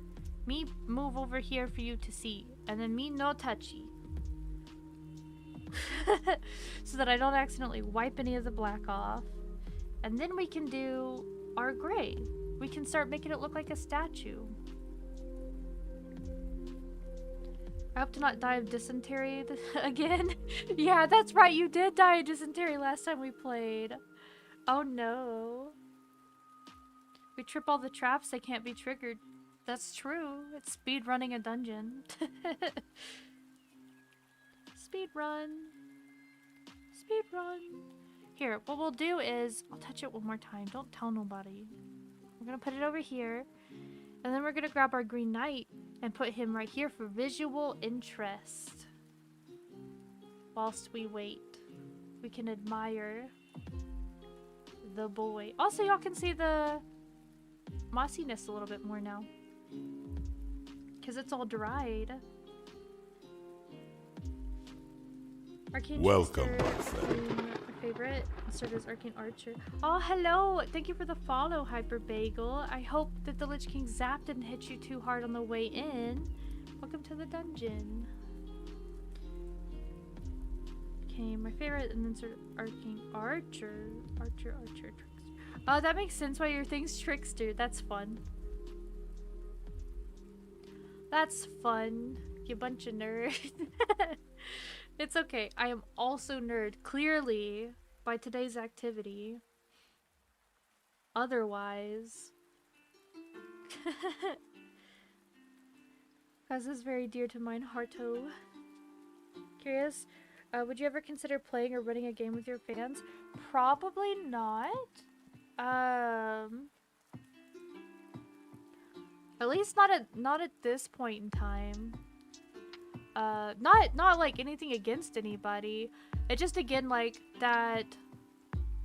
Me move over here for you to see, and then me no touchy. So that I don't accidentally wipe any of the black off. And then we can do our gray. We can start making it look like a statue. I hope to not die of dysentery again. Yeah, that's right, you did die of dysentery last time we played. Oh no. We trip all the traps, they can't be triggered. That's true. It's speed running a dungeon. Speed run. Speed run. Here, what we'll do is, I'll touch it one more time. Don't tell nobody. We're gonna put it over here. And then we're gonna grab our Green Knight and put him right here for visual interest. Whilst we wait, we can admire the boy. Also, y'all can see the mossiness a little bit more now. Because it's all dried. Arcane Welcome, Trickster, my friend. my favorite. Insert as Arcane Archer. Oh, hello! Thank you for the follow, Hyper Bagel. I hope that the Lich King Zap didn't hit you too hard on the way in. Welcome to the dungeon. Okay, my favorite, and then sort of Arcane Archer. Archer, Trickster. Oh, that makes sense why your thing's Trickster. That's fun. That's fun. You bunch of nerds. It's okay. I am also nerd, clearly, by today's activity. Otherwise. Cause this is very dear to mine, Harto. Curious, would you ever consider playing or running a game with your fans? Probably not. At least not at this point in time. Not like anything against anybody. It just, again, like that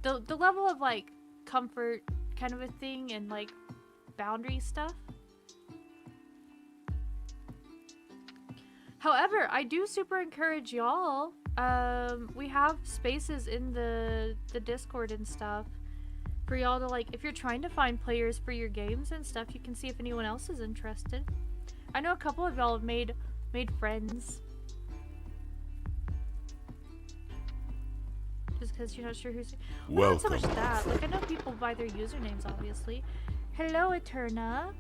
the level of like comfort kind of a thing and like boundary stuff. However, I do super encourage y'all. We have spaces in the Discord and stuff for y'all to, like, if you're trying to find players for your games and stuff, you can see if anyone else is interested. I know a couple of y'all have made friends. Just because you're not sure who's... Well, not so much that. Like, I know people by their usernames, obviously. Hello, Eterna.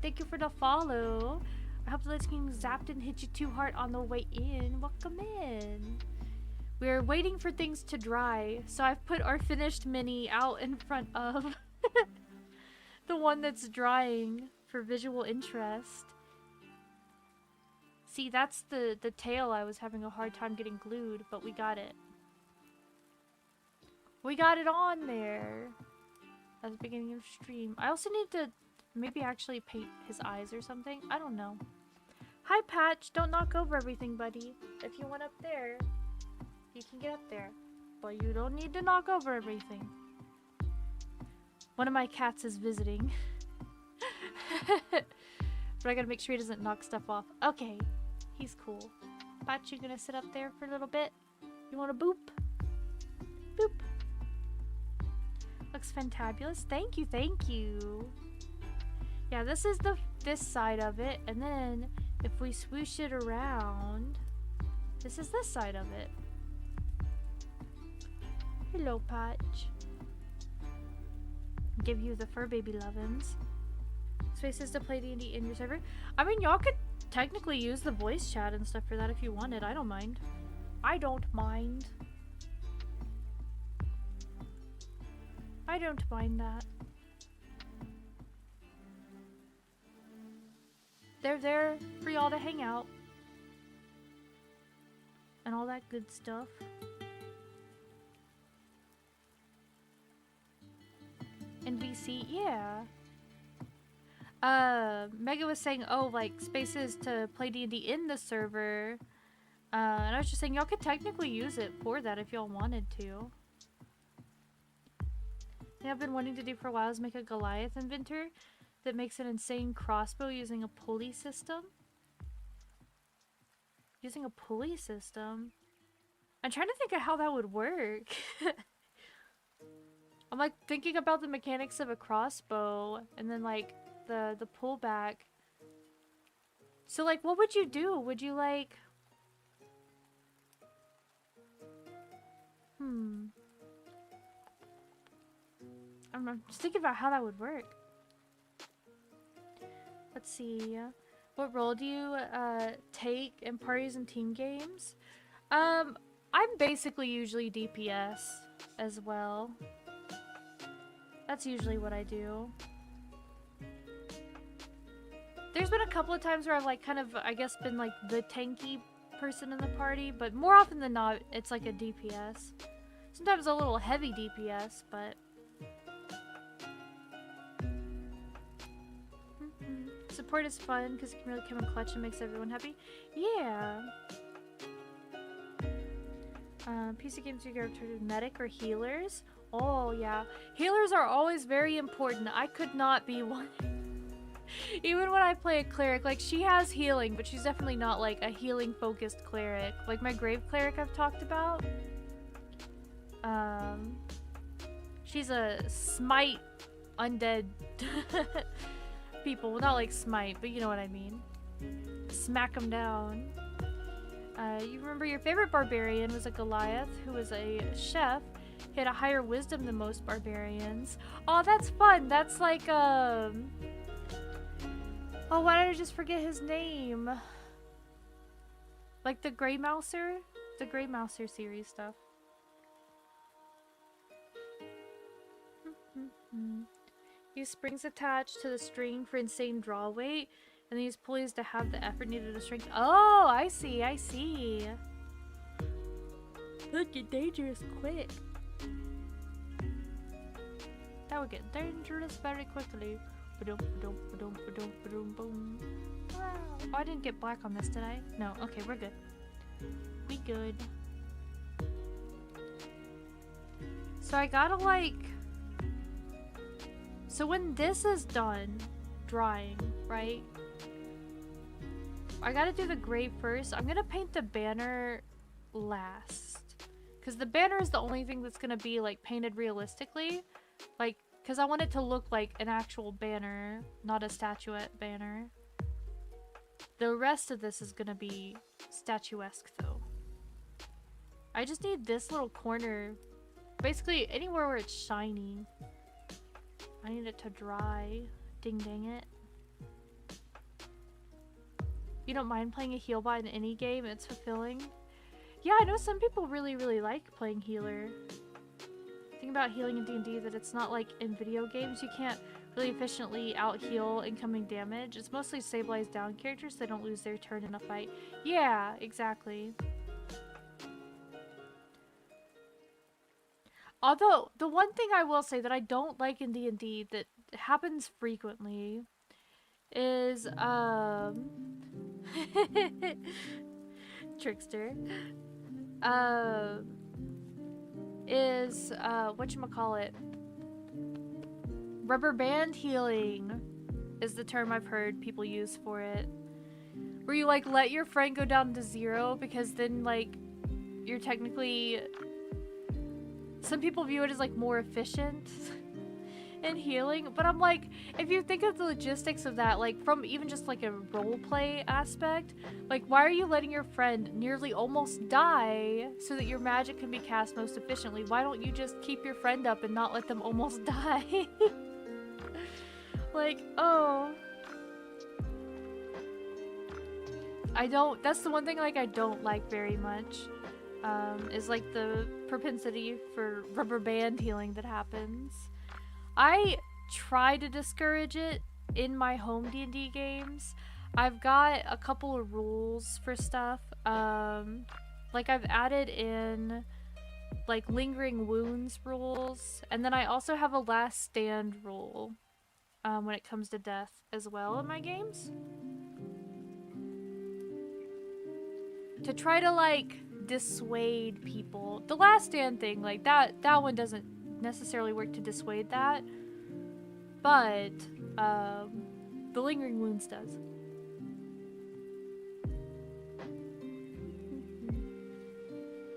Thank you for the follow. I hope the Lich King Zap didn't hit you too hard on the way in. Welcome in. We're waiting for things to dry, so I've put our finished mini out in front of the one that's drying for visual interest. See, that's the tail I was having a hard time getting glued, but we got it. We got it on there at the beginning of stream. I also need to maybe actually paint his eyes or something. I don't know. Hi, Patch. Don't knock over everything, buddy. If you went up there, you can get up there. But you don't need to knock over everything. One of my cats is visiting. But I gotta make sure he doesn't knock stuff off. Okay. He's cool. Patch, you gonna sit up there for a little bit? You wanna boop? Boop. Looks fantabulous. Thank you, thank you. Yeah, this is this side of it, and then if we swoosh it around, this is this side of it. Hello, Patch. Give you the fur baby lovin's. Spaces to play D&D in your server. I mean, y'all could technically use the voice chat and stuff for that if you wanted. I don't mind. I don't mind. I don't mind that. They're there for y'all to hang out. And all that good stuff. NVC, yeah. Mega was saying, oh, like, spaces to play D&D in the server. And I was just saying, y'all could technically use it for that if y'all wanted to. Thing I've been wanting to do for a while is make a Goliath inventor that makes an insane crossbow using a pulley system. Using a pulley system? I'm trying to think of how that would work. I'm like thinking about the mechanics of a crossbow and then like the pullback. So like what would you do? Would you like I'm just thinking about how that would work. Let's see. What role do you take in parties and team games? I'm basically usually DPS as well. That's usually what I do. There's been a couple of times where I've like kind of, I guess, been like the tanky person in the party, but more often than not, it's like a DPS. Sometimes a little heavy DPS, but... Support is fun because it can really come in clutch and makes everyone happy. Yeah. PC games you go to medic or healers? Oh yeah. Healers are always very important. I could not be one. Even when I play a cleric, like, she has healing, but she's definitely not, like, a healing-focused cleric. Like, my grave cleric I've talked about. She's a smite undead people. Well, not like smite, but you know what I mean. Smack them down. You remember your favorite barbarian was a Goliath, who was a chef. He had a higher wisdom than most barbarians. Oh, that's fun. That's like, oh, why did I just forget his name? Like the Grey Mouser? The Grey Mouser series stuff. Use springs attached to the string for insane draw weight, and use pulleys to have the effort needed to strength. Oh, I see, I see. Look, get dangerous quick. That would get dangerous very quickly. Ba-dum, ba-dum, ba-dum, ba-dum, ba-dum, boom. Wow. Oh, I didn't get black on this, did I? No, okay, we're good. We good. So I gotta like... So when this is done, drying, right? I gotta do the grave first. I'm gonna paint the banner last. Because the banner is the only thing that's gonna be like painted realistically. Like, because I want it to look like an actual banner, not a statuette banner. The rest of this is gonna be statuesque though. I just need this little corner. Basically anywhere where it's shiny. I need it to dry. Ding dang it. You don't mind playing a heal bot in any game? It's fulfilling. Yeah, I know some people really like playing healer. The thing about healing in D&D that it's not like in video games. You can't really efficiently out-heal incoming damage. It's mostly stabilized down characters so they don't lose their turn in a fight. Yeah, exactly. Although, the one thing I will say that I don't like in D&D that happens frequently is, Trickster, is, whatchamacallit, rubber band healing is the term I've heard people use for it. Where you, like, let your friend go down to 0 because then, like, you're technically... Some people view it as like more efficient in healing, but I'm like, if you think of the logistics of that, like from even just like a roleplay aspect, like why are you letting your friend nearly almost die so that your magic can be cast most efficiently? Why don't you just keep your friend up and not let them almost die? Like, oh. That's the one thing like I don't like very much. Is like the propensity for rubber band healing that happens. I try to discourage it in my home D&D games. I've got a couple of rules for stuff. Like I've added in like lingering wounds rules, and then I also have a last stand rule when it comes to death as well in my games. To try to like dissuade people. The last stand thing, like that one doesn't necessarily work to dissuade that, but the lingering wounds does.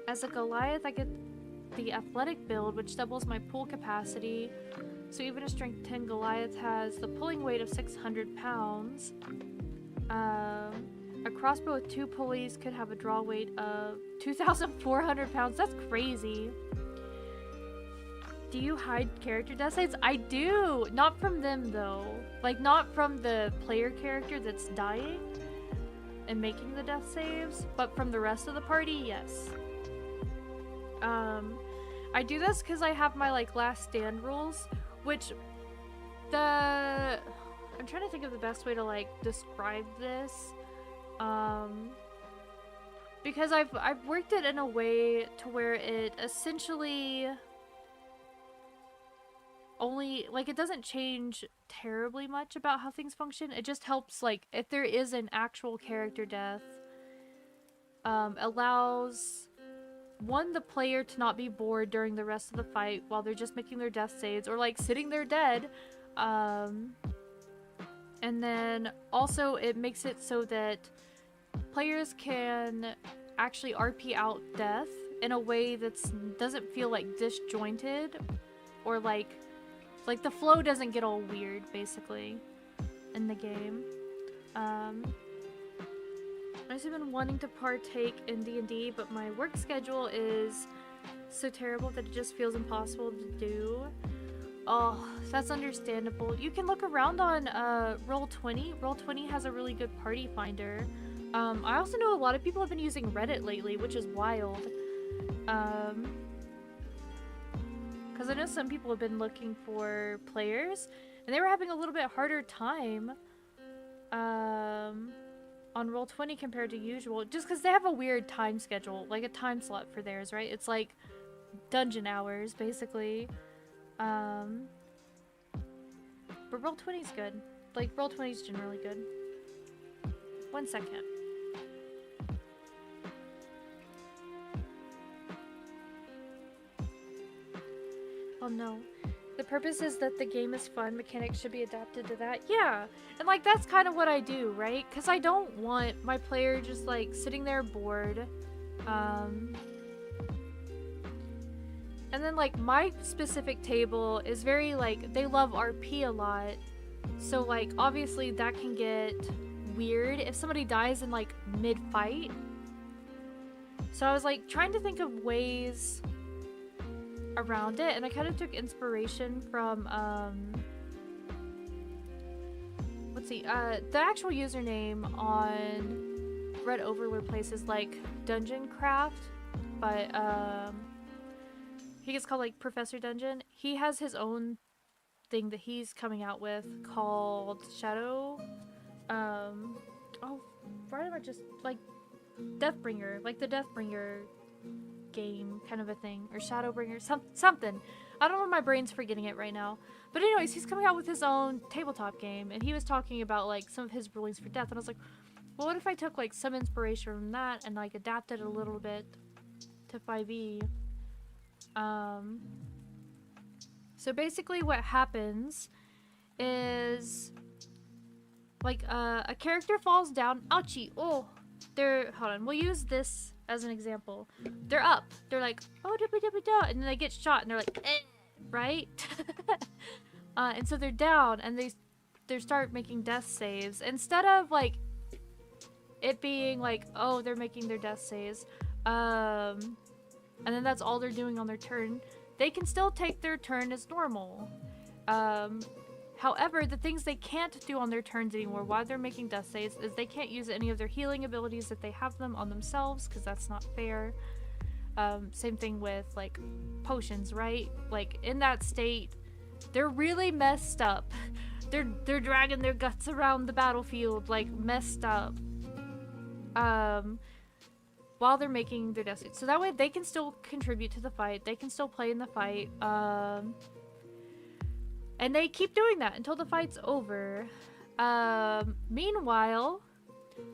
As a Goliath, I get the athletic build, which doubles my pull capacity, so even a strength 10 Goliath has the pulling weight of 600 pounds. A crossbow with 2 pulleys could have a draw weight of 2,400 pounds. That's crazy. Do you hide character death saves? I do! Not from them, though. Like, not from the player character that's dying and making the death saves, but from the rest of the party, yes. I do this because I have my, like, last stand rules, which I'm trying to think of the best way to, like, describe this. Because I've worked it in a way to where it essentially only, like, it doesn't change terribly much about how things function. It just helps, like, if there is an actual character death, allows the player to not be bored during the rest of the fight while they're just making their death saves or, like, sitting there dead, And then also it makes it so that players can actually RP out death in a way that's doesn't feel like disjointed, or like the flow doesn't get all weird basically in the game. I've also been wanting to partake in D&D, but my work schedule is so terrible that it just feels impossible to do. Oh, that's understandable. You can look around on Roll20. Roll20 has a really good party finder. I also know a lot of people have been using Reddit lately, which is wild. Because I know some people have been looking for players, and they were having a little bit harder time on Roll20 compared to usual, just because they have a weird time schedule, like a time slot for theirs, right? It's like dungeon hours, basically. But Roll20 is good. Like, Roll20 is generally good. 1 second. Oh no. The purpose is that the game is fun, mechanics should be adapted to that. Yeah, and like that's kind of what I do, right? Because I don't want my player just like sitting there bored. And then like my specific table is very like, they love RP a lot. So like obviously that can get weird if somebody dies in like mid-fight. So I was like trying to think of ways around it, and I kind of took inspiration from let's see, the actual username on Red Overlord Place is like Dungeon Craft, but he gets called like Professor Dungeon. He has his own thing that he's coming out with called Shadow oh, why am I just like Deathbringer, like the Deathbringer game kind of a thing, or Shadowbringer, something. I don't know, my brain's forgetting it right now. But anyways, he's coming out with his own tabletop game, and he was talking about like some of his rulings for death, and I was like, well, what if I took like some inspiration from that and like adapted it a little bit to 5e? So basically what happens is like a character falls down. Ouchie! Oh, hold on, we'll use this as an example. They're up. They're like, oh, da-ba-da-ba-da, and then they get shot, and they're like, eh, right? And so they're down, and they start making death saves. Instead of, like, it being like, oh, they're making their death saves, and then that's all they're doing on their turn, they can still take their turn as normal. However, the things they can't do on their turns anymore while they're making death saves is they can't use any of their healing abilities that they have them on themselves, because that's not fair. Same thing with like potions, right? Like in that state, they're really messed up. They're dragging their guts around the battlefield, like messed up. While they're making their death saves. So that way they can still contribute to the fight. They can still play in the fight. And they keep doing that until the fight's over. Meanwhile,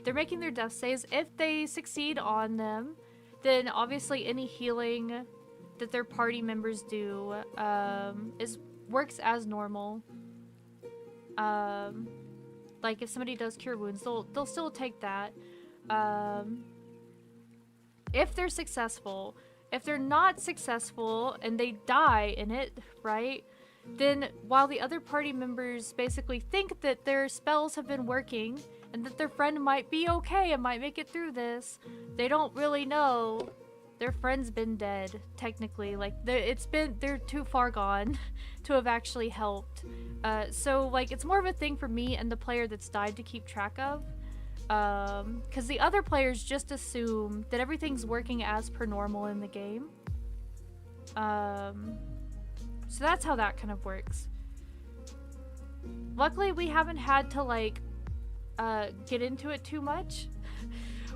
they're making their death saves. If they succeed on them, then obviously any healing that their party members do works as normal. Like if somebody does cure wounds, they'll still take that. If they're successful. If they're not successful and they die in it, right? Then while the other party members basically think that their spells have been working and that their friend might be okay and might make it through this, they don't really know their friend's been dead, technically. Like, they're too far gone to have actually helped. So, like, it's more of a thing for me and the player that's died to keep track of. Because the other players just assume that everything's working as per normal in the game. So that's how that kind of works. Luckily, we haven't had to, like, get into it too much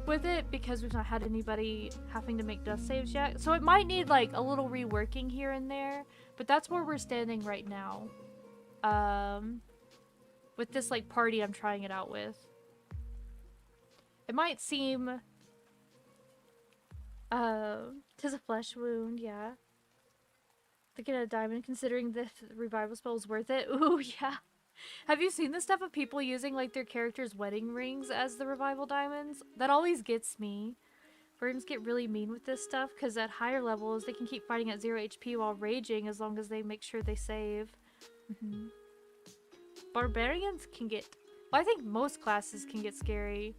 with it because we've not had anybody having to make death saves yet. So it might need, like, a little reworking here and there, but that's where we're standing right now. With this, like, party I'm trying it out with. It might seem... 'tis a flesh wound, yeah. To get a diamond, considering the revival spell is worth it. Ooh, yeah. Have you seen the stuff of people using like their characters' wedding rings as the revival diamonds? That always gets me. Verdants get really mean with this stuff because at higher levels they can keep fighting at 0 HP while raging as long as they make sure they save. Barbarians can get... Well, I think most classes can get scary.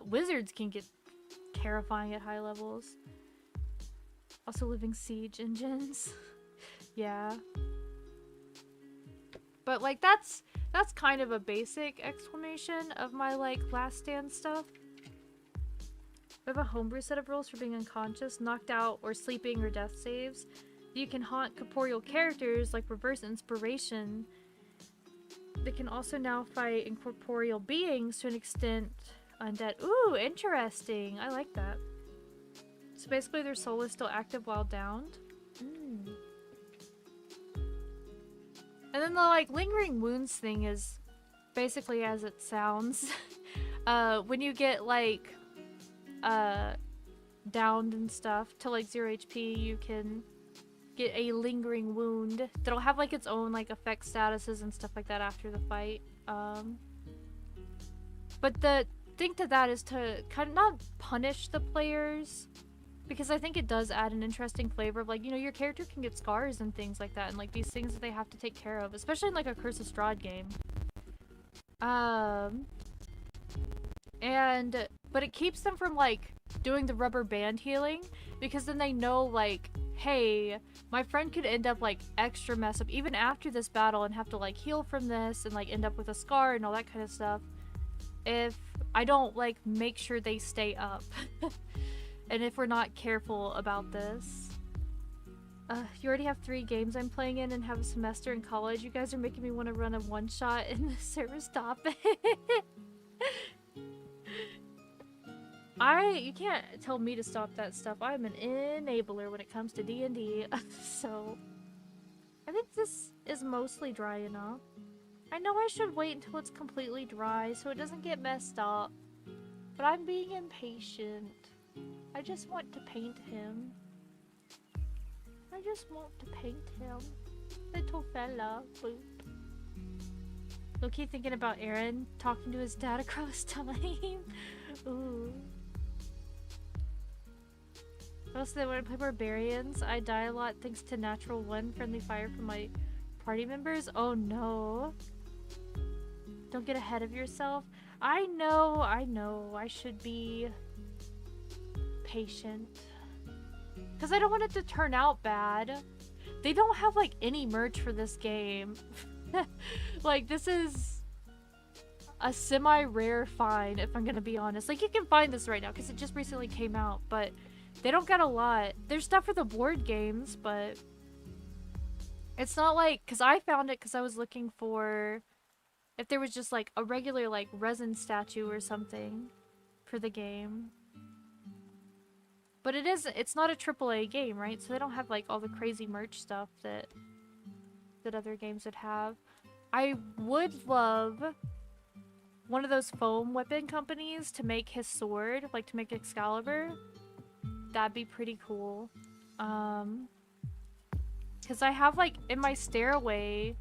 Wizards can get terrifying at high levels. Also living siege engines. Yeah. But like that's kind of a basic explanation of my like Last Stand stuff. We have a homebrew set of rules for being unconscious, knocked out, or sleeping or death saves. You can haunt corporeal characters like Reverse Inspiration. They can also now fight incorporeal beings to an extent undead. Ooh, interesting. I like that. So basically their soul is still active while downed. And then the like lingering wounds thing is basically as it sounds. When you get like downed and stuff to like 0 HP, you can get a lingering wound that'll have like its own like effect statuses and stuff like that after the fight. But the thing to that is to kind of not punish the players, because I think it does add an interesting flavor of like, you know, your character can get scars and things like that, and like these things that they have to take care of, especially in like a Curse of Strahd game. But it keeps them from like doing the rubber band healing, because then they know like, hey, my friend could end up like extra messed up even after this battle and have to like heal from this and like end up with a scar and all that kind of stuff if I don't like make sure they stay up. And if we're not careful about this. You already have 3 games I'm playing in and have a semester in college. You guys are making me want to run a one-shot in the server. Stop it. You can't tell me to stop that stuff. I'm an enabler when it comes to D&D. So, I think this is mostly dry enough. I know I should wait until it's completely dry so it doesn't get messed up. But I'm being impatient. I just want to paint him. I just want to paint him. Little fella. Boop. Low-key thinking about Aaron talking to his dad across time. Ooh. Also, when I play Barbarians, I die a lot thanks to natural 1 friendly fire from my party members. Oh no. Don't get ahead of yourself. I know. I should be patient. Because I don't want it to turn out bad. They don't have like any merch for this game. Like, this is a semi-rare find, if I'm gonna be honest. Like, you can find this right now because it just recently came out, but they don't got a lot. There's stuff for the board games, but it's not like, because I found it because I was looking for if there was just like a regular like resin statue or something for the game. But it's not a AAA game, right? So they don't have like all the crazy merch stuff that other games would have. I would love one of those foam weapon companies to make his sword, like to make Excalibur. That'd be pretty cool. Because I have like in my stairway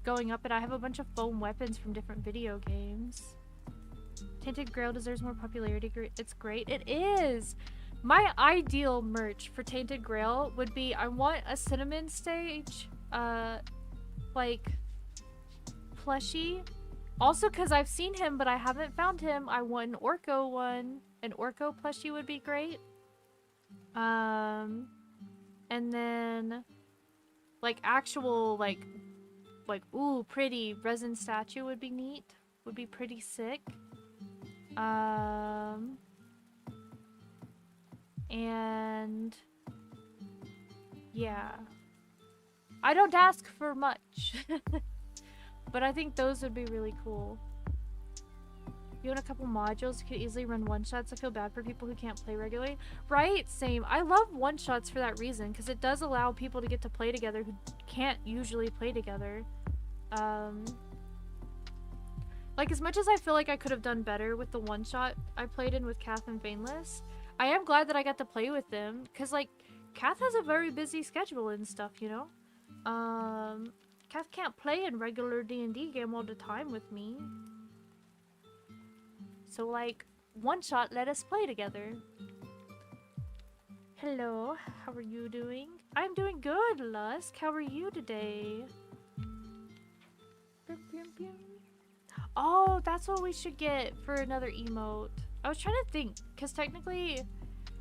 going up, and I have a bunch of foam weapons from different video games. Tainted Grail deserves more popularity. It's great. It is! My ideal merch for Tainted Grail would be, I want a cinnamon stage, like, plushie. Also, because I've seen him, but I haven't found him, I want an Orko one. An Orko plushie would be great. And then, like, actual, like, ooh, pretty resin statue would be neat. Would be pretty sick. And yeah, I don't ask for much. But I think those would be really cool. You own a couple modules, you could easily run one-shots. I feel bad for people who can't play regularly. Right? Same. I love one-shots for that reason, because it does allow people to get to play together who can't usually play together. Like, as much as I feel like I could have done better with the one-shot I played in with Kath and Fainless, I am glad that I got to play with them, because, like, Kath has a very busy schedule and stuff, you know? Kath Love can't play in regular D&D game all the time with me. So like, one shot, let us play together. Hello, how are you doing? I'm doing good, Lusk. How are you today? Oh, that's what we should get for another emote. I was trying to think, because technically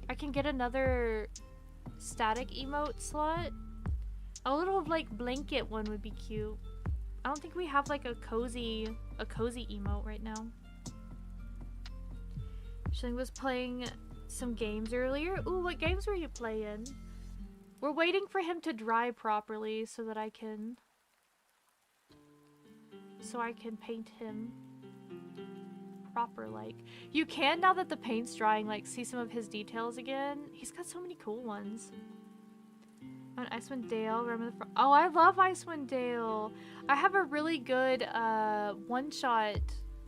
I can get another static emote slot. A little like blanket one would be cute. I don't think we have like a cozy emote right now. Shilling was playing some games earlier. Ooh, what games were you playing? We're waiting for him to dry properly so that I can paint him proper like. You can, now that the paint's drying, like see some of his details again. He's got so many cool ones. On Icewind Dale, remember the oh, I love Icewind Dale. I have a really good one shot.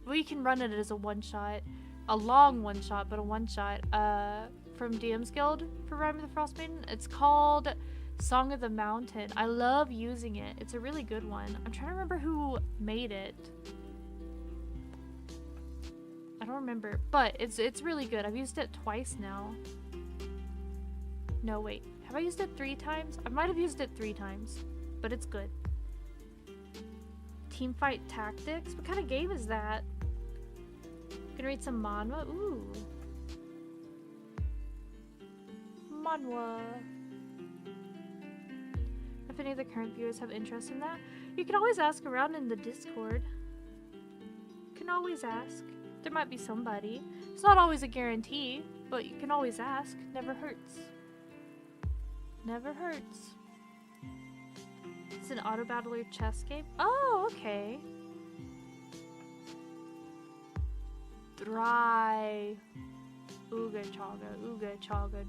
Well, you can run it as a one shot. A long one shot, but a one shot from DM's Guild for Rime of the Frost Maiden. It's called Song of the Mountain. I love using it. It's a really good one. I'm trying to remember who made it. I don't remember, but it's really good. I've used it twice now. No, wait. Have I used it 3 times? I might have used it 3 times, but it's good. Teamfight Tactics? What kind of game is that? Gonna read some manhwa? Ooh. Manhwa. If any of the current viewers have interest in that, you can always ask around in the Discord. You can always ask. There might be somebody. It's not always a guarantee, but you can always ask. Never hurts. Never hurts. It's an auto battler chess game. Oh, okay. Dry. Ooga chaga.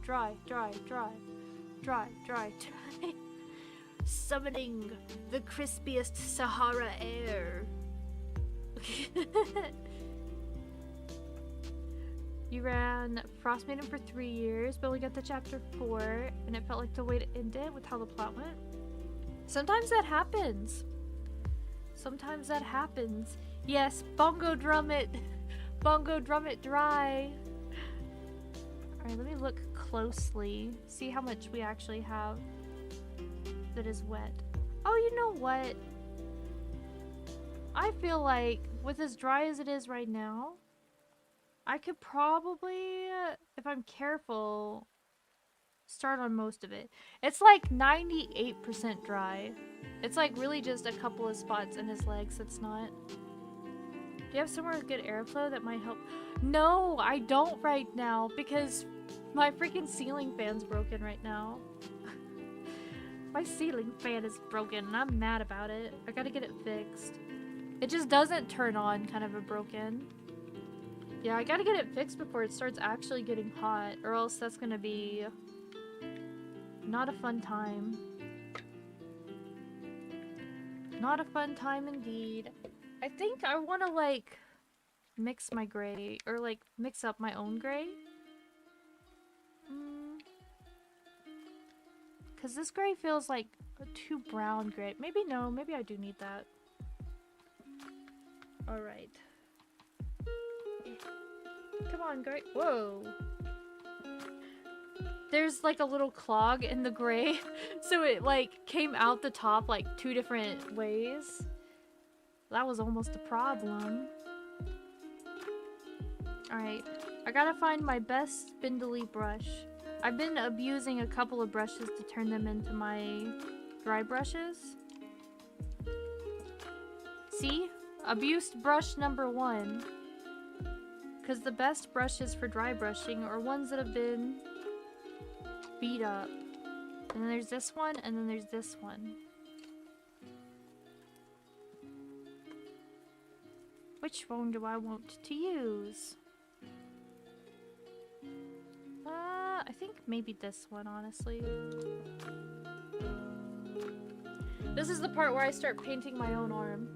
Dry. Summoning the crispiest Sahara air. You ran Frost Maiden for 3 years, but only got to chapter 4, and it felt like the way to end it with how the plot went. Sometimes that happens. Sometimes that happens. Yes, bongo drum it. Bongo drum it dry. Alright, let me look closely. See how much we actually have that is wet. Oh, you know what? I feel like, with as dry as it is right now, I could probably, if I'm careful, start on most of it. It's like 98% dry. It's like really just a couple of spots in his legs that's not. Do you have somewhere with good airflow that might help? No, I don't right now because my freaking ceiling fan's broken right now. My ceiling fan is broken and I'm mad about it. I gotta get it fixed. It just doesn't turn on, kind of a broken. Yeah, I gotta get it fixed before it starts actually getting hot, or else that's gonna be not a fun time. Not a fun time indeed. I think I want to like mix my gray, or like mix up my own gray. Because this gray feels like a too brown gray. Maybe no, maybe I do need that. Alright. Come on, gray. Whoa. There's like a little clog in the gray. So it like came out the top like 2 different ways. That was almost a problem. Alright. I gotta find my best spindly brush. I've been abusing a couple of brushes to turn them into my dry brushes. See? Abused brush number 1. Because the best brushes for dry brushing are ones that have been beat up. And then there's this one, and then there's this one. Which one do I want to use? I think maybe this one, honestly. This is the part where I start painting my own arm.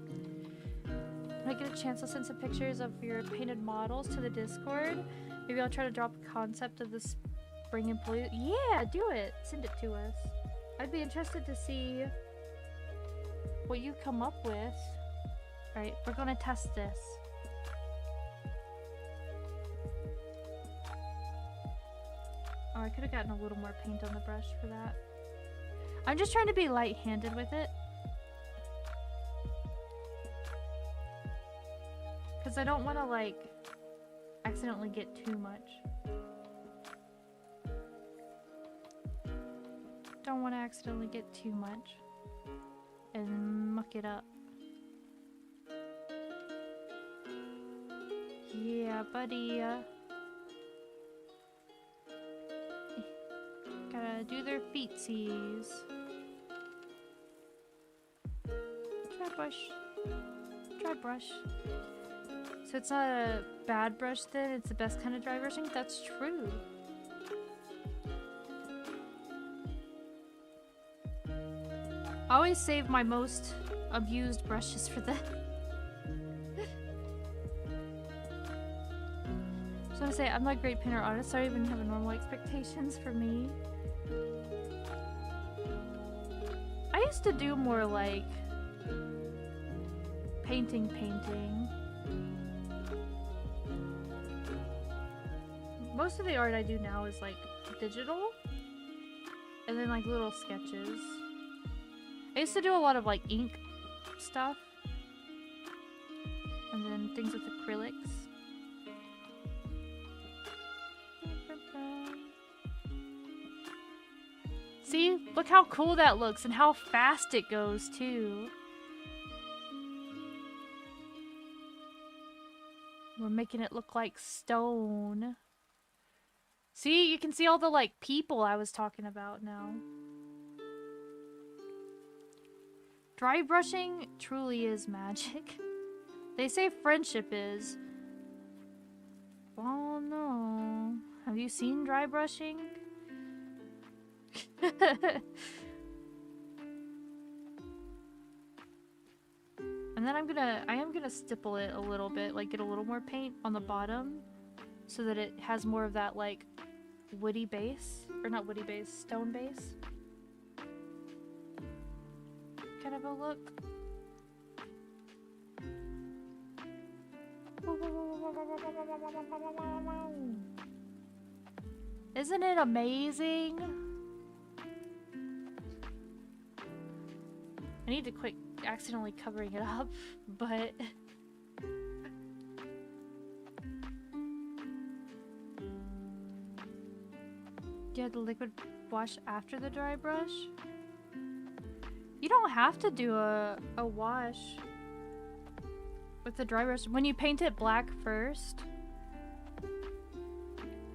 When I get a chance, I'll send some pictures of your painted models to the Discord. Maybe I'll try to drop a concept of the spring and blue. Yeah, do it. Send it to us. I'd be interested to see what you come up with. Alright, we're gonna test this. Oh, I could have gotten a little more paint on the brush for that. I'm just trying to be light-handed with it. Because I don't want to, like, accidentally get too much. Don't want to accidentally get too much. And muck it up. Yeah, buddy. Gotta do their feetsies. Dry brush. Dry brush. So it's not a bad brush then, it's the best kind of dry brushing? That's true. I always save my most abused brushes for that. So I say, I'm not a great painter artist, so I don't even have normal expectations for me. I used to do more like painting. Most of the art I do now is like digital and then like little sketches. I used to do a lot of like ink stuff and then things with acrylics. See? Look how cool that looks and how fast it goes too. We're making it look like stone. See? You can see all the like people I was talking about now. Dry brushing truly is magic. They say friendship is. Oh no. Have you seen dry brushing? And then I am gonna stipple it a little bit, like get a little more paint on the bottom so that it has more of that like woody base, or not woody base, stone base kind of a look. Isn't it amazing? I need to quit accidentally covering it up, but do you have the liquid wash after the dry brush? You don't have to do a wash with the dry brush when you paint it black first,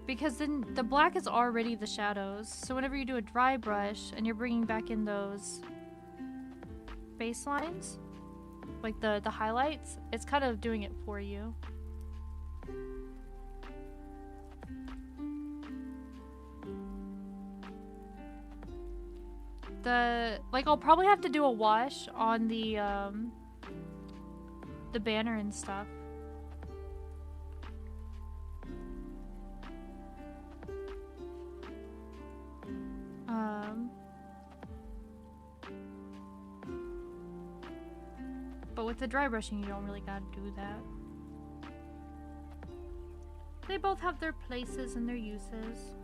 because then the black is already the shadows, so whenever you do a dry brush and you're bringing back in those base lines, like the highlights, it's kind of doing it for you. I'll probably have to do a wash on the banner and stuff. But with the dry brushing, you don't really gotta do that. They both have their places and their uses.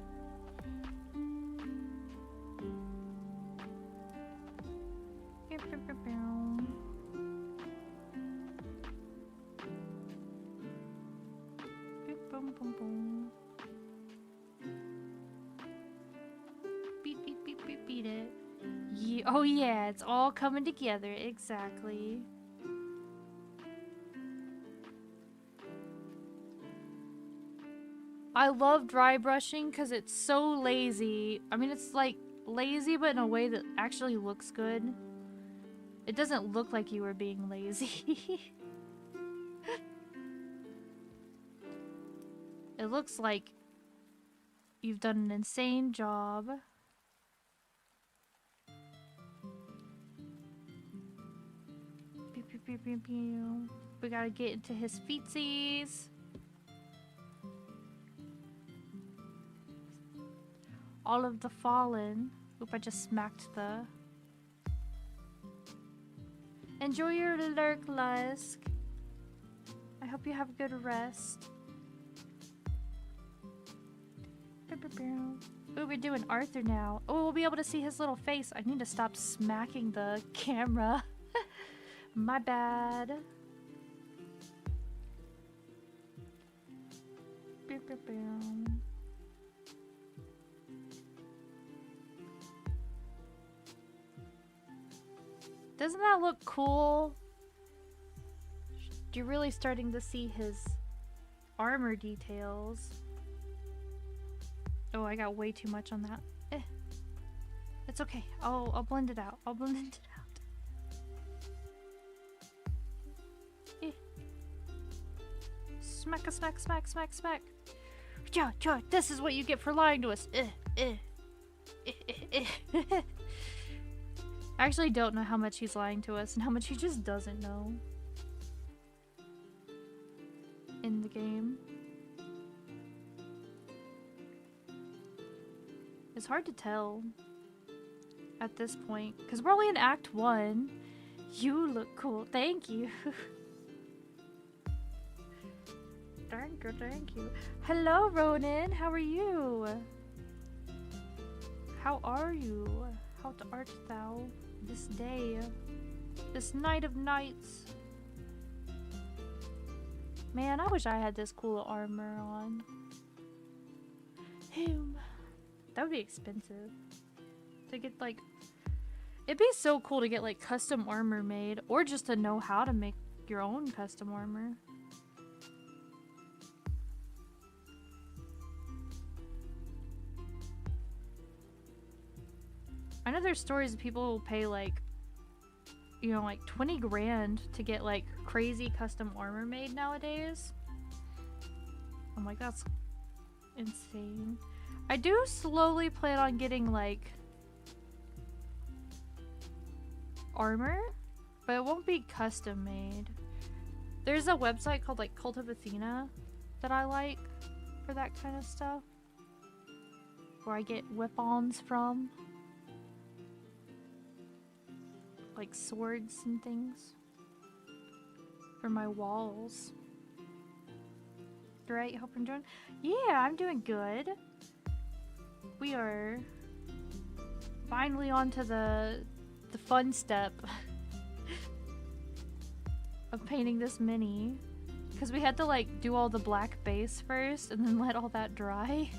Beat it. Yeah, oh yeah, it's all coming together, exactly. I love dry brushing because it's so lazy. I mean, it's like lazy, but in a way that actually looks good. It doesn't look like you were being lazy. It looks like you've done an insane job. We gotta get into his feetsies. All of the fallen. Oop, I just smacked the... Enjoy your lurk, Lusk. I hope you have a good rest. Ooh, we're doing Arthur now. Oh, we'll be able to see his little face. I need to stop smacking the camera. My bad. Doesn't that look cool? You're really starting to see his armor details. Oh, I got way too much on that. It's okay. I'll blend it out. I'll blend it out. Smack a smack, smack, smack, smack. Yeah, this is what you get for lying to us. I actually don't know how much he's lying to us and how much he just doesn't know in the game. It's hard to tell at this point because we're only in Act 1. You look cool. Thank you. Thank you. Hello, Ronan. How are you? How are you? How art thou this day? This night of nights? Man, I wish I had this cool armor on. That would be expensive. To get like... It'd be so cool to get like custom armor made. Or just to know how to make your own custom armor. I know there's stories of people who pay like, you know, like 20 grand to get like crazy custom armor made nowadays. I'm like, that's insane. I do slowly plan on getting like armor, but it won't be custom made. There's a website called like Cult of Athena that I like for that kind of stuff, where I get weapons from. Like swords and things for my walls. Right, hope you're enjoying. Yeah, I'm doing good. We are finally on to the fun step of painting this mini, because we had to like do all the black base first and then let all that dry.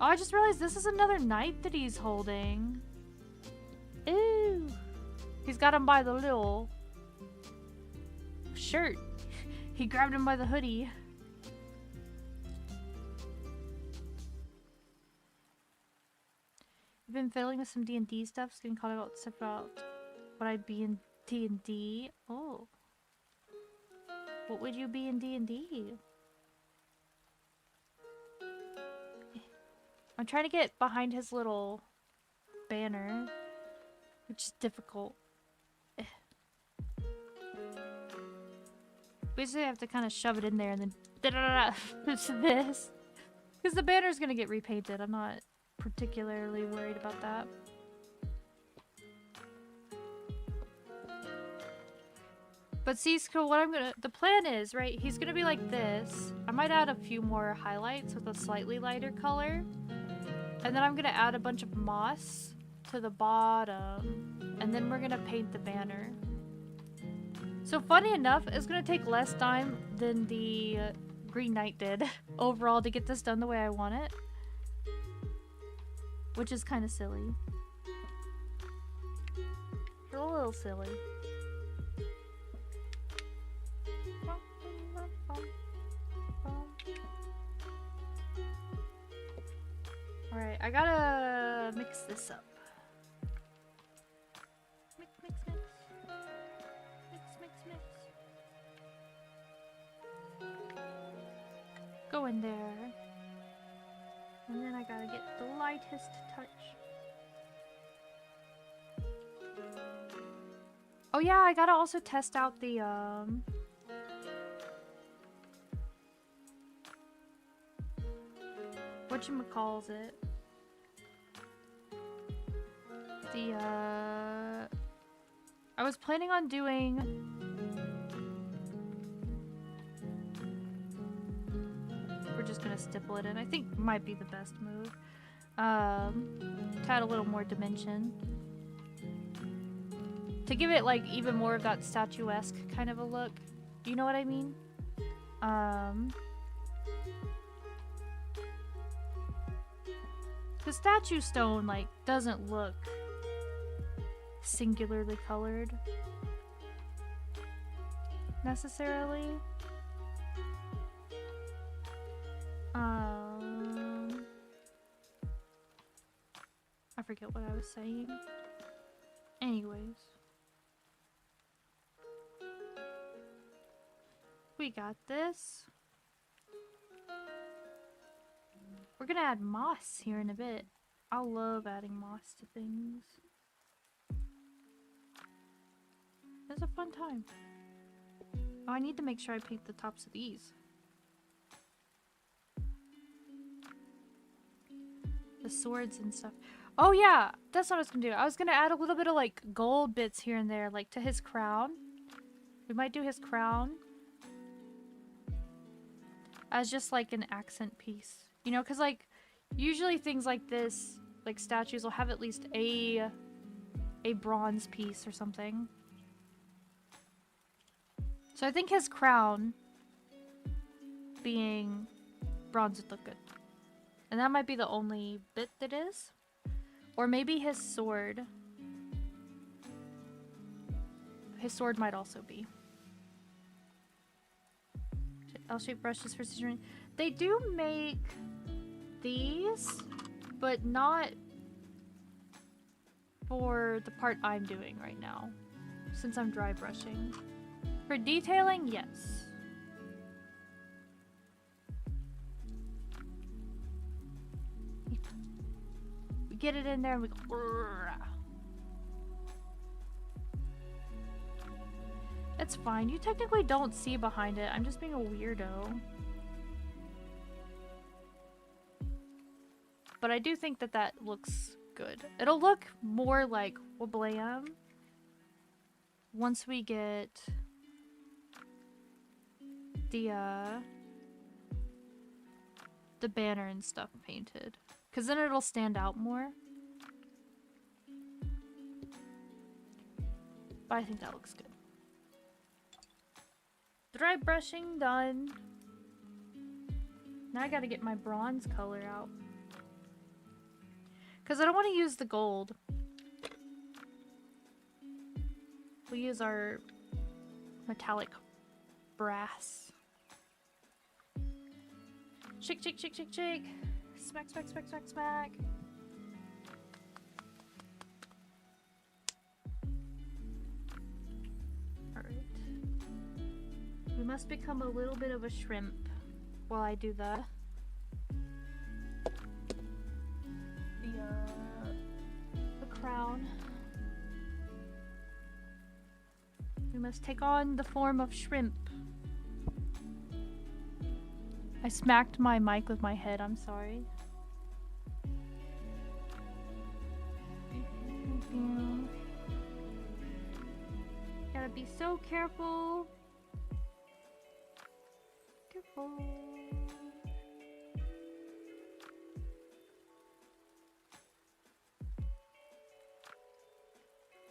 Oh, I just realized this is another knight that he's holding. Ooh. He's got him by the little shirt. He grabbed him by the hoodie. I've been fiddling with some D&D stuff, so getting caught about stuff about what I'd be in D&D. Oh. What would you be in D&D? I'm trying to get behind his little banner, which is difficult. Basically, I have to kind of shove it in there and then da-da-da-da, it's this. Because the banner's gonna get repainted. I'm not particularly worried about that. But see, so what the plan is, right, he's gonna be like this. I might add a few more highlights with a slightly lighter color. And then I'm gonna add a bunch of moss to the bottom. And then we're gonna paint the banner. So funny enough, it's gonna take less time than the Green Knight did overall to get this done the way I want it. Which is kind of silly. It's a little silly. Alright, I gotta mix this up. Mix, mix, mix. Mix, mix, mix. Go in there. And then I gotta get the lightest touch. Oh yeah, I gotta also test out the whatchamacalls it? The I was planning on doing... We're just gonna stipple it in. I think might be the best move. To add a little more dimension. To give it like even more of that statuesque kind of a look. You know what I mean? The statue stone like doesn't look singularly colored necessarily. I forget what I was saying. Anyways. We got this. We're gonna add moss here in a bit. I love adding moss to things. It's a fun time. Oh, I need to make sure I paint the tops of these. The swords and stuff. Oh yeah, that's what I was gonna do. I was gonna add a little bit of like gold bits here and there, like to his crown. We might do his crown as just like an accent piece. You know, because like usually things like this, like statues, will have at least a bronze piece or something. So I think his crown being bronze would look good. And that might be the only bit that is. Or maybe his sword. His sword might also be. L-shaped brushes for scissoring. They do make these, but not for the part I'm doing right now, since I'm dry brushing. For detailing, yes. We get it in there and we go. It's fine. You technically don't see behind it. I'm just being a weirdo. But I do think that that looks good. It'll look more like Wablam once we get the banner and stuff painted. Because then it'll stand out more. But I think that looks good. Dry brushing done. Now I gotta get my bronze color out. Because I don't want to use the gold. We'll use our metallic brass. Shake, shake, shake, shake, shake. Smack, smack, smack, smack, smack. Alright. We must become a little bit of a shrimp while I do the crown. We must take on the form of shrimp. I smacked my mic with my head, I'm sorry. Gotta be so careful. Careful.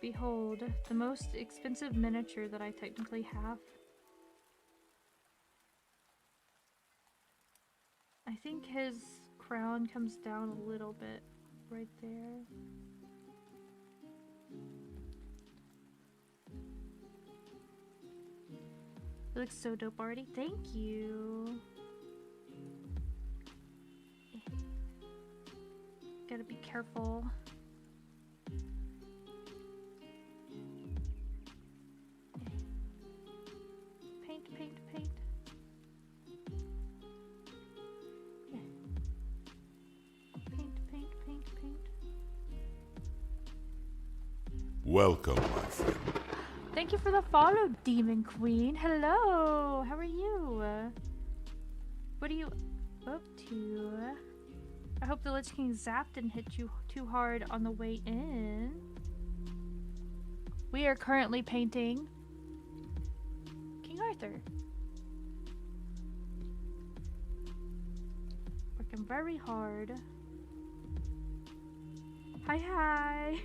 Behold, the most expensive miniature that I technically have. I think his crown comes down a little bit right there. It looks so dope already. Thank you. Gotta be careful. Welcome, my friend. Thank you for the follow, Demon Queen. Hello, how are you? What are you up to? I hope the Lich King Zap didn't hit you too hard on the way in. We are currently painting King Arthur. Working very hard. Hi, hi.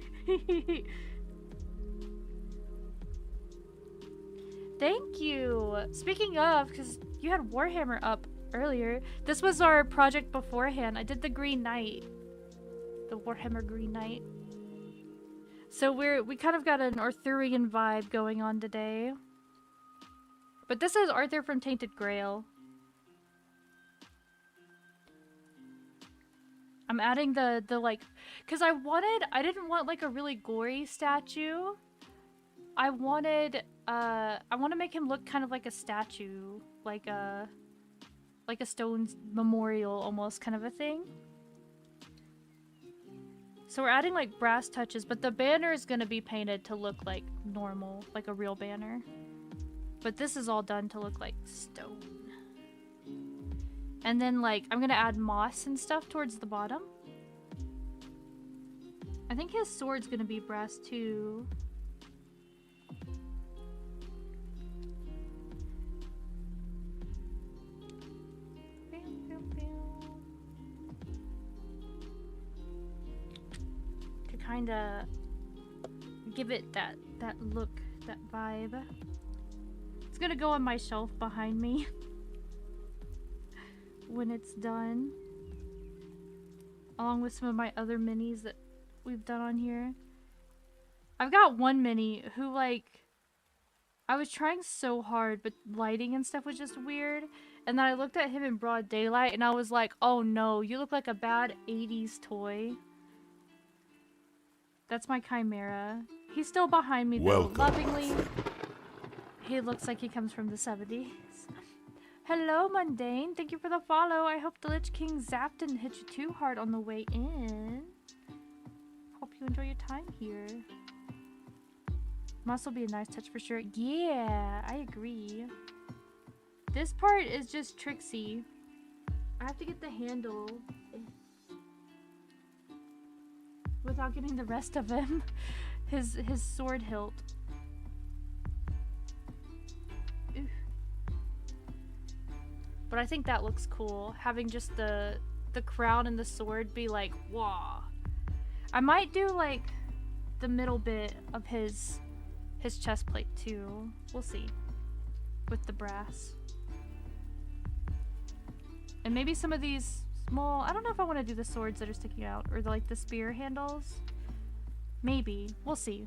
Thank you. Speaking of, because you had Warhammer up earlier, this was our project beforehand. I did the Green Knight, the Warhammer Green Knight. So we kind of got an Arthurian vibe going on today. But this is Arthur from Tainted Grail. I'm adding the like, because I didn't want like a really gory statue. I want to make him look kind of like a statue, like a stone memorial almost kind of a thing. So we're adding like brass touches, but the banner is going to be painted to look like normal, like a real banner. But this is all done to look like stone. And then like I'm going to add moss and stuff towards the bottom. I think his sword's going to be brass too. Kind of give it that look, that vibe. It's gonna go on my shelf behind me when it's done, along with some of my other minis that we've done on here. I've got one mini who, like, I was trying so hard, but lighting and stuff was just weird, and then I looked at him in broad daylight and I was like, oh no, you look like a bad 80s toy. That's my Chimera. He's still behind me though. Welcome. Lovingly. He looks like he comes from the 70s. Hello, Mundane. Thank you for the follow. I hope the Lich King Zap didn't hit you too hard on the way in. Hope you enjoy your time here. Must will be a nice touch for sure. Yeah, I agree. This part is just tricksy. I have to get the handle without getting the rest of him. His sword hilt. Oof. But I think that looks cool. Having just the crown and the sword be like, wah. I might do like the middle bit of his chest plate too. We'll see. With the brass. And maybe some of these small, I don't know if I want to do the swords that are sticking out or the spear handles. Maybe. We'll see.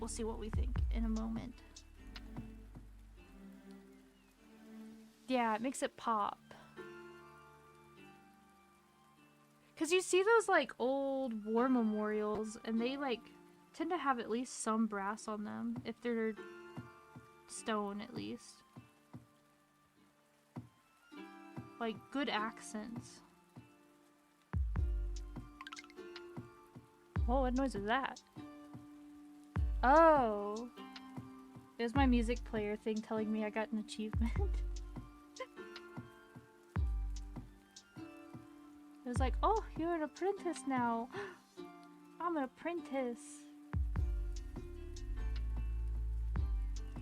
We'll see what we think in a moment. Yeah, it makes it pop. Because you see those like old war memorials and they like tend to have at least some brass on them, if they're stone at least. Like good accents. Whoa, what noise is that? Oh. It was my music player thing telling me I got an achievement. It was like, oh, you're an apprentice now. I'm an apprentice.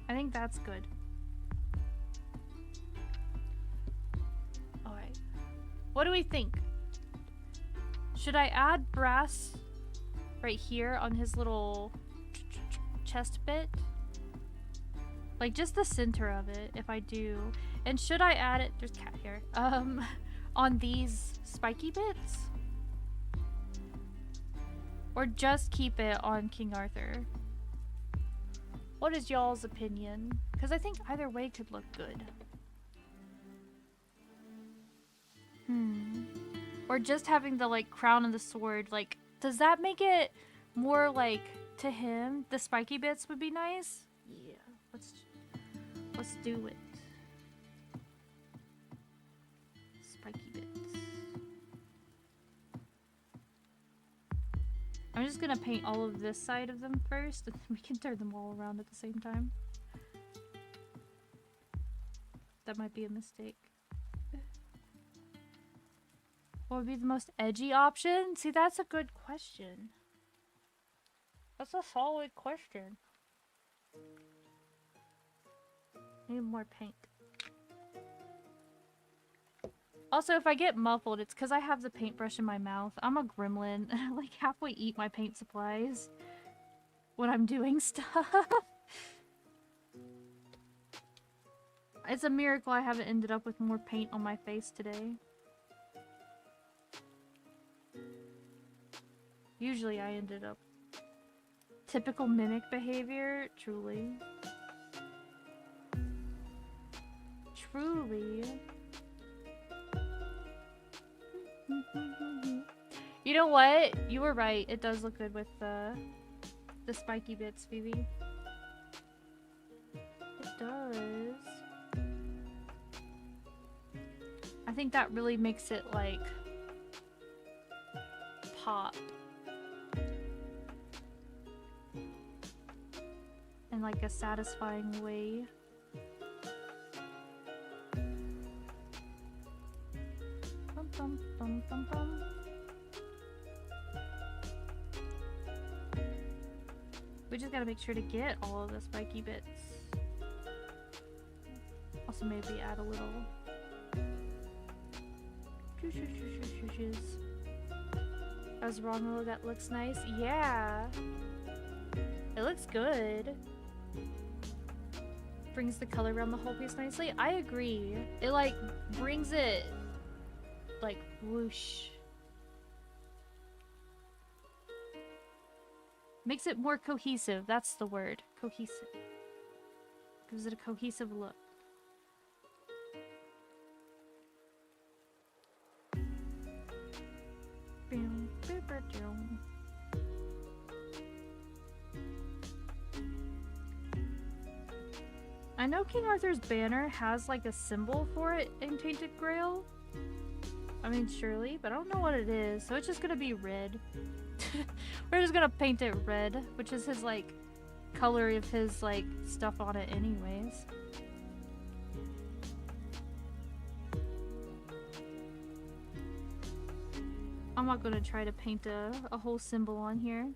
I think that's good. Alright. What do we think? Should I add brass right here on his little chest bit? Like just the center of it, if I do. And should I add it, there's cat hair, on these spiky bits? Or just keep it on King Arthur? What is y'all's opinion? Because I think either way could look good. Or just having the like crown and the sword, like, does that make it more like to him? The spiky bits would be nice? Yeah, let's do it. Spiky bits. I'm just gonna paint all of this side of them first, and then we can turn them all around at the same time. That might be a mistake. What would be the most edgy option? See, that's a good question. That's a solid question. Need more paint. Also, if I get muffled, it's because I have the paintbrush in my mouth. I'm a gremlin, and I like halfway eat my paint supplies when I'm doing stuff. It's a miracle I haven't ended up with more paint on my face today. Usually I ended up... Typical mimic behavior? Truly. Truly. You know what? You were right. It does look good with the spiky bits, Phoebe. It does. I think that really makes it, like, pop. In, like, a satisfying way. Bum, bum, bum, bum, bum. We just gotta make sure to get all of the spiky bits. Also maybe add a little... I was wrong, Lilo, that looks nice. Yeah! It looks good. Brings the color around the whole piece nicely. I agree. It, like, brings it, like, whoosh. Makes it more cohesive. That's the word. Cohesive. Gives it a cohesive look. I know King Arthur's banner has like a symbol for it in Tainted Grail. I mean, surely, but I don't know what it is, so it's just gonna be red. We're just gonna paint it red, which is his like color of his like stuff on it anyways. I'm not gonna try to paint a whole symbol on here.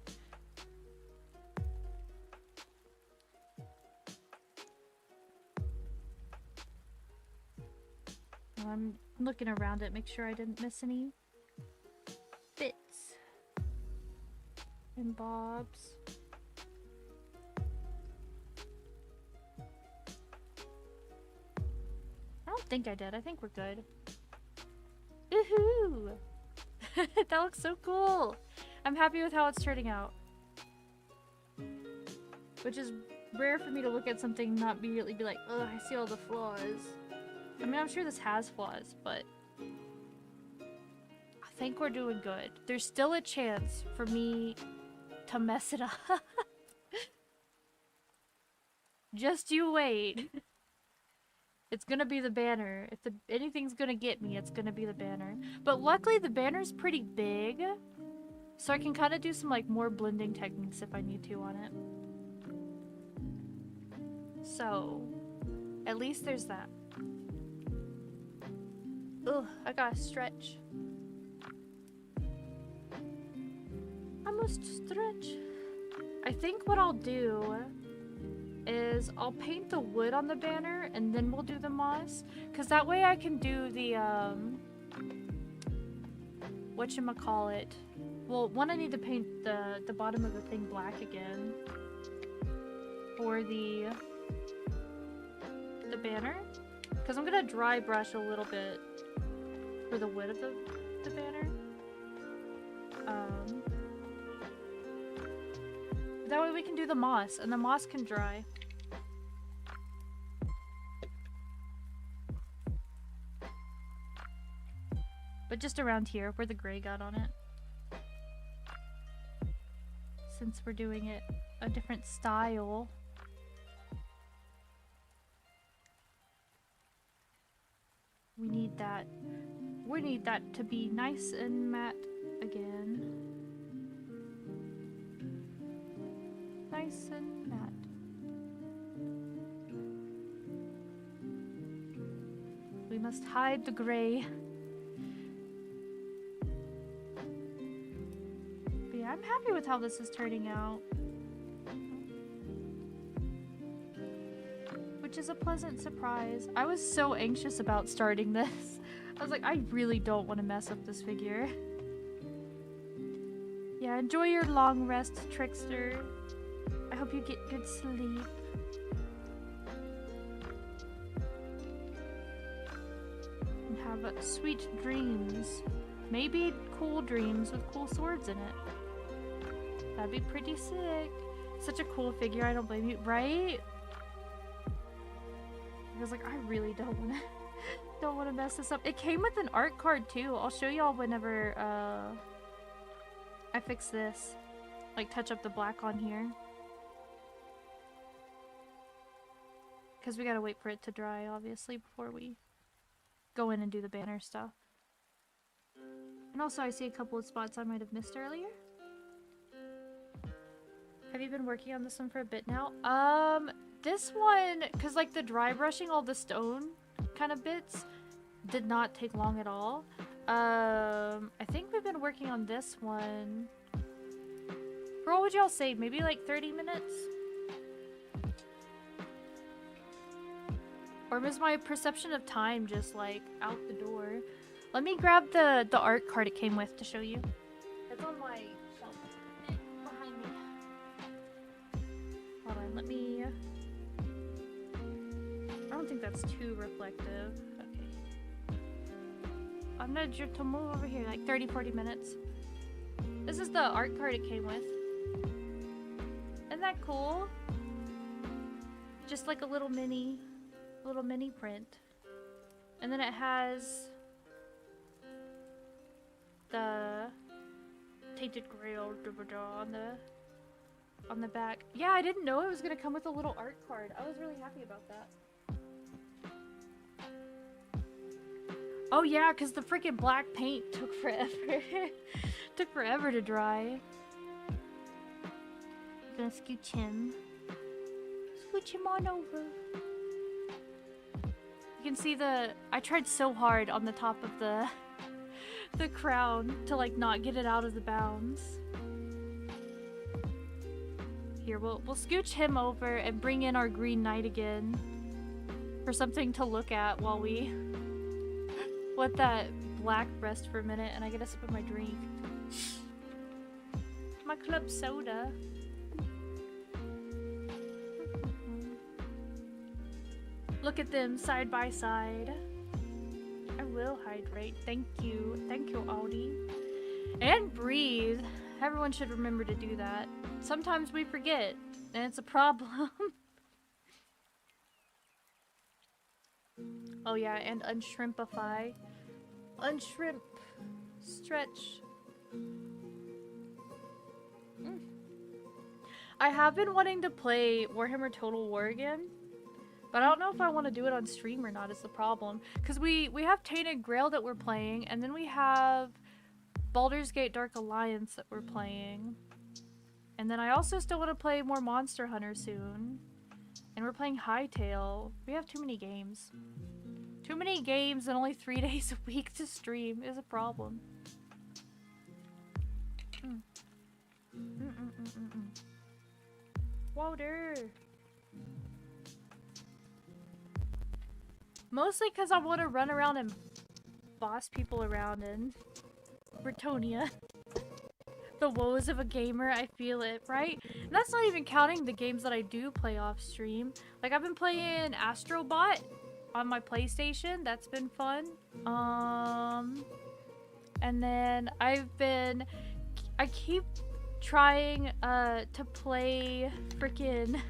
I'm looking around it, make sure I didn't miss any bits and bobs. I don't think I did. I think we're good. Woohoo! That looks so cool! I'm happy with how it's turning out. Which is rare for me to look at something and not immediately be like, ugh, I see all the flaws. I mean, I'm sure this has flaws, but I think we're doing good. There's still a chance for me to mess it up. Just you wait. It's gonna be the banner. If anything's gonna get me, it's gonna be the banner. But luckily the banner's pretty big, so I can kind of do some like more blending techniques if I need to on it. So, at least there's that. Ugh, I gotta stretch. I must stretch. I think what I'll do is I'll paint the wood on the banner and then we'll do the moss. Because that way I can do the, whatchamacallit. Well, one, I need to paint the bottom of the thing black again. For the banner. Because I'm gonna dry brush a little bit for the wood of the banner. That way we can do the moss, and the moss can dry. But just around here, where the gray got on it. Since we're doing it a different style. We need that. We need that to be nice and matte again. Nice and matte. We must hide the gray. But yeah, I'm happy with how this is turning out. which is a pleasant surprise. I was so anxious about starting this. I was like, I really don't want to mess up this figure. Yeah, enjoy your long rest, Trickster. I hope you get good sleep. And have sweet dreams. Maybe cool dreams with cool swords in it. That'd be pretty sick. Such a cool figure, I don't blame you, right? I was like, I really don't want to mess this up. It came with an art card too. I'll show y'all whenever I fix this. Like touch up the black on here. Because we gotta wait for it to dry, obviously, before we go in and do the banner stuff. And also I see a couple of spots I might have missed earlier. Have you been working on this one for a bit now? This one, cause like the dry brushing all the stone kind of bits did not take long at all. I think we've been working on this one for what would y'all say? Maybe like 30 minutes? Or was my perception of time just like out the door? Let me grab the art card it came with to show you. It's on my shelf behind me. Hold on, let me... I don't think that's too reflective. Okay. I'm gonna to move over here like 30-40 minutes. This is the art card it came with. Isn't that cool? Just like a little mini print. And then it has the Tainted Grail on the back. Yeah, I didn't know it was gonna come with a little art card. I was really happy about that. Oh yeah, because the freaking black paint took forever. Took forever to dry. I'm gonna scooch him. Scooch him on over. You can see I tried so hard on the top of the crown to like not get it out of the bounds. Here, we'll scooch him over and bring in our Green Knight again for something to look at while we let that black rest for a minute and I get a sip of my drink. My club soda. Look at them side by side. I will hydrate. Thank you. Thank you, Audi. And breathe. Everyone should remember to do that. Sometimes we forget, and it's a problem. Oh yeah, and unshrimpify. Unshrimp. Stretch. I have been wanting to play Warhammer Total War again. But I don't know if I want to do it on stream or not is the problem. Because we have Tainted Grail that we're playing, and then we have Baldur's Gate Dark Alliance that we're playing. And then I also still want to play more Monster Hunter soon. And we're playing Hytale. We have too many games. Too many games and only 3 days a week to stream is a problem. Water! Mostly because I want to run around and boss people around in Bretonnia. The woes of a gamer, I feel it, right? And that's not even counting the games that I do play off stream. Like, I've been playing Astrobot on my PlayStation. That's been fun. And then I keep trying to play freaking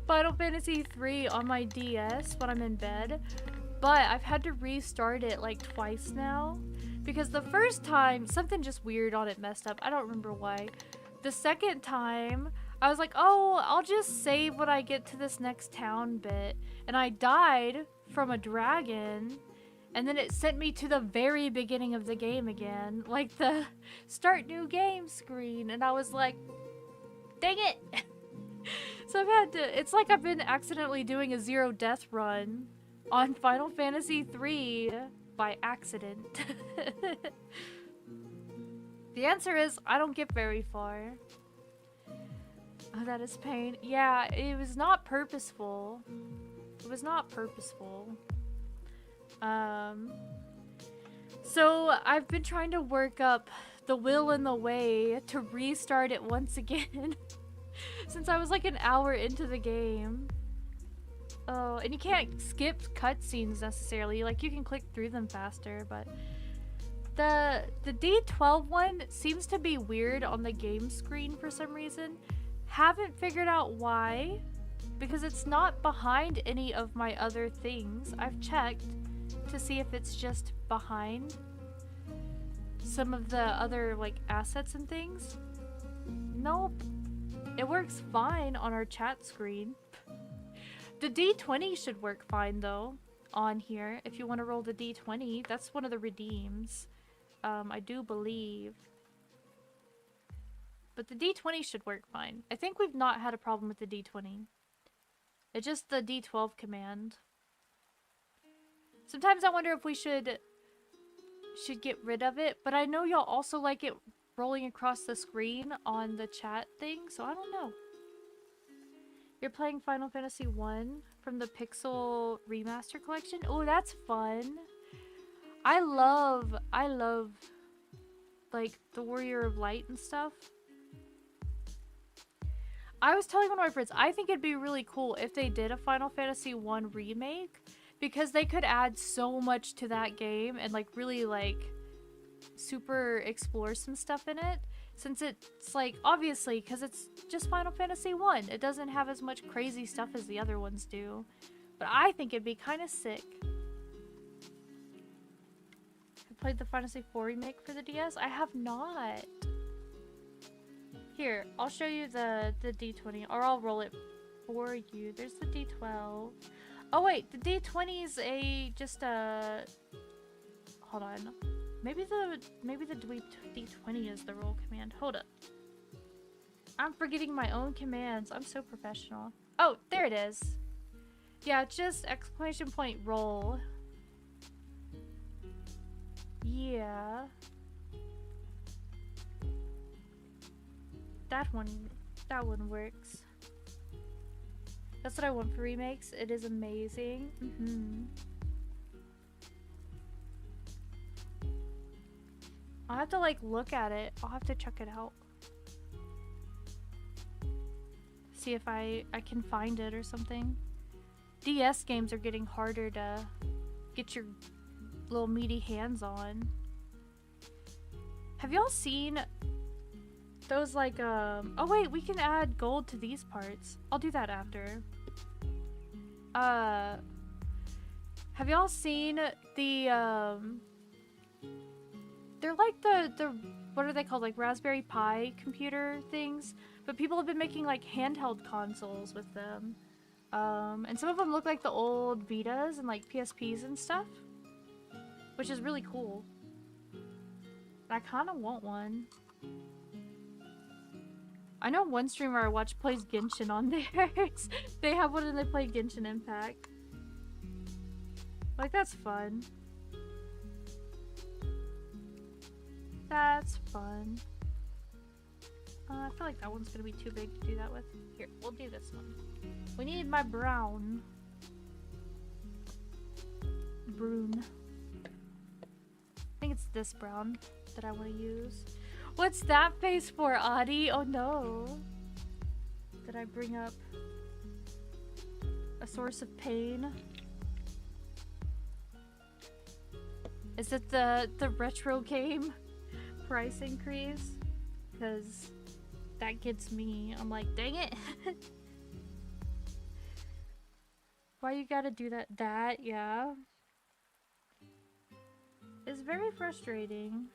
Final Fantasy 3 on my DS when I'm in bed, but I've had to restart it like twice now because the first time something just weird on it messed up. I don't remember why. The second time I was like, oh, I'll just save when I get to this next town bit, and I died from a dragon, and then it sent me to the very beginning of the game again, like the start new game screen, and I was like, dang it. So I've had to, it's like I've been accidentally doing a zero death run on Final Fantasy 3 by accident. The answer is, I don't get very far. Oh, that is pain. Yeah, it was not purposeful. It was not purposeful. So I've been trying to work up the will and the way to restart it once again. Since I was like an hour into the game. Oh, and you can't skip cutscenes necessarily. Like, you can click through them faster, but the D12 one seems to be weird on the game screen for some reason. Haven't figured out why, because it's not behind any of my other things. I've checked to see if it's just behind some of the other like assets and things. Nope. It works fine on our chat screen. The D20 should work fine though on here. If you want to roll the D20, that's one of the redeems. I do believe. But the D20 should work fine. I think we've not had a problem with the D20. It's just the D12 command. Sometimes I wonder if we should get rid of it, but I know y'all also like it rolling across the screen on the chat thing, so I don't know. You're playing Final Fantasy 1 from the Pixel Remaster Collection? Oh, that's fun. I love like the Warrior of Light and stuff. I was telling one of my friends, I think it'd be really cool if they did a Final Fantasy 1 remake, because they could add so much to that game and like really like super explore some stuff in it, since it's like, obviously, because it's just Final Fantasy 1, it doesn't have as much crazy stuff as the other ones do, but I think it'd be kind of sick. I played the Final Fantasy 4 remake for the DS. I have not. Here, I'll show you the D20, or I'll roll it for you. There's the D12. Oh wait, the D20 is just a. Hold on. Maybe the D20 is the roll command. Hold up. I'm forgetting my own commands. I'm so professional. Oh, there it is. Yeah, just exclamation point roll. Yeah. That one works. That's what I want for remakes. It is amazing. I'll have to like look at it. I'll have to check it out. See if I can find it or something. DS games are getting harder to get your little meaty hands on. Have y'all seen those like oh wait, we can add gold to these parts. I'll do that after. Have y'all seen the they're like the what are they called, like Raspberry Pi computer things, but people have been making like handheld consoles with them, and some of them look like the old Vitas and like PSPs and stuff, which is really cool. I kind of want one. I know one streamer I watch plays Genshin on theirs. They have one and they play Genshin Impact. Like, that's fun. That's fun. I feel like that one's gonna be too big to do that with. Here, we'll do this one. We need my brown. Brune. I think it's this brown that I want to use. What's that face for, Adi? Oh no. Did I bring up a source of pain? Is it the retro game price increase? Because that gets me. I'm like, dang it. Why you gotta do that? Yeah. It's very frustrating.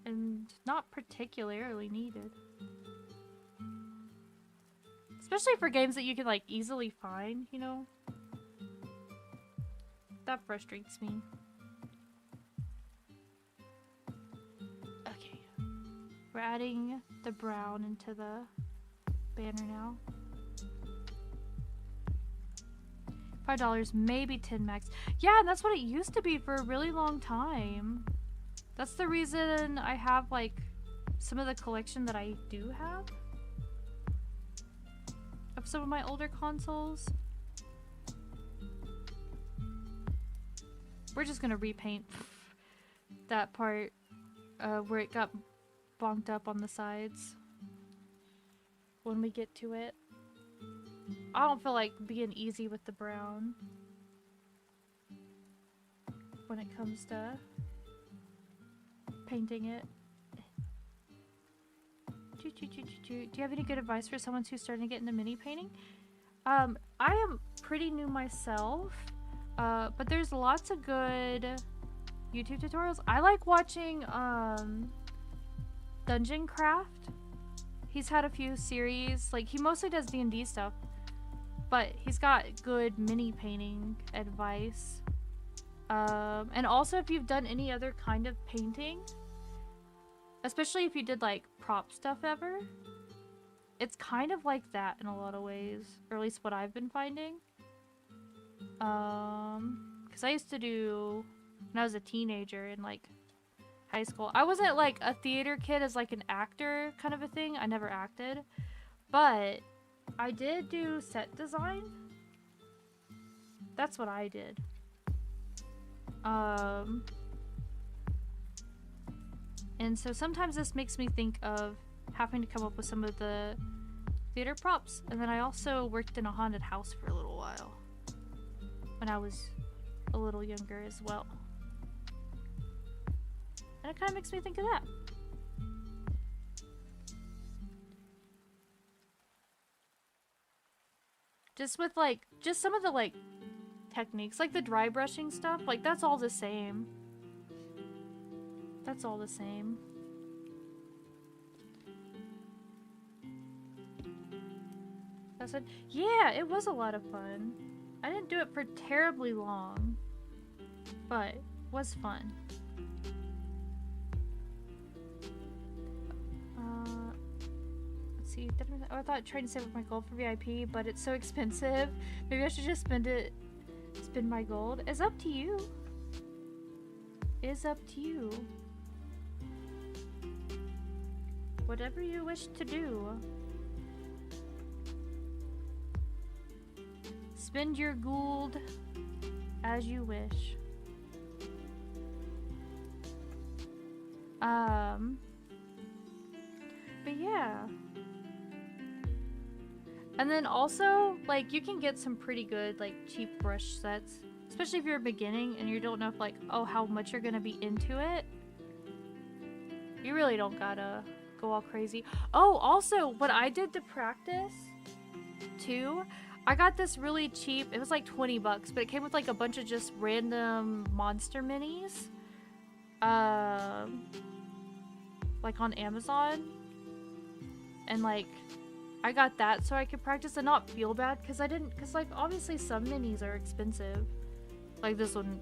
And not particularly needed. Especially for games that you can like easily find, you know? That frustrates me. Okay. We're adding the brown into the banner now. $5, maybe 10 max. Yeah, and that's what it used to be for a really long time. That's the reason I have like some of the collection that I do have. of some of my older consoles. We're just gonna repaint that part where it got bonked up on the sides when we get to it. I don't feel like being easy with the brown when it comes to painting it. Do you have any good advice for someone who's starting to get into mini painting? I am pretty new myself, but there's lots of good YouTube tutorials. I like watching Dungeon Craft. He's had a few series, like he mostly does D&D stuff, but he's got good mini painting advice. And also if you've done any other kind of painting, especially if you did like prop stuff ever, it's kind of like that in a lot of ways, or at least what I've been finding. Because I used to do, when I was a teenager in like high school, I wasn't like a theater kid as like an actor kind of a thing. I never acted, but I did do set design. That's what I did. And so sometimes this makes me think of having to come up with some of the theater props. And then I also worked in a haunted house for a little while when I was a little younger as well. And it kind of makes me think of that. Just with like, just some of the like techniques, like the dry brushing stuff, like that's all the same. That's all the same. I said, yeah, it was a lot of fun. I didn't do it for terribly long, but it was fun. Let's see. Oh, I thought trying to save up my gold for VIP, but it's so expensive. Maybe I should just spend my gold. It's up to you. It's up to you. Whatever you wish to do. Spend your gold as you wish. But yeah. And then also, like, you can get some pretty good, like, cheap brush sets. Especially if you're beginning and you don't know if, like, oh, how much you're gonna be into it. You really don't gotta go all crazy. Oh, also, what I did to practice, too, I got this really cheap, it was like 20 bucks, but it came with, like, a bunch of just random monster minis. Like, on Amazon. And, like, I got that so I could practice and not feel bad, because like, obviously some minis are expensive. Like, this one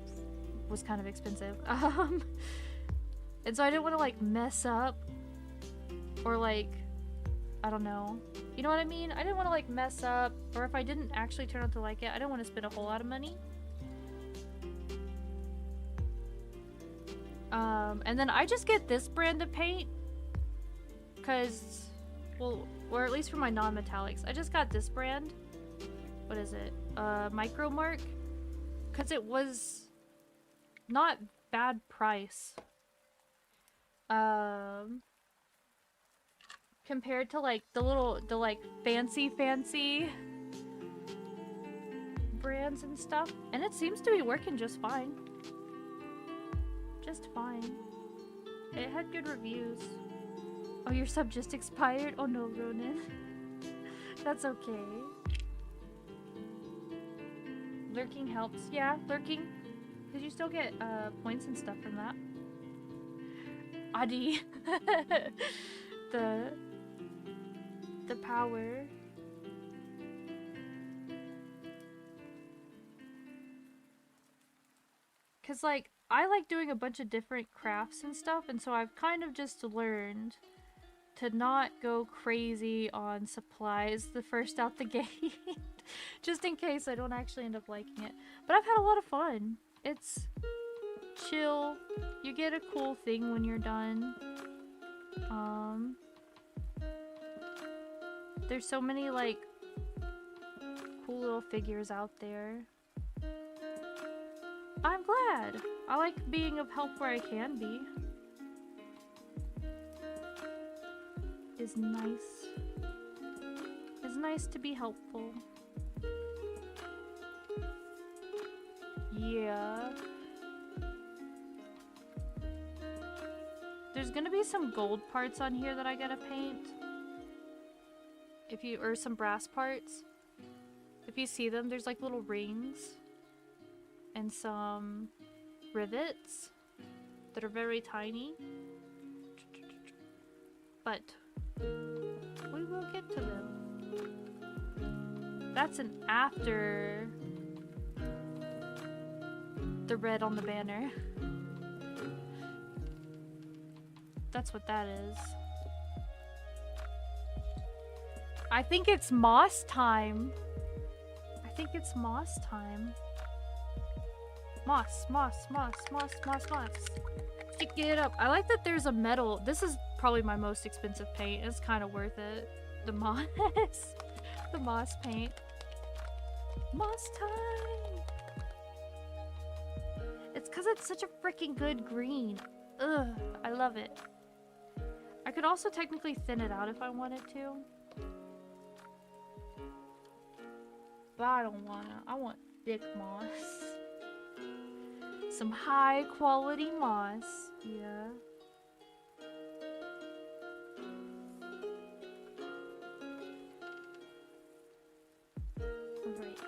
was kind of expensive. And so I didn't want to, like, mess up. Or, like, I don't know. You know what I mean? I didn't want to, like, mess up. Or if I didn't actually turn out to like it, I didn't want to spend a whole lot of money. And then I just get this brand of paint. Because, well, or at least for my non-metallics. I just got this brand. What is it? Micro Mark. Because it was not bad price. Compared to like the like fancy brands and stuff. And it seems to be working just fine. Just fine. It had good reviews. Oh, your sub just expired? Oh no, Ronan. That's okay. Lurking helps. Yeah, lurking. Because you still get points and stuff from that. Adi. the power. Because, like, I like doing a bunch of different crafts and stuff, and so I've kind of just learned to not go crazy on supplies the first out the gate. Just in case I don't actually end up liking it. But I've had a lot of fun. It's chill. You get a cool thing when you're done. There's so many, like, cool little figures out there. I'm glad. I like being of help where I can be. It's nice. It's nice to be helpful. Yeah. There's gonna be some gold parts on here that I gotta paint. Or some brass parts. If you see them, there's like little rings and some rivets that are very tiny. But we will get to them. That's an after the red on the banner. That's what that is. I think it's moss time. I think it's moss time. Moss, moss, moss, moss, moss, moss. Stick it up. I like that there's a metal. This is probably my most expensive paint. It's kind of worth it. The moss. The moss paint. Moss time. It's because it's such a freaking good green. Ugh, I love it. I could also technically thin it out if I wanted to. But I don't wanna. I want thick moss. Some high quality moss. Yeah. Alright.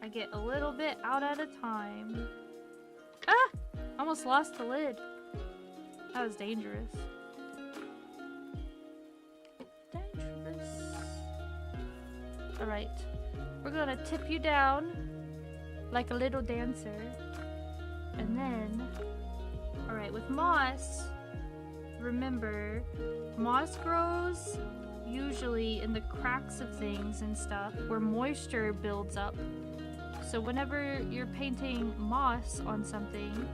I get a little bit out at a time. Ah! Almost lost the lid. That was dangerous. Dangerous. Alright. We're gonna tip you down like a little dancer. And then... Alright, with moss, remember, moss grows usually in the cracks of things and stuff where moisture builds up. So whenever you're painting moss on something,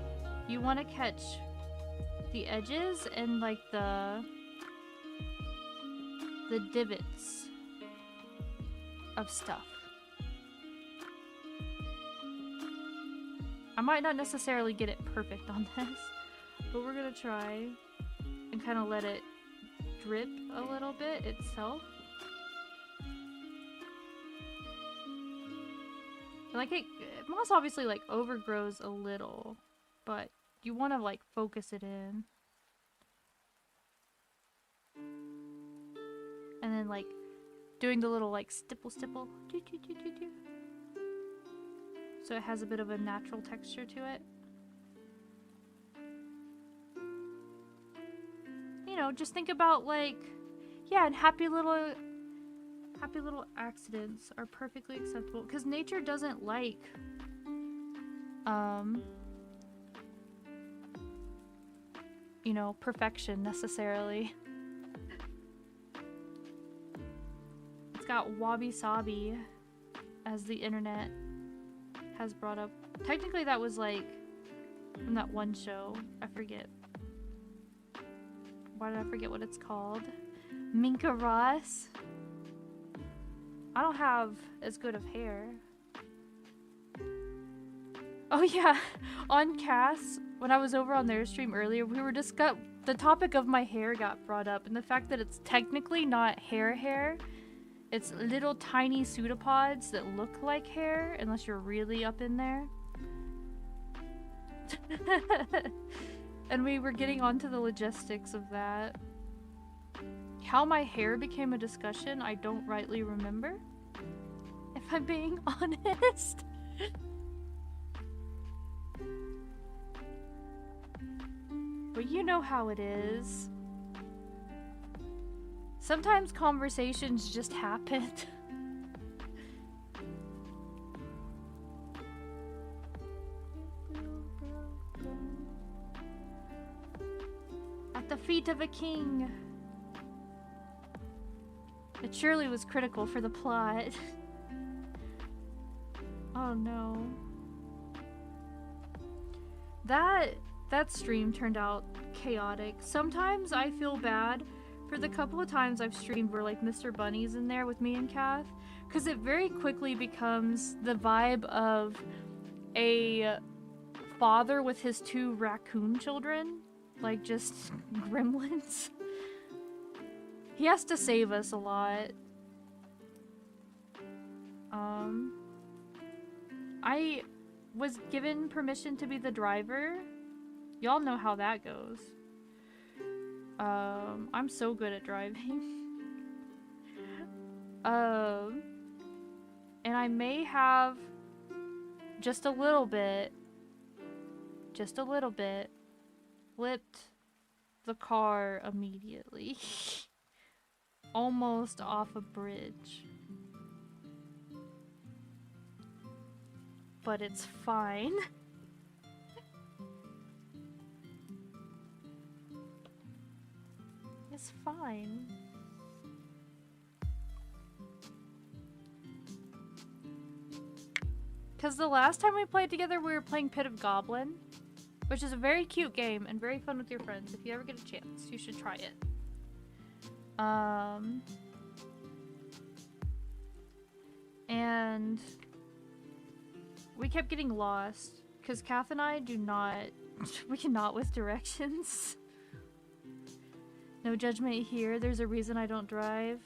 you want to catch the edges and like the divots of stuff. I might not necessarily get it perfect on this, but we're gonna try and kind of let it drip a little bit itself. Like moss obviously like overgrows a little, but you want to like focus it in. And then like doing the little like stipple stipple. Doo, doo, doo, doo, doo. So it has a bit of a natural texture to it. You know, just think about like, yeah, and happy little accidents are perfectly acceptable because nature doesn't like you know, perfection necessarily. It's got wabi sabi, as the internet has brought up. Technically that was like from that one show. I forget. Why did I forget what it's called? Minka Ross. I don't have as good of hair. Oh yeah, on Cass, when I was over on their stream earlier, we were the topic of my hair got brought up, and the fact that it's technically not hair. It's little tiny pseudopods that look like hair, unless you're really up in there. And we were getting onto the logistics of that. How my hair became a discussion, I don't rightly remember, if I'm being honest. But you know how it is. Sometimes conversations just happen. At the feet of a king. It surely was critical for the plot. Oh no. That stream turned out chaotic. Sometimes I feel bad for the couple of times I've streamed where like Mr. Bunny's in there with me and Kath, because it very quickly becomes the vibe of a father with his 2 raccoon children, like just gremlins. He has to save us a lot. I was given permission to be the driver. Y'all know how that goes. I'm so good at driving. And I may have just a little bit, flipped the car immediately. Almost off a bridge. But it's fine. It's fine. Because the last time we played together, we were playing Pit of Goblin, which is a very cute game and very fun with your friends. If you ever get a chance, you should try it. And we kept getting lost because Kath and I do not, we cannot with directions. No judgment here. There's a reason I don't drive.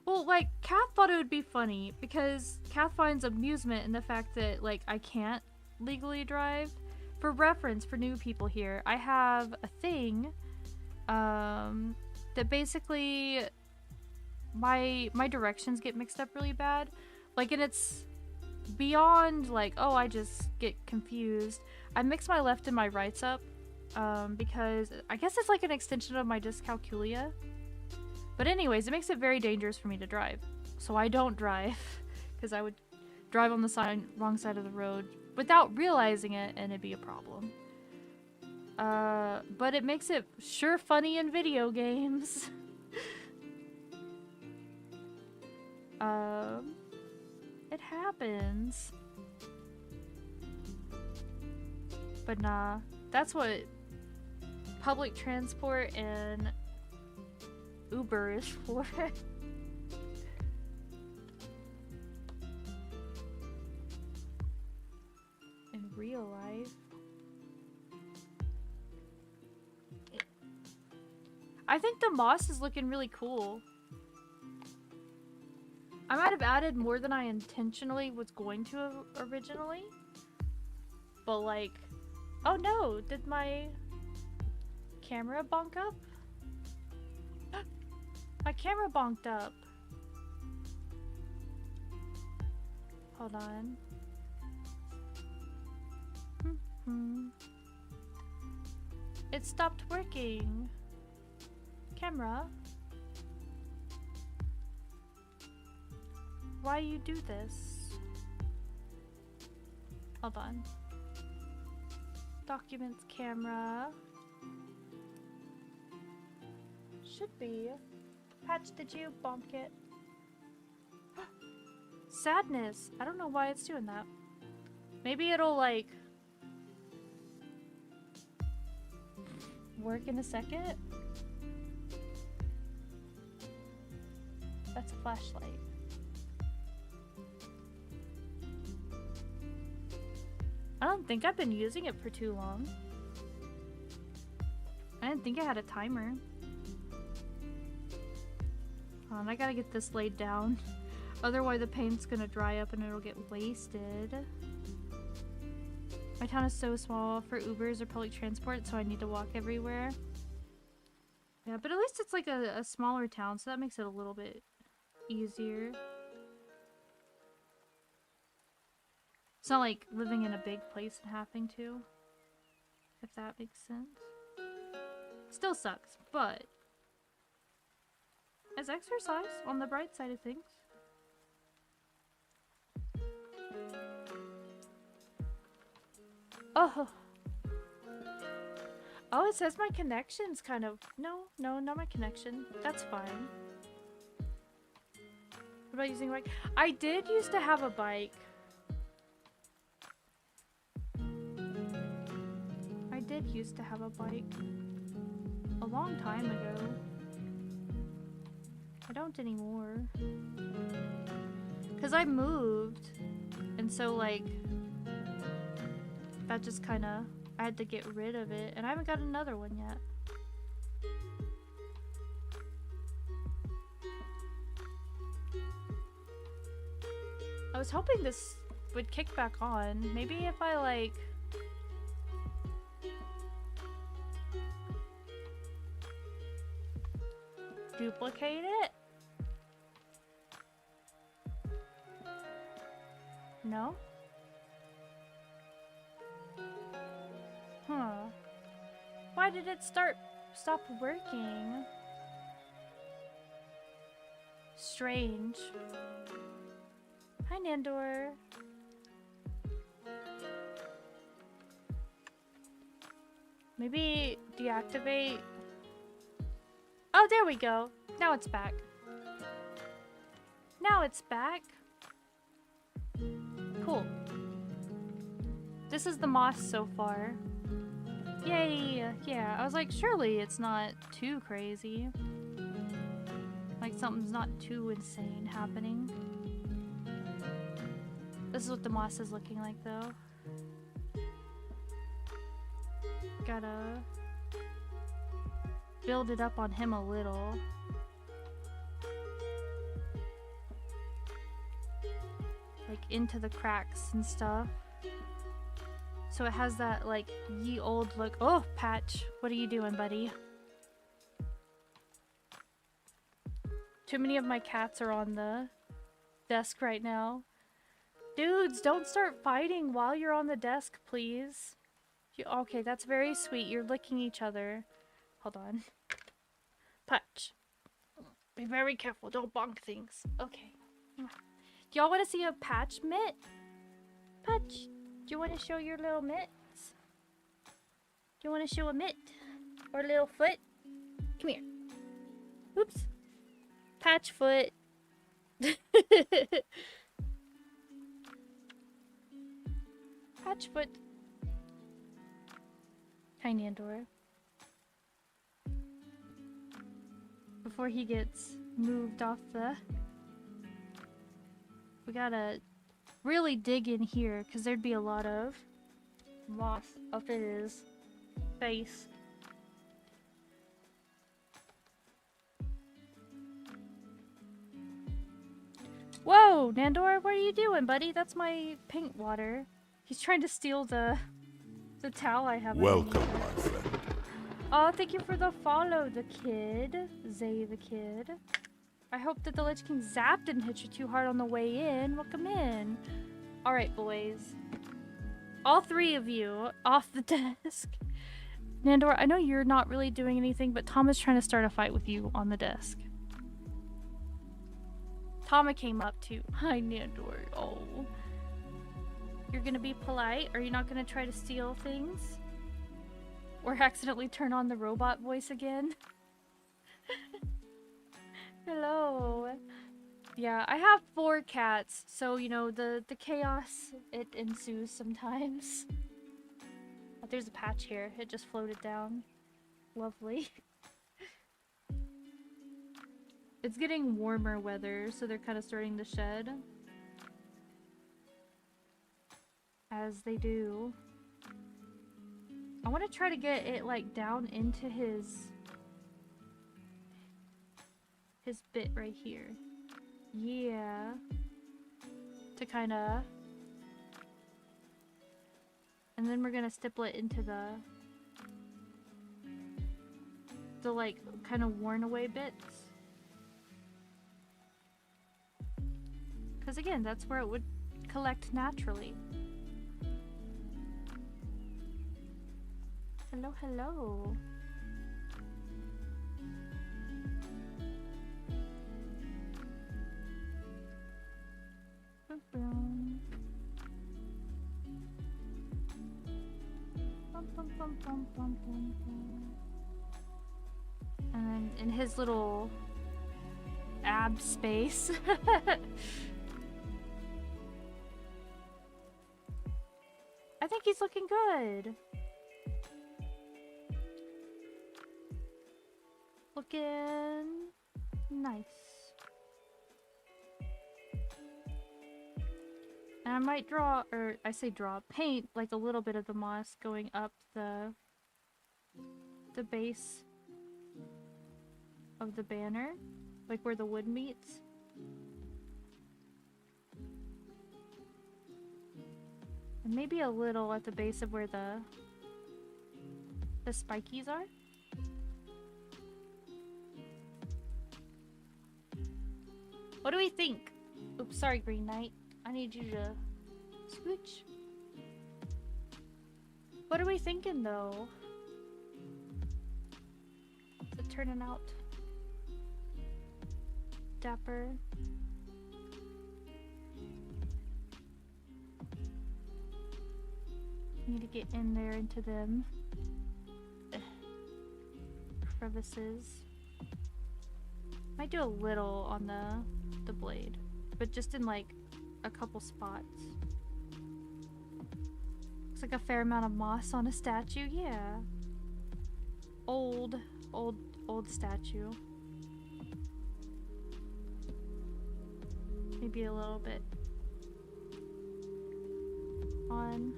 Well, like, Kath thought it would be funny because Kath finds amusement in the fact that, like, I can't legally drive. For reference, for new people here, I have a thing that basically my directions get mixed up really bad. Like, and it's beyond, like, oh, I just get confused. I mix my left and my rights up because I guess it's like an extension of my dyscalculia. But anyways, it makes it very dangerous for me to drive. So I don't drive because I would drive on the wrong side of the road without realizing it and it'd be a problem. But it makes it sure funny in video games. It happens. But nah, that's what public transport and Uber is for. In real life. I think the moss is looking really cool. I might have added more than I intentionally was going to originally. But like, oh no, did my camera bonk up? My camera bonked up. Hold on. It stopped working. Camera. Why you do this? Hold on. Documents camera. Should be. Patch, did you bonk it? Sadness. I don't know why it's doing that. Maybe it'll like work in a second. That's a flashlight. I don't think I've been using it for too long. I didn't think I had a timer. Hold on, I gotta get this laid down. Otherwise the paint's gonna dry up and it'll get wasted. My town is so small for Ubers or public transport, so I need to walk everywhere. Yeah, but at least it's like a smaller town, so that makes it a little bit easier. It's not like living in a big place and having to, if that makes sense. Still sucks, but as exercise on the bright side of things. Oh. Oh, it says my connection's kind of... No, not my connection. That's fine. What about using a bike? I did used to have a bike. I did used to have a bike. A long time ago. I don't anymore. Cause I moved, and so like that just kind of I had to get rid of it, and I haven't got another one yet. I was hoping this would kick back on. Maybe if I like duplicate it? No? Huh. Why did it stop working? Strange. Hi, Nandor. Maybe deactivate. Oh, there we go. Now it's back. Now it's back. Cool. This is the moss so far. Yay! Yeah, I was like, surely it's not too crazy. Like something's not too insane happening. This is what the moss is looking like though. Gotta build it up on him a little. Like into the cracks and stuff. So it has that like ye old look. Oh, Patch, what are you doing, buddy? Too many of my cats are on the desk right now. Dudes, don't start fighting while you're on the desk, please. Okay, that's very sweet. You're licking each other. Hold on. Patch. Be very careful. Don't bonk things. Okay. Do y'all want to see a Patch mitt? Patch, do you want to show your little mitts? Do you want to show a mitt? Or a little foot? Come here. Oops. Patch foot. Patch foot. Hi, Nandor. Before he gets moved off the... We gotta really dig in here, because there'd be a lot of moss up in his face. Whoa, Nandor, what are you doing, buddy? That's my paint water. He's trying to steal the towel I have. Welcome, my friend. Oh, thank you for the follow, the kid. Zay the kid. I hope that the Lich King Zap didn't hit you too hard on the way in. Welcome in. Alright, boys. All three of you off the desk. Nandor, I know you're not really doing anything, but Tom is trying to start a fight with you on the desk. Tama came up too. Hi, Nandor. Oh. You're gonna be polite? Are you not gonna try to steal things? Or accidentally turn on the robot voice again? Hello. Yeah, I have 4 cats, so you know the chaos, it ensues sometimes. Oh, there's a Patch here. It just floated down. Lovely. It's getting warmer weather, so they're kind of starting to shed. As they do. I want to try to get it like down into his bit right here. Yeah. To kind of... And then we're gonna stipple it into the like kind of worn away bits. Because again, that's where it would collect naturally. Hello, hello. And then in his little ab space. I think he's looking good. looking nice. And I might draw, or I say draw, paint like a little bit of the moss going up the base of the banner, like where the wood meets. And maybe a little at the base of where the spikies are. What do we think? Oops, sorry, Green Knight. I need you to scooch. What are we thinking, though? Is it turning out dapper? Need to get in there into them crevices. Might do a little on the blade, but just in like a couple spots. Looks like a fair amount of moss on a statue. Yeah, old statue. Maybe a little bit on.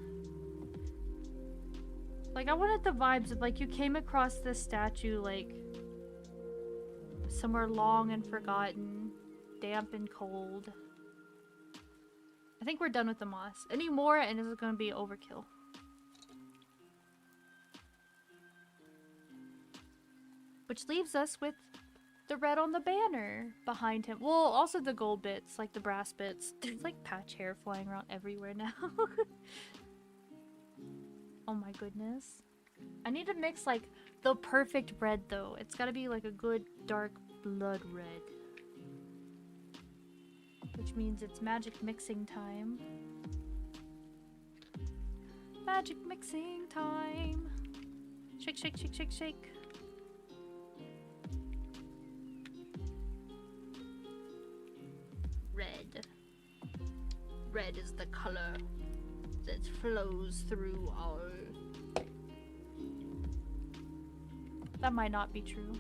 Like, I wanted the vibes of, like, you came across this statue, like, somewhere long and forgotten, damp and cold. I think we're done with the moss. Any more and this is gonna be overkill. Which leaves us with the red on the banner behind him. Well, also the gold bits, like the brass bits. There's, like, patch hair flying around everywhere now. Oh my goodness. I need to mix like the perfect red though. It's gotta be like a good dark blood red. Which means it's magic mixing time. Magic mixing time. Shake, shake, shake, shake, shake. Red. Red is the color that flows through our... That might not be true.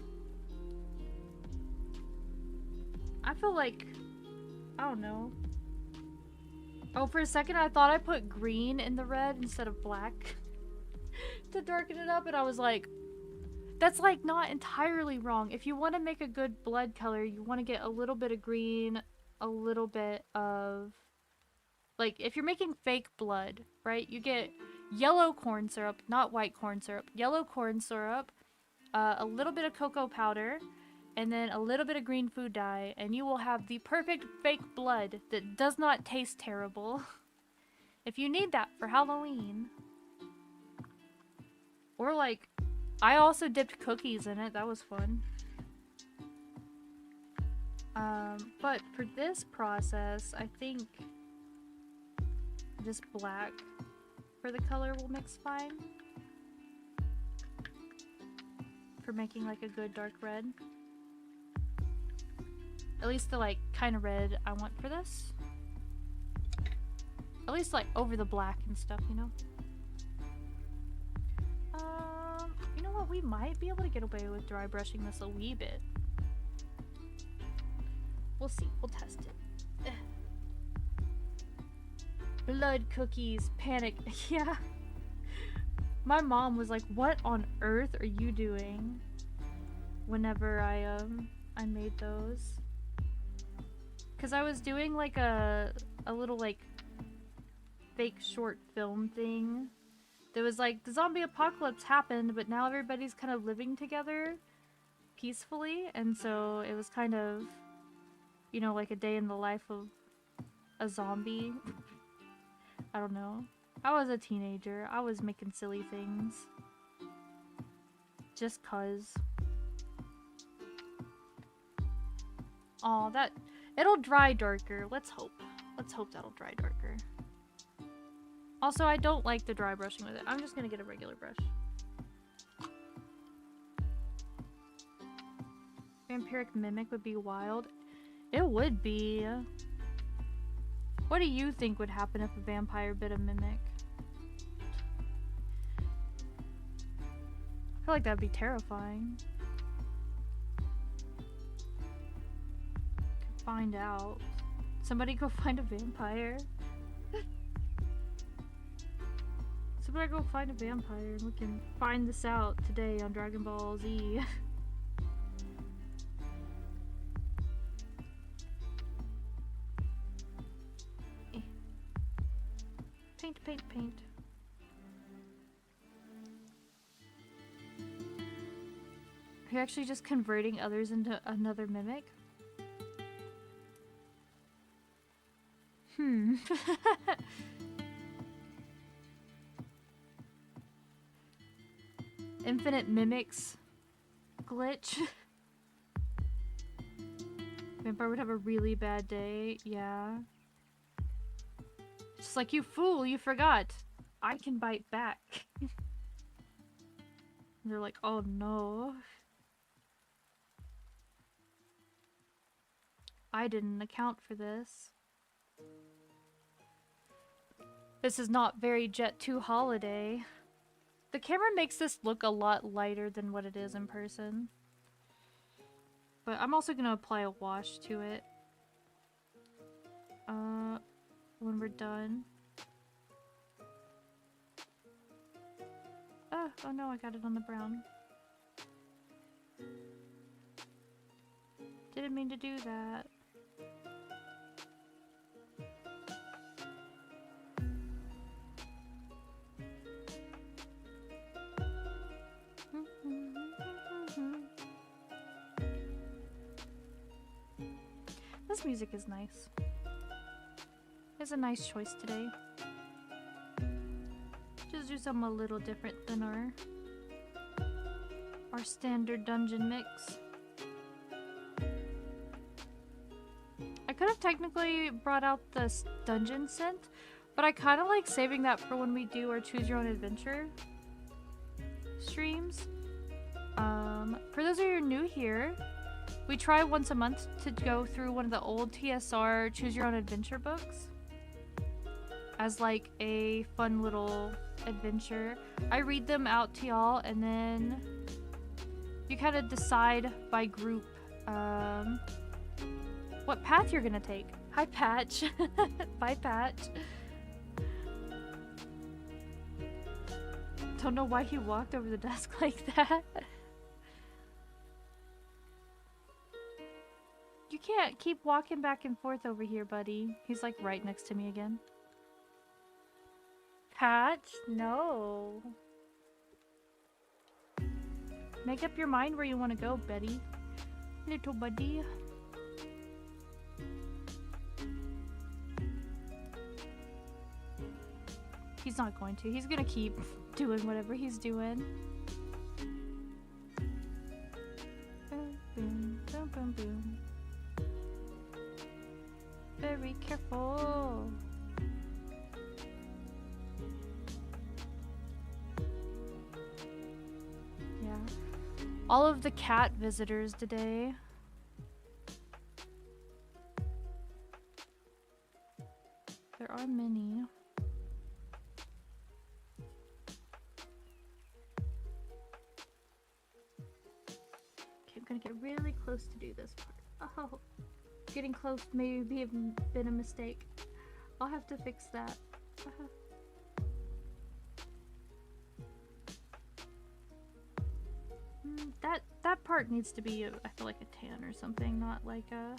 I feel like... I don't know. Oh, for a second I thought I put green in the red instead of black to darken it up, and I was like, that's like not entirely wrong. If you want to make a good blood color, you want to get a little bit of green, a little bit of... Like, if you're making fake blood, right, you get yellow corn syrup, not white corn syrup, yellow corn syrup, a little bit of cocoa powder, and then a little bit of green food dye, and you will have the perfect fake blood that does not taste terrible. If you need that for Halloween. Or, like, I also dipped cookies in it. That was fun. But for this process, I think... just black for the color will mix fine. For making like a good dark red. At least the like kind of red I want for this. At least like over the black and stuff, you know? You know what? We might be able to get away with dry brushing this a wee bit. We'll see. We'll test it. Blood cookies, panic. Yeah. My mom was like, "What on earth are you doing?" Whenever I made those. Cause I was doing like a little like fake short film thing. There was like the zombie apocalypse happened, but now everybody's kind of living together peacefully, and so it was kind of, you know, like a day in the life of a zombie. I don't know. I was a teenager. I was making silly things. Just cuz. Aw, that... It'll dry darker. Let's hope. Let's hope that'll dry darker. Also, I don't like the dry brushing with it. I'm just gonna get a regular brush. Vampiric Mimic would be wild. It would be. What do you think would happen if a vampire bit a mimic? I feel like that'd be terrifying. find out. Somebody go find a vampire. Somebody go find a vampire and we can find this out today on Dragon Ball Z. Paint, paint, paint. Are you actually just converting others into another mimic? Infinite mimics glitch. Vampire would have a really bad day, yeah. Just like, you fool, you forgot. I can bite back. They're like, oh no. I didn't account for this. This is not very Jet 2 holiday. The camera makes this look a lot lighter than what it is in person. But I'm also gonna apply a wash to it. When we're done. Oh no, I got it on the brown. Didn't mean to do that. This music is nice. It's a nice choice today. Just do something a little different than our standard dungeon mix. I could have technically brought out the dungeon scent, but I kind of like saving that for when we do our Choose Your Own Adventure streams. For those of you who are new here, we try once a month to go through one of the old TSR Choose Your Own Adventure books as like a fun little adventure. I read them out to y'all and then you kind of decide by group what path you're gonna take. Hi Patch. Bye Patch. Don't know why he walked over the desk like that. You can't keep walking back and forth over here, buddy. He's like right next to me again. Patch? No. Make up your mind where you want to go, Betty. Little buddy. He's not going to. He's gonna keep doing whatever he's doing. Boom, boom, boom, boom, boom. Very careful. Yeah. All of the cat visitors today. There are many. Okay, I'm gonna get really close to do this part. Oh. Getting close maybe have been a mistake. I'll have to fix that. That part needs to be, I feel like a tan or something, not like a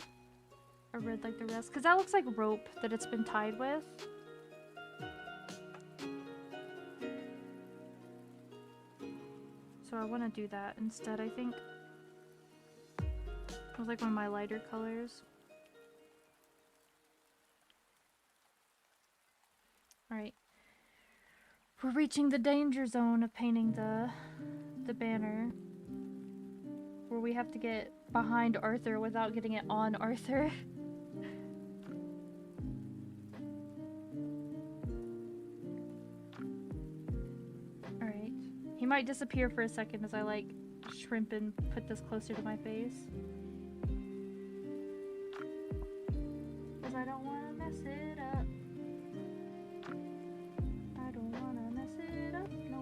red like the rest. Because that looks like rope that it's been tied with. So I want to do that instead, I think. It was like one of my lighter colors. Alright. We're reaching the danger zone of painting the banner. Where we have to get behind Arthur without getting it on Arthur. Alright. He might disappear for a second as I like shrimp and put this closer to my face. Because I don't want to mess it up. I don't want to mess it up, no.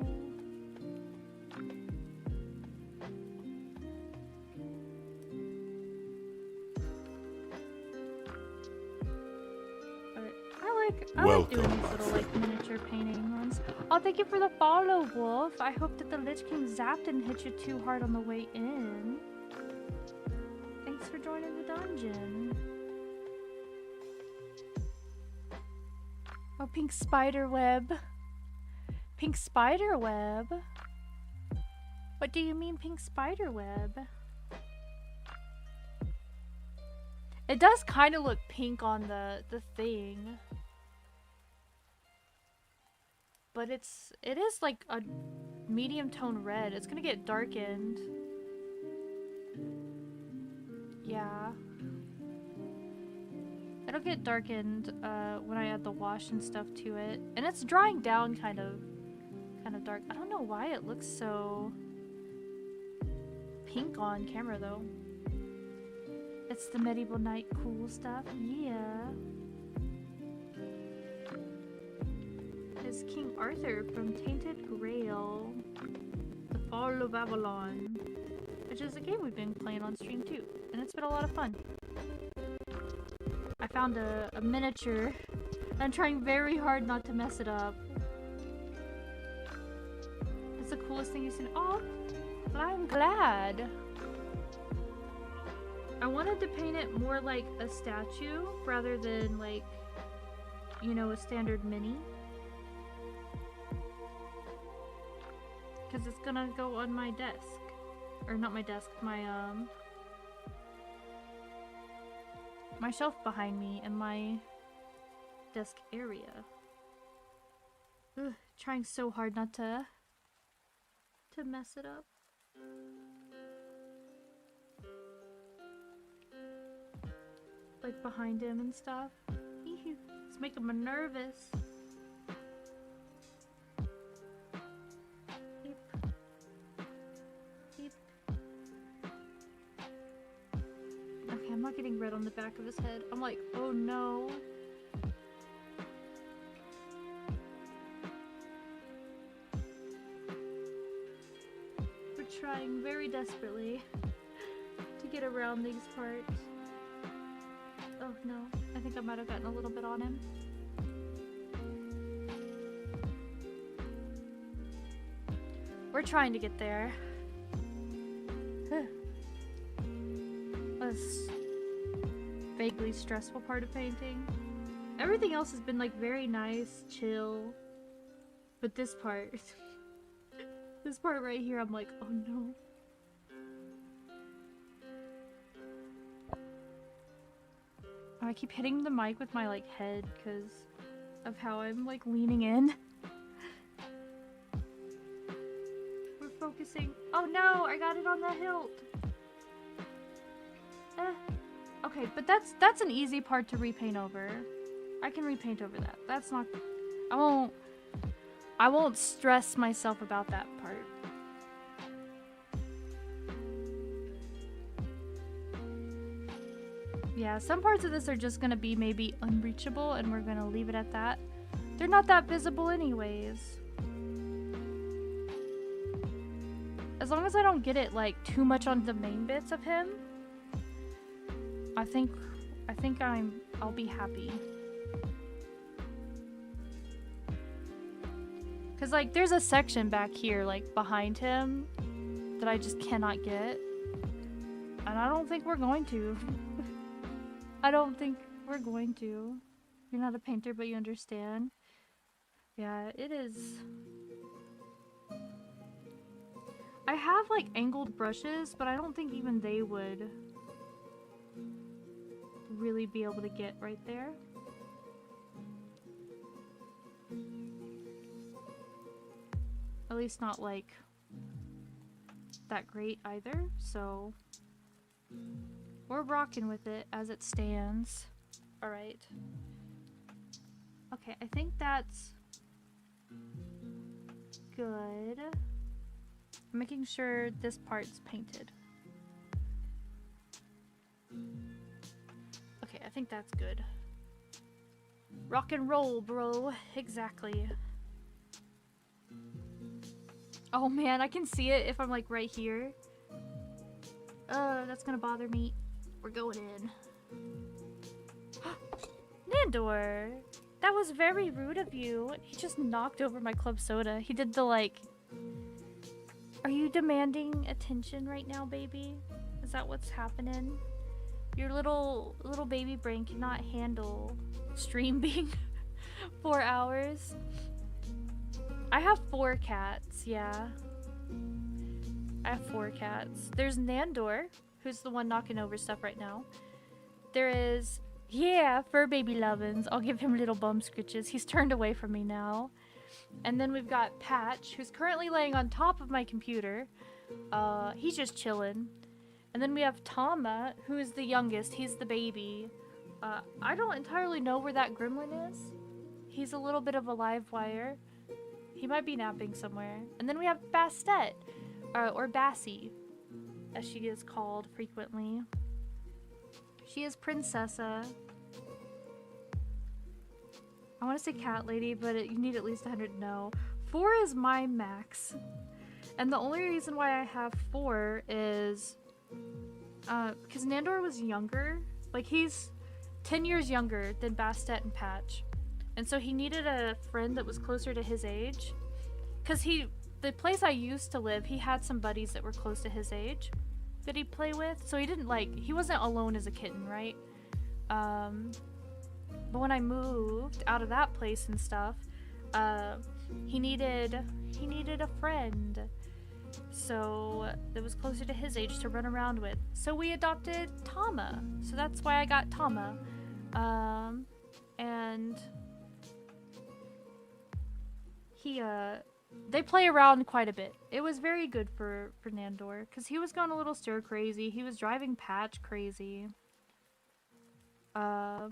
like doing Welcome, these my little like friend. miniature painting ones. Oh, thank you for the follow, Wolf. I hope that the Lich King Zap didn't hit you too hard on the way in. Thanks for joining the dungeon. Oh, pink spider web. Pink spider web? What do you mean pink spider web? It does kind of look pink on the thing. But it is like a medium tone red. It's gonna get darkened. Yeah. It'll get darkened when I add the wash and stuff to it. And it's drying down kind of dark. I don't know why it looks so pink on camera though. It's the medieval knight cool stuff. Yeah. It's King Arthur from Tainted Grail. The Fall of Avalon. Which is a game we've been playing on stream too. And it's been a lot of fun. I found a miniature. I'm trying very hard not to mess it up. It's the coolest thing you've seen. Oh, I'm glad. I wanted to paint it more like a statue rather than like, you know, a standard mini. Because it's gonna go on my desk. Or not my desk, my shelf behind me in my desk area. Ugh, trying so hard not to mess it up. Like behind him and stuff. It's making me nervous. Beep. Beep. Okay, I'm not getting red on the back of his head. I'm like, oh no. We're trying very desperately to get around these parts. Oh no, I think I might have gotten a little bit on him. We're trying to get there. That's vaguely stressful part of painting. Everything else has been like very nice, chill. But this part, this part right here, I'm like, oh no. I keep hitting the mic with my like head because of how I'm like leaning in. We're focusing. Oh no, I got it on the hilt. Okay, but that's an easy part to repaint over. I can repaint over that. That's not. I won't stress myself about that part. Yeah, some parts of this are just gonna be maybe unreachable and we're gonna leave it at that. They're not that visible anyways. As long as I don't get it like too much on the main bits of him, I think I'll be happy. Cause like there's a section back here like behind him that I just cannot get. And I don't think we're going to. I don't think we're going to. You're not a painter, but you understand. Yeah, it is. I have like angled brushes, but I don't think even they would really be able to get right there. At least not like that great either, so we're rocking with it as it stands. Alright. Okay, I think that's good. I'm making sure this part's painted. Okay, I think that's good. Rock and roll, bro. Exactly. Oh man, I can see it if I'm like right here. That's gonna bother me. We're going in. Nandor! That was very rude of you. He just knocked over my club soda. He did the like... Are you demanding attention right now, baby? Is that what's happening? Your little baby brain cannot handle stream being 4 hours. I have 4 cats, yeah. I have 4 cats. There's Nandor, who's the one knocking over stuff right now. There is, yeah, Fur Baby Lovin's. I'll give him little bum scritches. He's turned away from me now. And then we've got Patch, who's currently laying on top of my computer. He's just chilling. And then we have Tama, who is the youngest. He's the baby. I don't entirely know where that gremlin is. He's a little bit of a live wire. He might be napping somewhere. And then we have Bastet, or Bassie, as she is called frequently. She is Princessa. I want to say cat lady, but you need at least 100. No. 4 is my max. And the only reason why I have 4 is because Nandor was younger. Like, he's 10 years younger than Bastet and Patch. And so he needed a friend that was closer to his age. Because the place I used to live, he had some buddies that were close to his age that he'd play with. So he wasn't alone as a kitten, right? But when I moved out of that place and stuff, he needed a friend. So that was closer to his age to run around with. So we adopted Tama. So that's why I got Tama. And they play around quite a bit. It was very good for Nandor, because he was going a little stir crazy. He was driving Patch crazy. But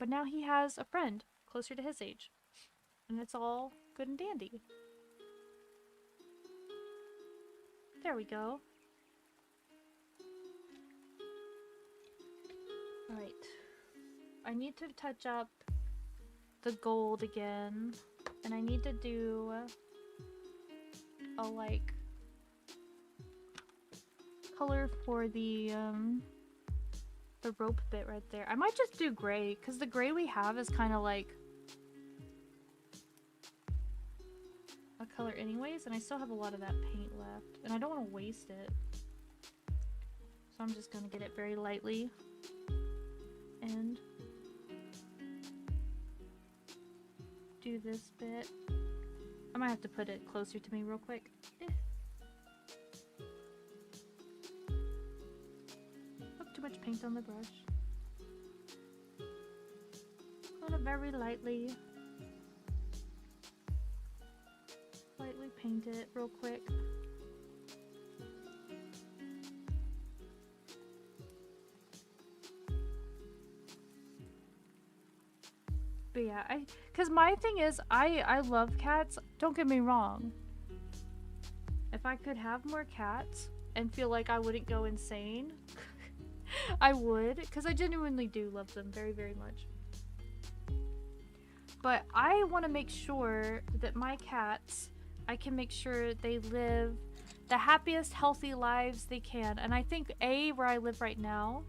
now he has a friend closer to his age. And it's all good and dandy. There we go. Alright. I need to touch up the gold again. And I need to do a like color for the rope bit right there. I might just do gray, because the gray we have is kind of like a color anyways, and I still have a lot of that paint left, and I don't want to waste it. So I'm just gonna get it very lightly and do this bit. I might have to put it closer to me real quick. Too much paint on the brush. Put it very lightly. Lightly paint it real quick. But yeah, because my thing is, I love cats. Don't get me wrong. If I could have more cats and feel like I wouldn't go insane, I would, because I genuinely do love them very, very much. But I want to make sure that my cats, I can make sure they live the happiest, healthy lives they can. And I think, where I live right now,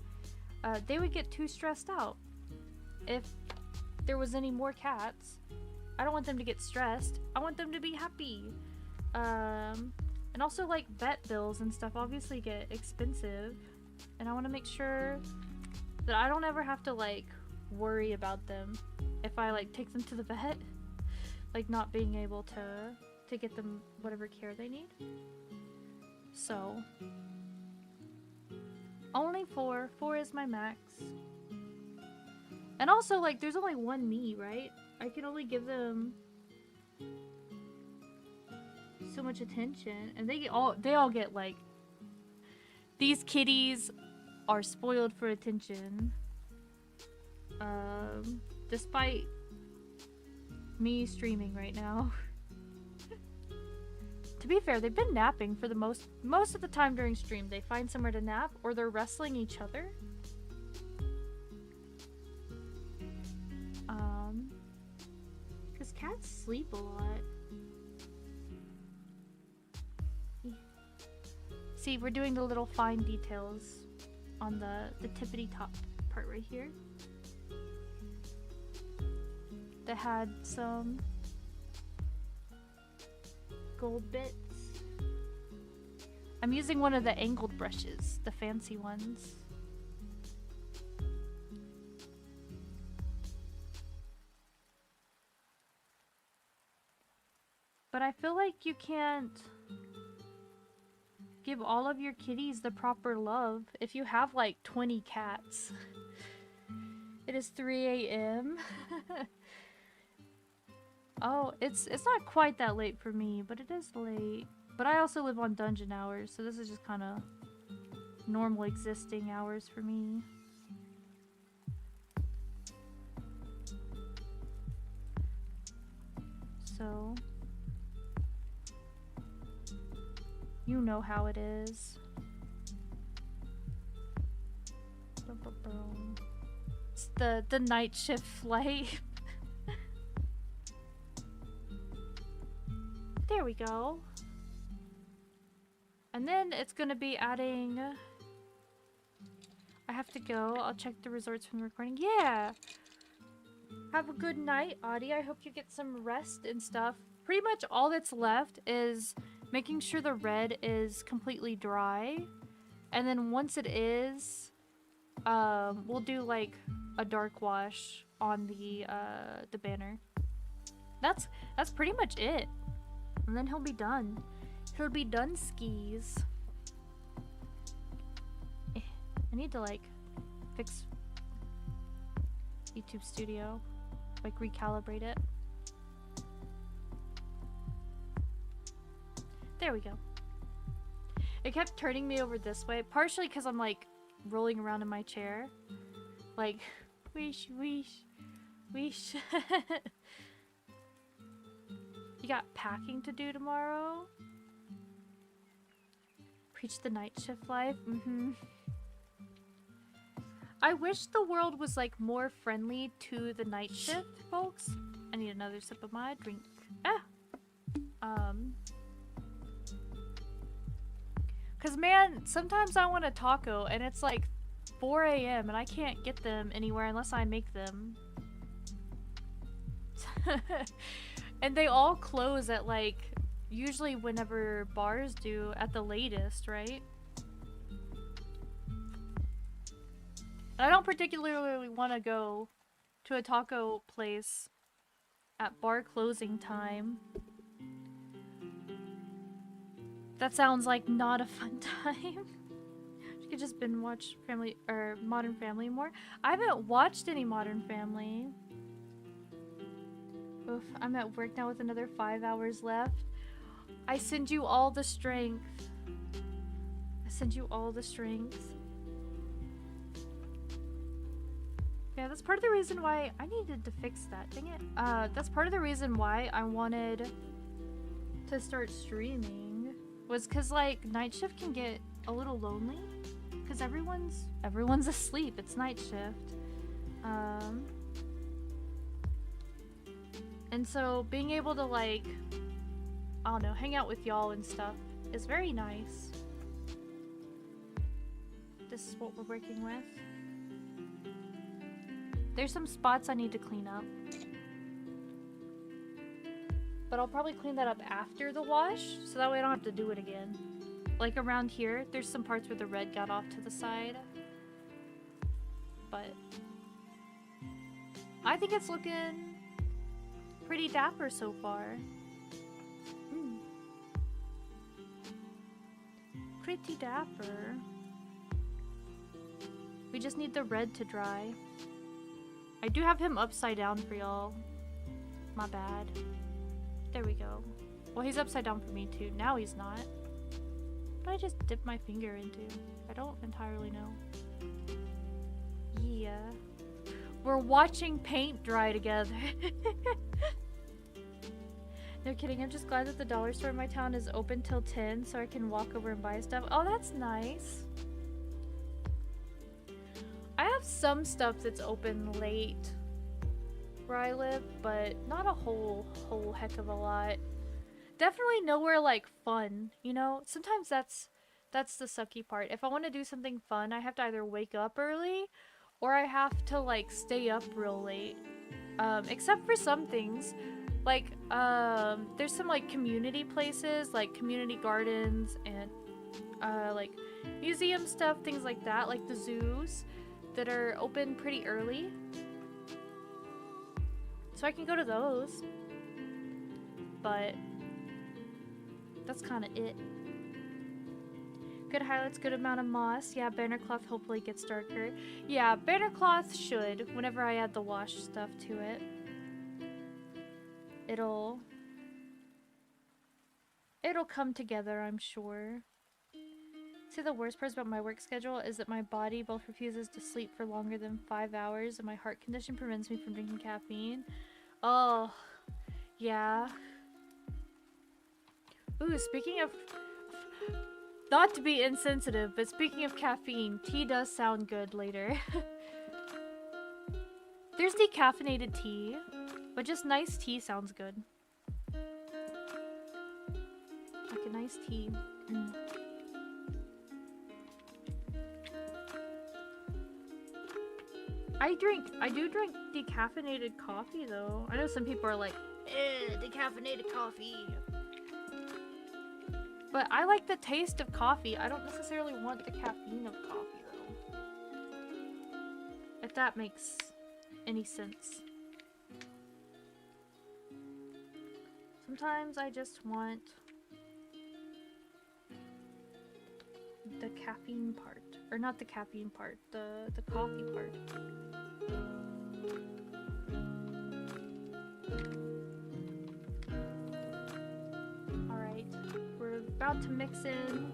they would get too stressed out if there was any more cats. I don't want them to get stressed. I want them to be happy. And also, like, vet bills and stuff obviously get expensive. And I want to make sure that I don't ever have to, like, worry about them if I, like, take them to the vet. Like, not being able to get them whatever care they need. So, only 4. 4 is my max. And also, like, there's only one me, right? I can only give them so much attention. And they all get, like, these kitties are spoiled for attention. Despite me streaming right now. To be fair, they've been napping for the most of the time during stream. They find somewhere to nap, or they're wrestling each other. Because cats sleep a lot. See, we're doing the little fine details on the tippity top part right here. that had some gold bits. I'm using one of the angled brushes, the fancy ones. But I feel like you can't give all of your kitties the proper love if you have like 20 cats. It is 3 a.m. Oh, it's not quite that late for me, but it is late. But I also live on dungeon hours, so this is just kind of normal existing hours for me. So you know how it is. It's the night shift flight. There we go. And then it's gonna be adding... I have to go. I'll check the results from the recording. Yeah! Have a good night, Audie. I hope you get some rest and stuff. Pretty much all that's left is making sure the red is completely dry. And then once it is, we'll do like a dark wash on the banner. That's pretty much it. And then he'll be done. He'll be done skis. I need to like fix YouTube Studio, like recalibrate it. There we go. It kept turning me over this way, partially because I'm like rolling around in my chair. Like, weesh, weesh, weesh. You got packing to do tomorrow? Preach the night shift life? Mm-hmm. I wish the world was like more friendly to the night shift, folks. I need another sip of my drink. Cause man, sometimes I want a taco and it's like 4 a.m. and I can't get them anywhere unless I make them. And they all close at like, usually whenever bars do at the latest, right? I don't particularly want to go to a taco place at bar closing time. That sounds like not a fun time. You could just binge watch Family or Modern Family more. I haven't watched any Modern Family. Oof, I'm at work now with another 5 hours left. I send you all the strength. I send you all the strength. Yeah, that's part of the reason why I needed to fix that. Dang it. That's part of the reason why I wanted to start streaming. Was because, like, night shift can get a little lonely. Because everyone's asleep. It's night shift. And so being able to, like, I don't know, hang out with y'all and stuff is very nice. This is what we're working with. There's some spots I need to clean up. But I'll probably clean that up after the wash, so that way I don't have to do it again. Like around here, there's some parts where the red got off to the side. But I think it's looking pretty dapper so far. Pretty dapper. We just need the red to dry. I do have him upside down for y'all. My bad. There we go. Well, he's upside down for me too. Now he's not. What did I just dip my finger into? I don't entirely know. Yeah. We're watching paint dry together. No kidding, I'm just glad that the dollar store in my town is open till 10 so I can walk over and buy stuff. Oh, that's nice. I have some stuff that's open late where I live, but not a whole heck of a lot. Definitely nowhere like fun, you know? Sometimes that's the sucky part. If I want to do something fun, I have to either wake up early or I have to like stay up real late. except for some things. Like, there's some, like, community places, like community gardens and, like, museum stuff, things like that, like the zoos that are open pretty early. So I can go to those. But that's kind of it. Good highlights, good amount of moss. Yeah, banner cloth hopefully gets darker. Yeah, banner cloth should, whenever I add the wash stuff to it. It'll come together, I'm sure. See, the worst part about my work schedule is that my body both refuses to sleep for longer than 5 hours and my heart condition prevents me from drinking caffeine. Oh, yeah. Ooh, speaking of... Not to be insensitive, but speaking of caffeine, tea does sound good later. There's decaffeinated tea, but just nice tea sounds good. Like a nice tea. I do drink decaffeinated coffee though. I know some people are like, decaffeinated coffee. But I like the taste of coffee. I don't necessarily want the caffeine of coffee though. If that makes any sense. Sometimes I just want the caffeine part. Or not the caffeine part, the coffee part. Alright, we're about to mix in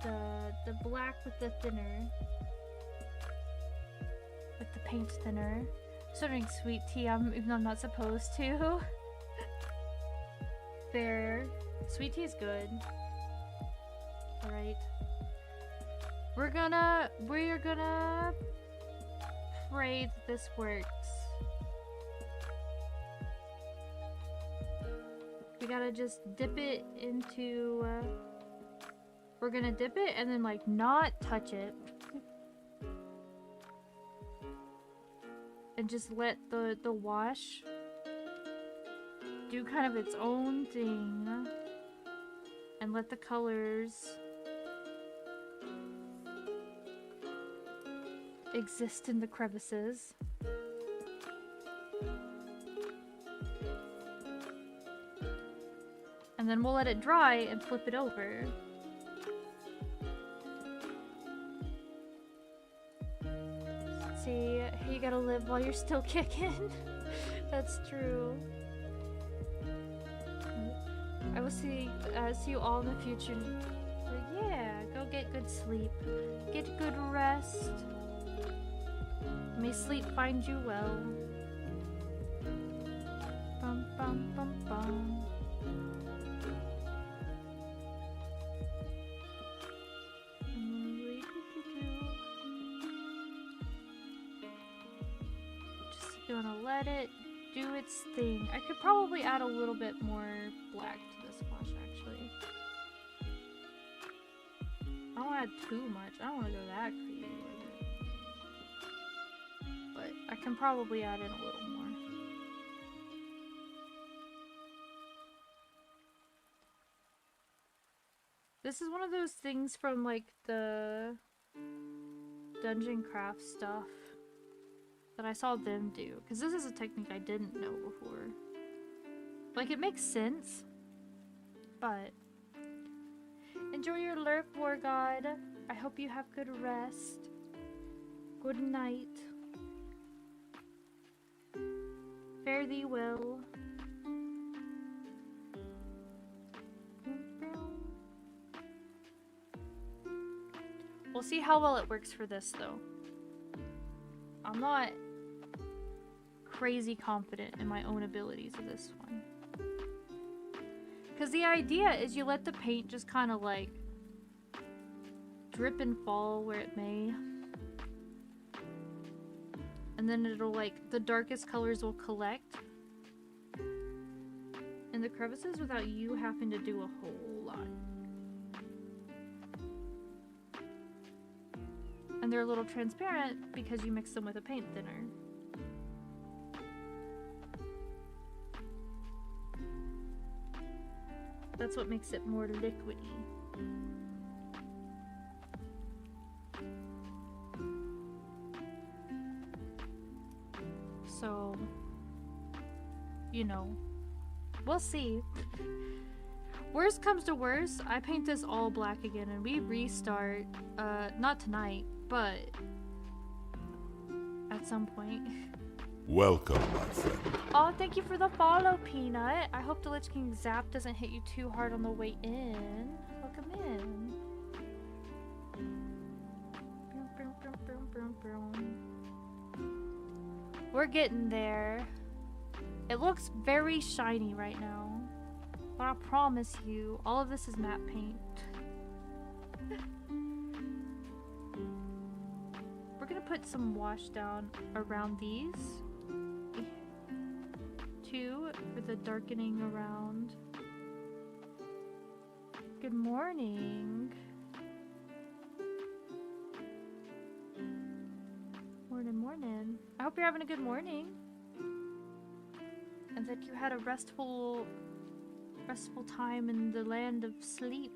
the black with the thinner. With the paint thinner. I'm still drinking sweet tea, even though I'm not supposed to. Fair. Sweet tea is good. Alright. We're gonna pray that this works. We gotta just dip it into, we're gonna dip it and then like not touch it. And just let the wash do kind of its own thing. And let the colors exist in the crevices. And then we'll let it dry and flip it over. Let's see, you gotta live while you're still kicking. That's true. I will see you all in the future. But yeah, go get good sleep. Get good rest. May sleep find you well. Bum bum bum bum. Just gonna let it do its thing. I could probably add a little bit more black to this wash, actually. I don't want to add too much. I don't want to go that crazy with it. But I can probably add in a little more. This is one of those things from, like, the Dungeon Craft stuff that I saw them do. Because this is a technique I didn't know before. Like, it makes sense. But enjoy your lurk, War God. I hope you have good rest. Good night. Fare thee well. We'll see how well it works for this, though. I'm not crazy confident in my own abilities of this one. Because the idea is you let the paint just kind of like drip and fall where it may. And then it'll like, the darkest colors will collect in the crevices without you having to do a whole lot. And And they're a little transparent because you mix them with a paint thinner. That's what makes it more liquidy. So, you know, we'll see. Worst comes to worst, I paint this all black again and we restart, not tonight, but at some point. Welcome, my friend. Oh, thank you for the follow, Peanut. I hope the Lich King Zap doesn't hit you too hard on the way in. Welcome in. We're getting there. It looks very shiny right now. But I promise you, all of this is matte paint. We're gonna put some wash down around these. Two for the darkening around. Good morning. Morning, morning. I hope you're having a good morning. And that you had a restful time in the land of sleep.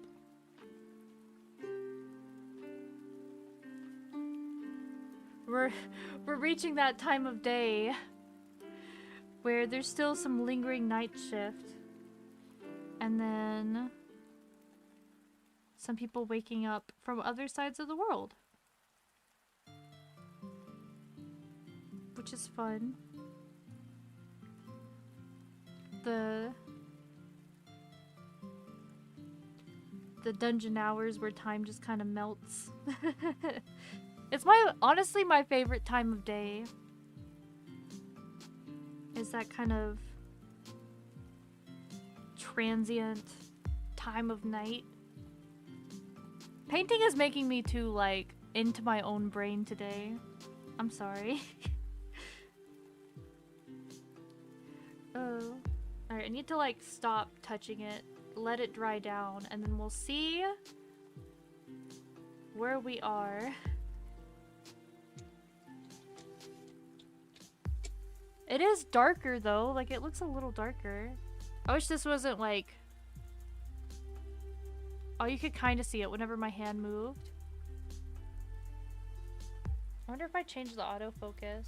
We're reaching that time of day where there's still some lingering night shift, and then some people waking up from other sides of the world, which is fun. The dungeon hours where time just kind of melts. It's honestly my favorite time of day. Is that kind of transient time of night. Painting is making me too, like, into my own brain today. I'm sorry. Oh. Alright, I need to, like, stop touching it, let it dry down, and then we'll see where we are. It is darker, though. Like, it looks a little darker. I wish this wasn't, like... Oh, you could kind of see it whenever my hand moved. I wonder if I change the autofocus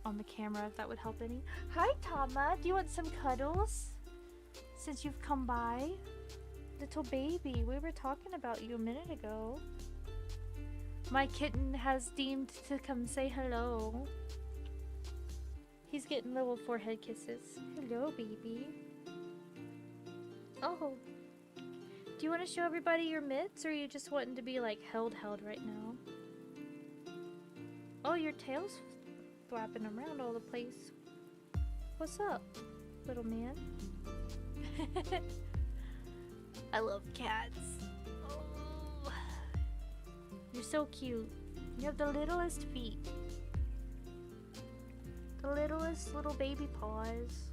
on the camera, if that would help any. Hi, Tama. Do you want some cuddles? Since you've come by? Little baby, we were talking about you a minute ago. My kitten has deemed to come say hello. He's getting little forehead kisses. Hello, baby. Oh. Do you want to show everybody your mitts, or are you just wanting to be, like, held right now? Oh, your tail's flapping around all the place. What's up, little man? I love cats. Oh. You're so cute. You have the littlest feet. The littlest little baby paws.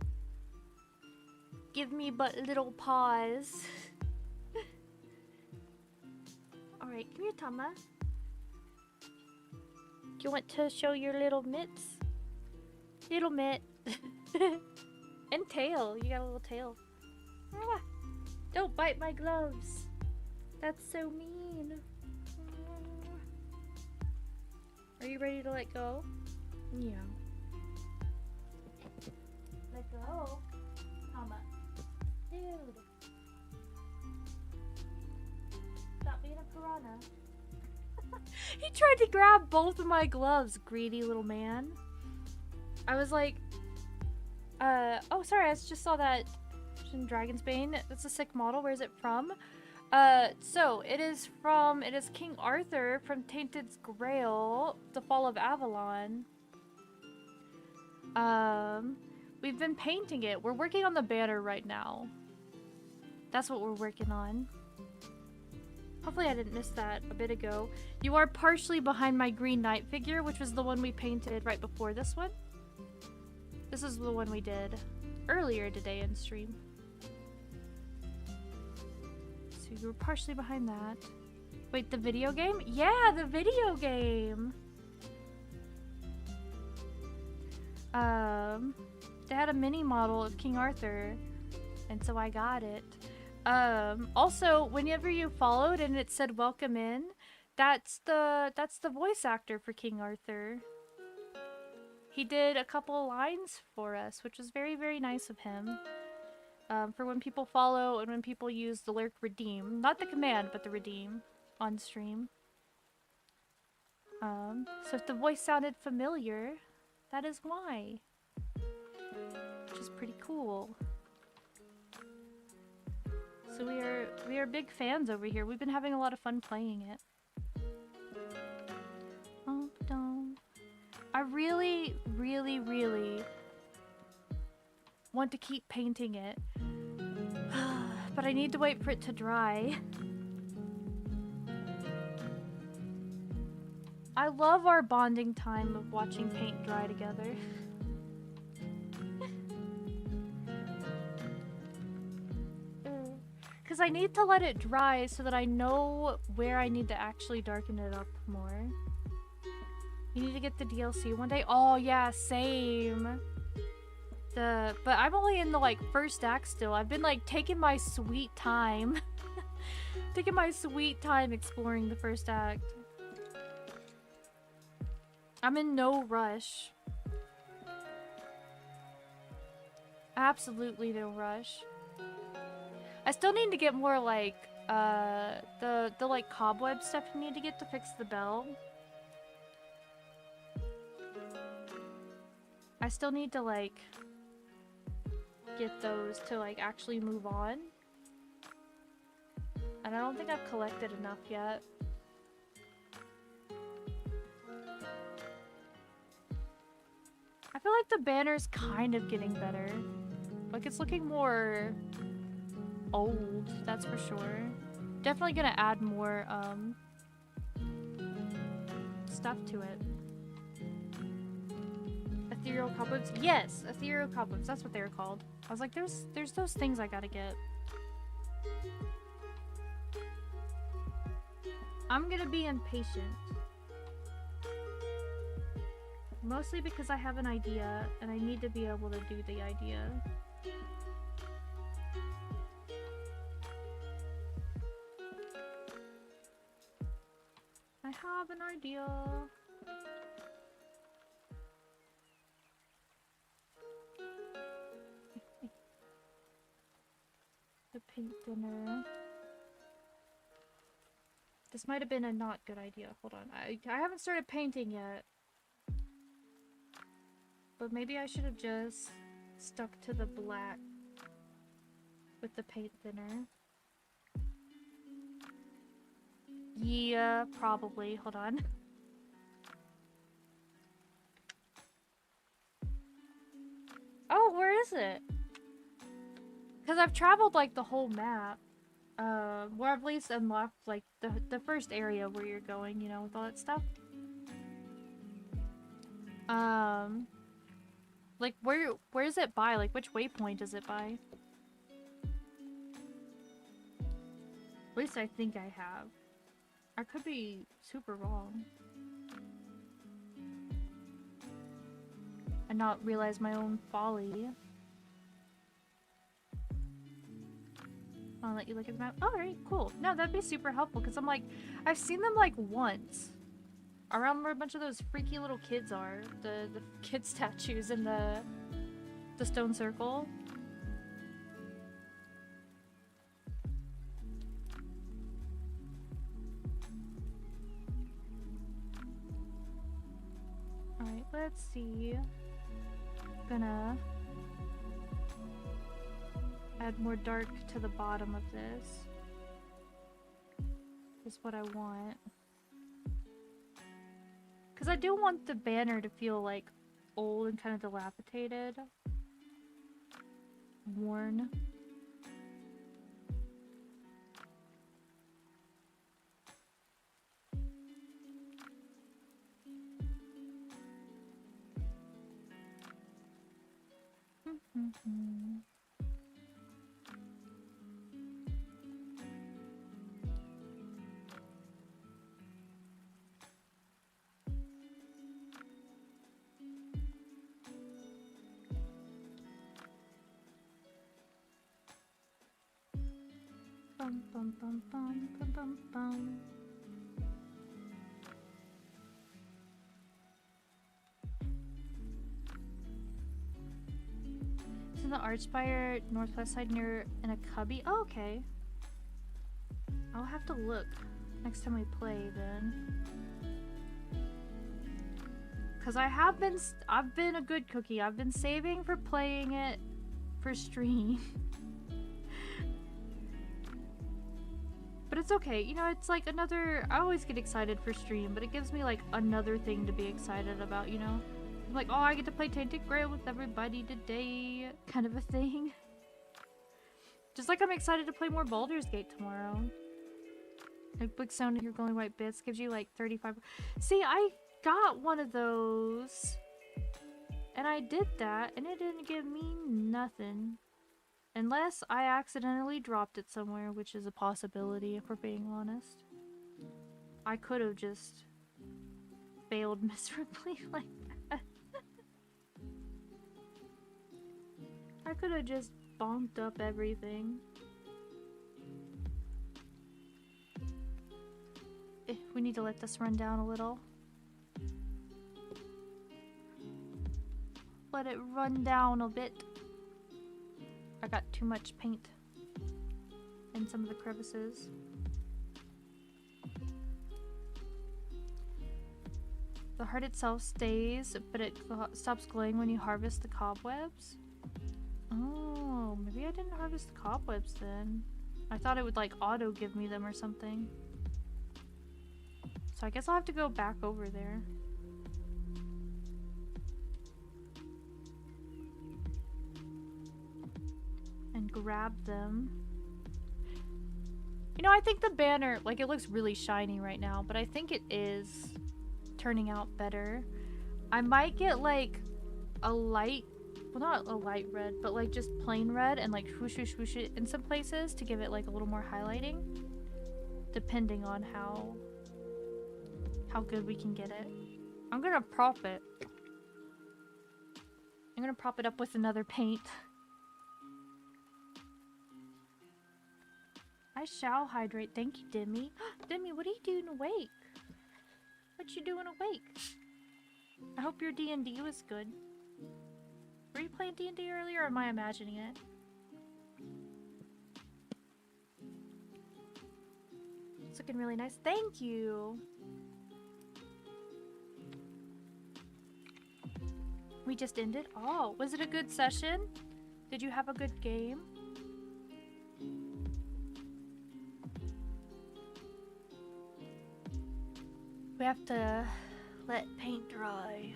Give me but little paws. Alright, come here, Tama. Do you want to show your little mitts? Little mitt. And tail. You got a little tail. Ah, don't bite my gloves. That's so mean. Are you ready to let go? Yeah. Let go? Tama. Dude. Stop being a piranha. He tried to grab both of my gloves, greedy little man. I was like, oh, sorry, I just saw that in Dragon's Bane. That's a sick model. Where is it from? So it is King Arthur from Tainted's Grail, The Fall of Avalon. We've been painting it. We're working on the banner right now. That's what we're working on. Hopefully I didn't miss that a bit ago. You are partially behind my Green Knight figure, which was the one we painted right before this one. This is the one we did earlier today in stream. So you were partially behind that. Wait, the video game? Yeah, the video game! They had a mini model of King Arthur, and so I got it. Also, whenever you followed and it said welcome in, that's the voice actor for King Arthur. He did a couple lines for us, which was very, very nice of him. For when people follow and when people use the lurk redeem. Not the command, but the redeem on stream. So if the voice sounded familiar, that is why. Which is pretty cool. So we are big fans over here. We've been having a lot of fun playing it. I really, really, really want to keep painting it. But I need to wait for it to dry. I love our bonding time of watching paint dry together. Because I need to let it dry so that I know where I need to actually darken it up more. You need to get the DLC one day. Oh yeah, same. But I'm only in the like first act still. I've been like taking my sweet time. Taking my sweet time exploring the first act. I'm in no rush. Absolutely no rush. I still need to get more like the like cobweb stuff you need to get to fix the bell. I still need to like get those to like actually move on. And I don't think I've collected enough yet. I feel like the banner's kind of getting better. Like it's looking more old, that's for sure. Definitely gonna add more stuff to it. Ethereal cobwebs? Yes, ethereal cobwebs, that's what they were called. I was like, there's those things I gotta get. I'm gonna be impatient. Mostly because I have an idea and I need to be able to do the idea. I have an idea. The pink dinner. This might have been a not good idea. Hold on. I haven't started painting yet. But maybe I should have just stuck to the black with the paint thinner. Yeah, probably. Hold on. Oh, where is it? Because I've traveled like the whole map. Where I've at least unlocked like the first area where you're going, you know, with all that stuff. Like where is it by? Like which waypoint is it by? At least I think I have. I could be super wrong. And not realize my own folly. I'll let you look at the map. Alright, cool. No, that'd be super helpful because I'm like, I've seen them like once. Around where a bunch of those freaky little kids are. The kid statues in the stone circle. Alright, let's see. Gonna add more dark to the bottom of this. Is what I want. Because I do want the banner to feel like old and kind of dilapidated. Worn. Bum, bum, bum, bum, bum, bum, bum. It's in the Archspire northwest side near in a cubby. Oh, okay. I'll have to look next time we play then. Cause I've been a good cookie. I've been saving for playing it for stream. But it's okay, you know, it's like another, I always get excited for stream, but it gives me like another thing to be excited about, you know? I'm like, oh, I get to play Tainted Grail with everybody today, kind of a thing. Just like I'm excited to play more Baldur's Gate tomorrow. Like, Big Sound of Your Glowing White Bits gives you like 35. See, I got one of those, and I did that, and it didn't give me nothing. Unless I accidentally dropped it somewhere, which is a possibility if we're being honest. I could have just failed miserably like that. I could have just bonked up everything. We need to let this run down a little. Let it run down a bit. I got too much paint in some of the crevices. The heart itself stays, but it stops glowing when you harvest the cobwebs. Oh, maybe I didn't harvest the cobwebs then. I thought it would like auto give me them or something. So I guess I'll have to go back over there. And grab them. You know, I think the banner, like, it looks really shiny right now, but I think it is turning out better. I might get like a light, well, not a light red, but like just plain red and like swoosh swoosh swoosh it in some places to give it like a little more highlighting, depending on how good we can get it. I'm gonna prop it. I'm gonna prop it up with another paint. I shall hydrate. Thank you, Demi. Demi, what are you doing awake? What you doing awake? I hope your D&D was good. Were you playing D&D earlier, or am I imagining it? It's looking really nice. Thank you! We just ended? Oh, was it a good session? Did you have a good game? We have to let paint dry.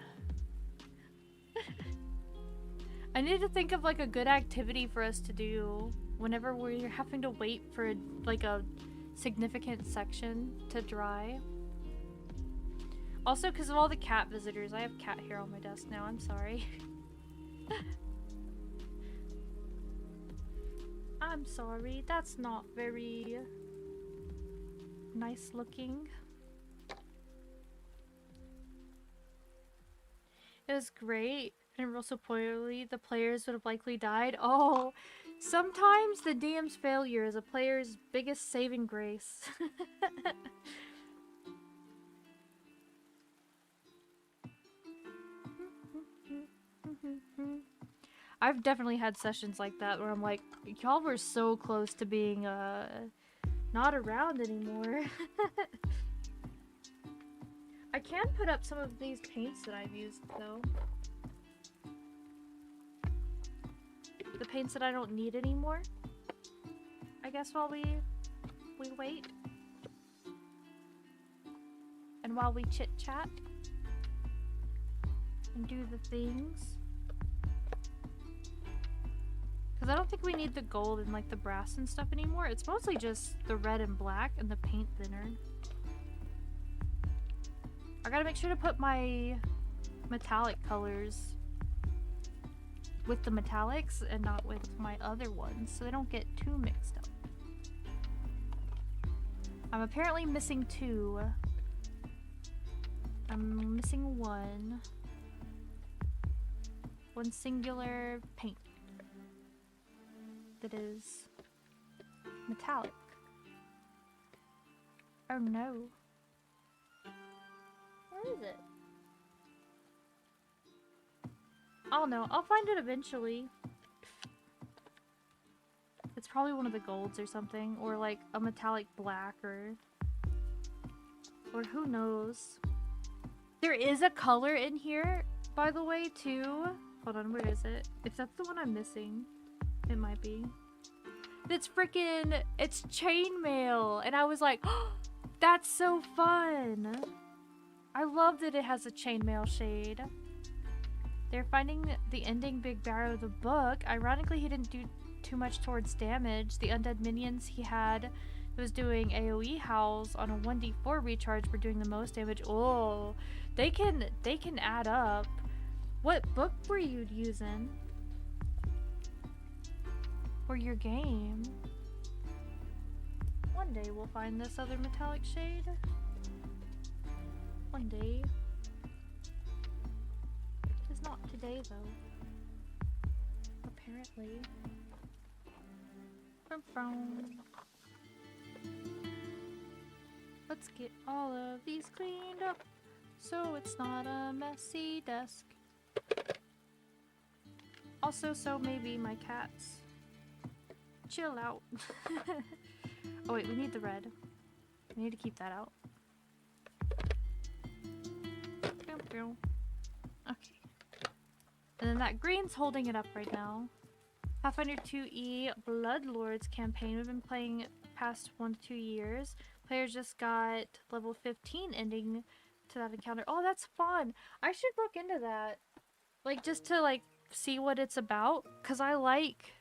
I need to think of like a good activity for us to do whenever we're having to wait for like a significant section to dry. Also, because of all the cat visitors, I have cat hair on my desk now. I'm sorry. I'm sorry. That's not very nice looking. It was great, and real so poorly, the players would have likely died. Oh, sometimes the DM's failure is a player's biggest saving grace. I've definitely had sessions like that where I'm like, y'all were so close to being not around anymore. I can put up some of these paints that I've used, though. The paints that I don't need anymore. I guess while we wait. And while we chit-chat. And do the things. Because I don't think we need the gold and like the brass and stuff anymore. It's mostly just the red and black and the paint thinner. I gotta make sure to put my metallic colors with the metallics and not with my other ones so they don't get too mixed up. I'm apparently missing 2. I'm missing 1. One singular paint that is metallic. Oh no. Where is it? I'll know. I'll find it eventually. It's probably one of the golds or something. Or like a metallic black or who knows. There is a color in here, by the way, too. Hold on, where is it? If that's the one I'm missing, it might be. It's freaking, it's chainmail. And I was like, oh, that's so fun. I love that it has a chainmail shade. They're finding the ending Big Barrow of the book. Ironically, he didn't do too much towards damage. The undead minions he had was doing AoE howls on a 1d4 recharge were doing the most damage. Oh, they can add up. What book were you using for your game? One day we'll find this other metallic shade. One day. It's not today though. Apparently. From. Let's get all of these cleaned up so it's not a messy desk. Also, so maybe my cats chill out. Oh wait, we need the red. We need to keep that out. Okay. And then that green's holding it up right now. Pathfinder 2E Bloodlords campaign. We've been playing past 1 to 2 years. Players just got level 15 ending to that encounter. Oh, that's fun. I should look into that. Like, just to, like, see what it's about. Because I like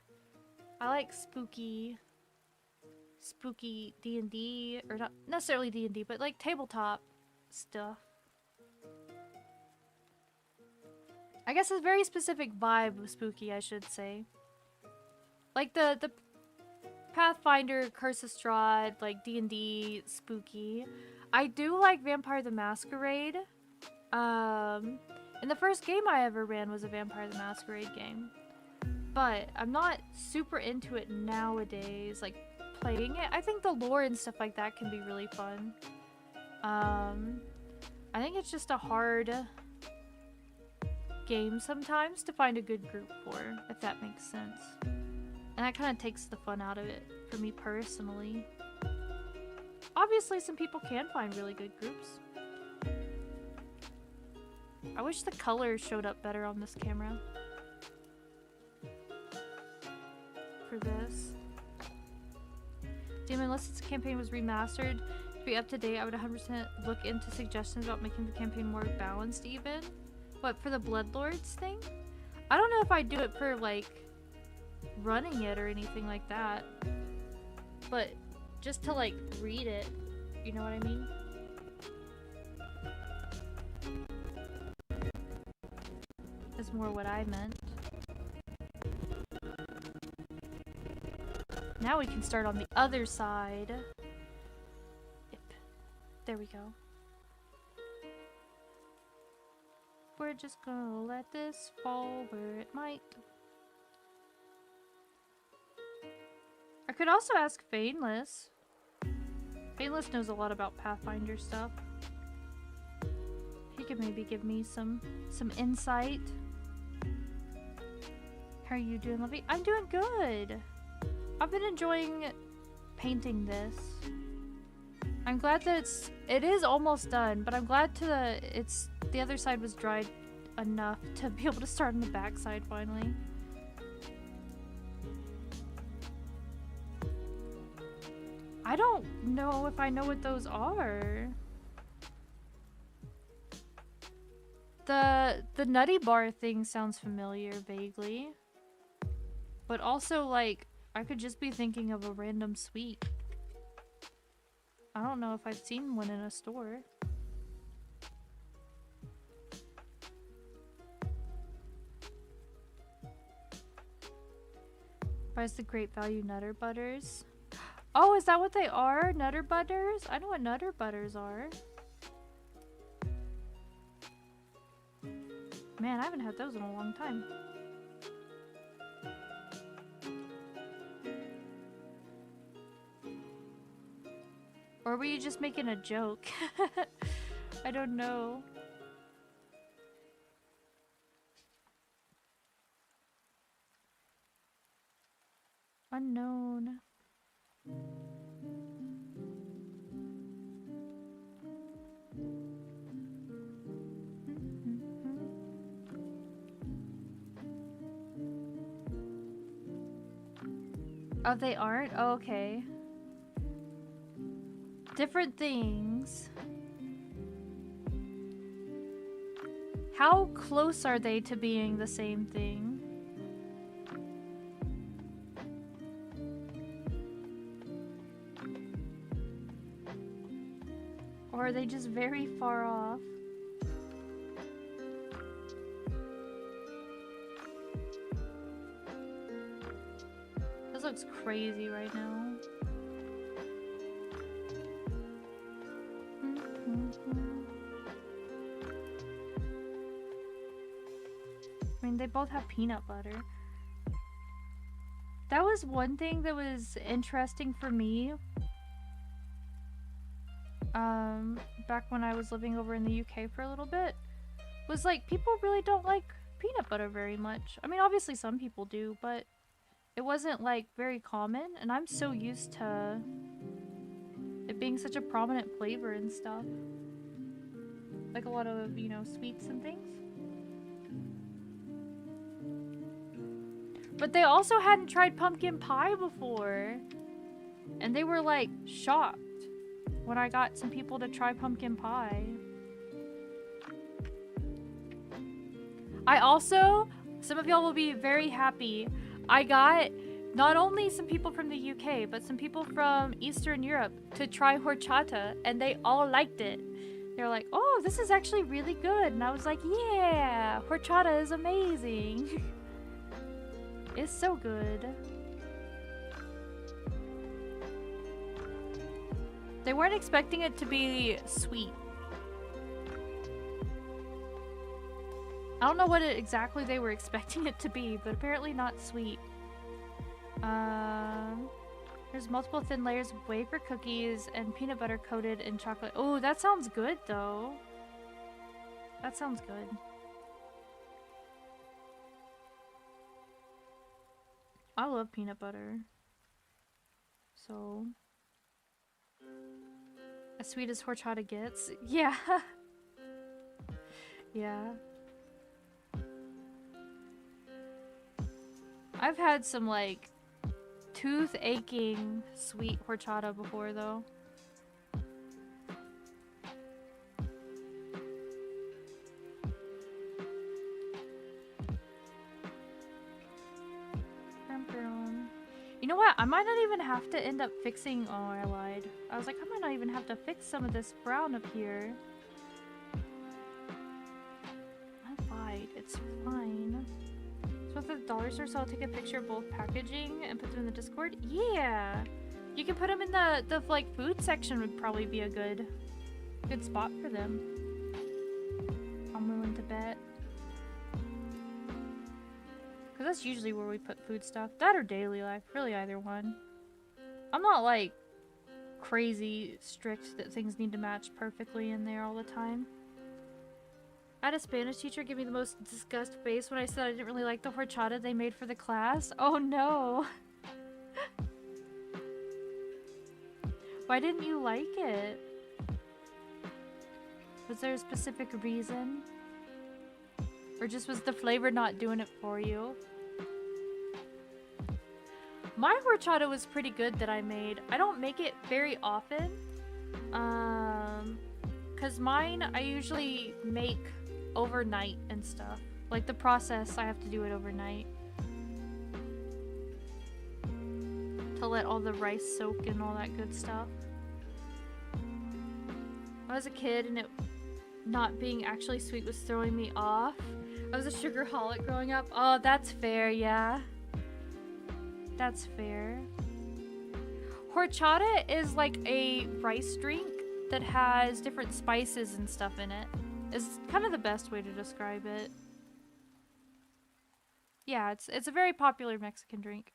spooky D&D. Or not necessarily D&D, but, like, tabletop stuff. I guess a very specific vibe of spooky, I should say. Like, the Pathfinder, Curse of Strahd, like D&D, spooky. I do like Vampire the Masquerade. And the first game I ever ran was a Vampire the Masquerade game. But I'm not super into it nowadays, like playing it. I think the lore and stuff like that can be really fun. I think it's just a hard game sometimes to find a good group for, if that makes sense. And that kind of takes the fun out of it for me personally. Obviously, some people can find really good groups. I wish the color showed up better on this camera. For this. Damn, unless this campaign was remastered to be up to date, I would 100% look into suggestions about making the campaign more balanced even. What, for the Bloodlords thing? I don't know if I'd do it for, like, running it or anything like that, but just to like read it, you know what I mean? Is more what I meant. Now we can start on the other side. Yep. There we go. We're just gonna let this fall where it might. I could also ask Fainless. Fainless knows a lot about Pathfinder stuff. He could maybe give me some insight. How are you doing, Lovey? I'm doing good. I've been enjoying painting this. I'm glad that it is almost done, but I'm glad the other side was dried enough to be able to start on the back side finally. I don't know if I know what those are. The nutty bar thing sounds familiar vaguely. But also, like, I could just be thinking of a random sweet. I don't know if I've seen one in a store. Buys the Great Value Nutter Butters. Oh, is that what they are? Nutter Butters? I know what Nutter Butters are. Man, I haven't had those in a long time. were you just making a joke? I don't know. Unknown. Oh, they aren't? Oh, okay. Different things. How close are they to being the same thing? Or are they just very far off? This looks crazy right now. I mean, they both have peanut butter. That was one thing that was interesting for me. Back when I was living over in the UK for a little bit, was like people really don't like peanut butter very much. I mean, obviously some people do, but it wasn't like very common, and I'm so used to it being such a prominent flavor and stuff. Like a lot of, you know, sweets and things. But they also hadn't tried pumpkin pie before. And they were like shocked when I got some people to try pumpkin pie. I also, some of y'all will be very happy, I got not only some people from the UK, but some people from Eastern Europe to try horchata, and they all liked it. They're like, oh, this is actually really good. And I was like, yeah, horchata is amazing. It's so good. They weren't expecting it to be sweet. I don't know what exactly they were expecting it to be, but apparently not sweet. There's multiple thin layers of wafer cookies and peanut butter coated in chocolate. Oh, that sounds good though. That sounds good. I love peanut butter. So, as sweet as horchata gets. Yeah. Yeah. I've had some like tooth aching sweet horchata before though. You know what? I might not even have to end up fixing. Oh, I lied. I was like, I might not even have to fix some of this brown up here. I lied. It's fine. So at the dollar store, so I'll take a picture of both packaging and put them in the Discord. Yeah, you can put them in the like food section. Would probably be a good spot for them. I'm willing to bet. Because that's usually where we put food stuff. That or daily life. Really either one. I'm not like crazy strict that things need to match perfectly in there all the time. I had a Spanish teacher give me the most disgust face when I said I didn't really like the horchata they made for the class. Oh no. Why didn't you like it? Was there a specific reason? Or just was the flavor not doing it for you? My horchata was pretty good that I made. I don't make it very often. Cause mine I usually make overnight and stuff. Like the process, I have to do it overnight. To let all the rice soak and all that good stuff. I was a kid and it not being actually sweet was throwing me off. I was a sugarholic growing up. Oh, that's fair, yeah. That's fair. Horchata is like a rice drink that has different spices and stuff in it. Is kind of the best way to describe it. Yeah, it's a very popular Mexican drink.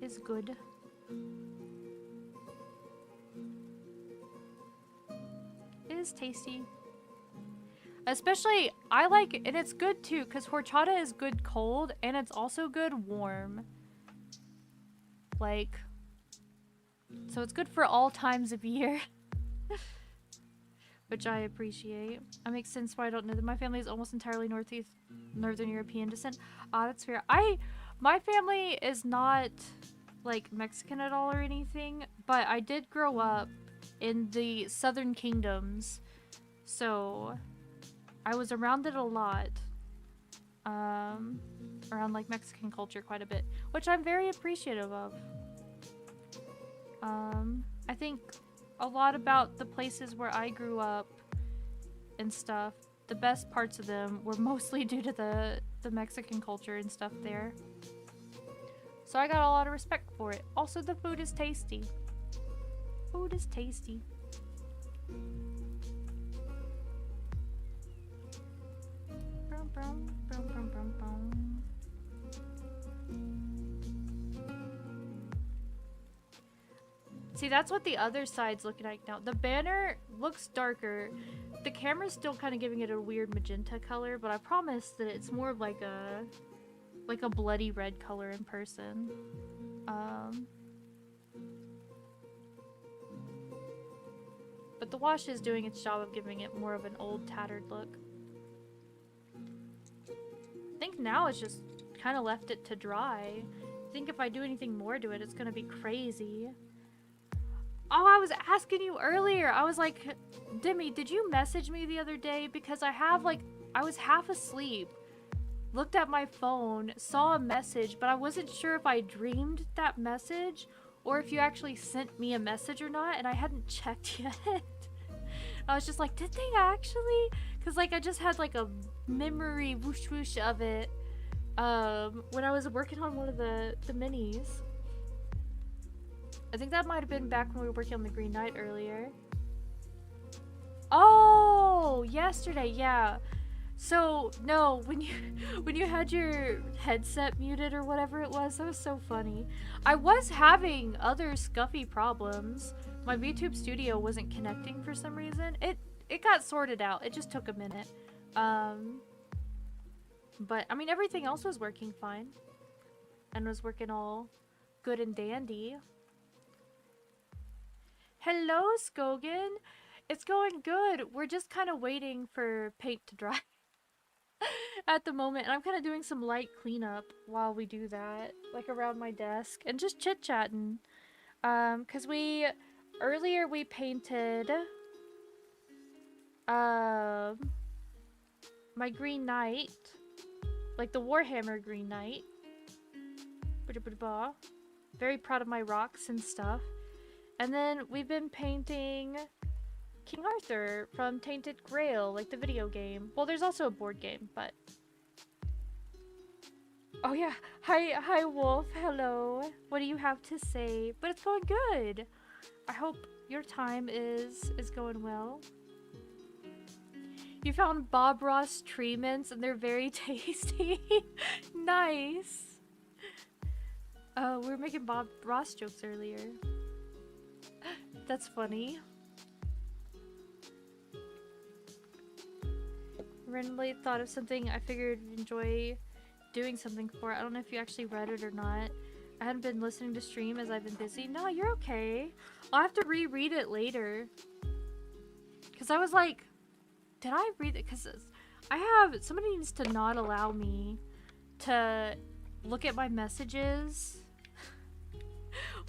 is good. It is tasty. Especially, I like, and it's good too, because horchata is good cold, and it's also good warm. Like, so it's good for all times of year. Which I appreciate. That makes sense why I don't know that my family is almost entirely Northern European descent. Ah, that's fair. My family is not, like, Mexican at all or anything, but I did grow up in the Southern Kingdoms, so I was around it a lot. Around, like, Mexican culture quite a bit, which I'm very appreciative of. I think a lot about the places where I grew up and stuff, the best parts of them were mostly due to the Mexican culture and stuff there. So I got a lot of respect for it. Also, the food is tasty. Food is tasty. Brum, brum, brum, brum, brum, brum. See, that's what the other side's looking like now. The banner looks darker. The camera's still kind of giving it a weird magenta color, but I promise that it's more of like a bloody red color in person. But the wash is doing its job of giving it more of an old, tattered look. I think now it's just kind of left it to dry. I think if I do anything more to it, it's gonna be crazy. Oh, I was asking you earlier. I was like, Demi, did you message me the other day? Because I was half asleep, looked at my phone, saw a message, but I wasn't sure if I dreamed that message or if you actually sent me a message or not, and I hadn't checked yet. I was just like, did they actually? Because, like, I just had, like, a memory whoosh whoosh of it when I was working on one of the minis. I think that might have been back when we were working on the Green Knight earlier. Oh, yesterday, yeah. So, no, when you had your headset muted or whatever it was, that was so funny. I was having other scuffy problems. My VTube Studio wasn't connecting for some reason. It got sorted out. It just took a minute. But, I mean, everything else was working fine. And was working all good and dandy. Hello, Skogan. It's going good. We're just kind of waiting for paint to dry at the moment. And I'm kind of doing some light cleanup while we do that, like around my desk and just chit-chatting. Because earlier we painted my Green Knight, like the Warhammer Green Knight. Very proud of my rocks and stuff. And then we've been painting King Arthur from Tainted Grail, like the video game. Well, there's also a board game, but... Oh yeah, hi Wolf, hello. What do you have to say? But it's going good. I hope your time is going well. You found Bob Ross tree mints and they're very tasty. Nice. We were making Bob Ross jokes earlier. That's funny. Randomly thought of something I figured you'd enjoy doing something for. I don't know if you actually read it or not. I hadn't been listening to stream as I've been busy. No, you're okay. I'll have to reread it later. Because I was like, did I read it? Because somebody needs to not allow me to look at my messages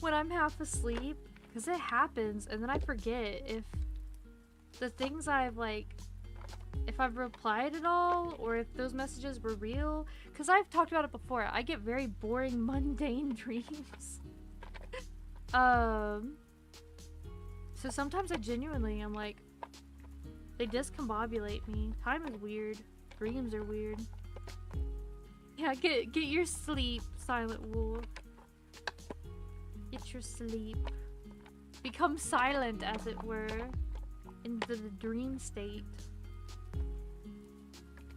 when I'm half asleep. Because it happens, and then I forget if the things if I've replied at all, or if those messages were real. Because I've talked about it before. I get very boring, mundane dreams. So sometimes I'm like, they discombobulate me. Time is weird. Dreams are weird. Yeah, get your sleep, Silent Wolf. Get your sleep. Become silent, as it were, in the dream state.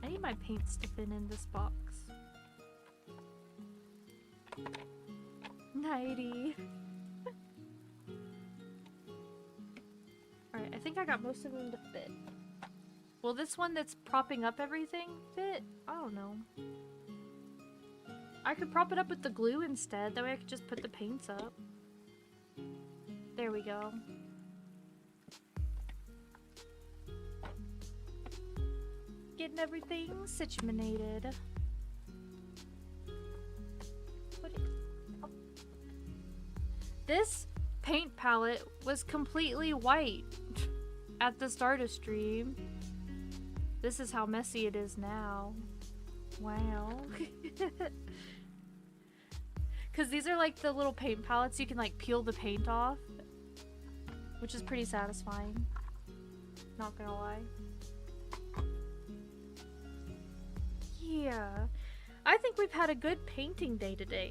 I need my paints to fit in this box. Nighty. Alright, I think I got most of them to fit. Will this one that's propping up everything fit? I don't know. I could prop it up with the glue instead. That way I could just put the paints up. There we go. Getting everything situated. This paint palette was completely white at the start of stream. This is how messy it is now. Wow. Because these are like the little paint palettes you can like peel the paint off, which is pretty satisfying. Not gonna lie. Yeah. I think we've had a good painting day today.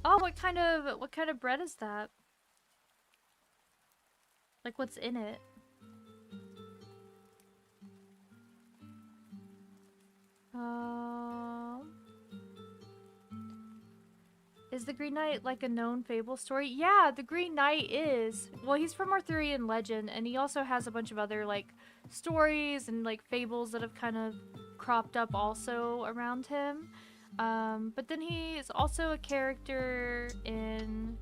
Oh, what kind of bread is that? Like, what's in it? Is the Green Knight like a known fable story? Yeah, the Green Knight is. Well, he's from Arthurian legend, and he also has a bunch of other like stories and like fables that have kind of cropped up also around him. But then he is also a character in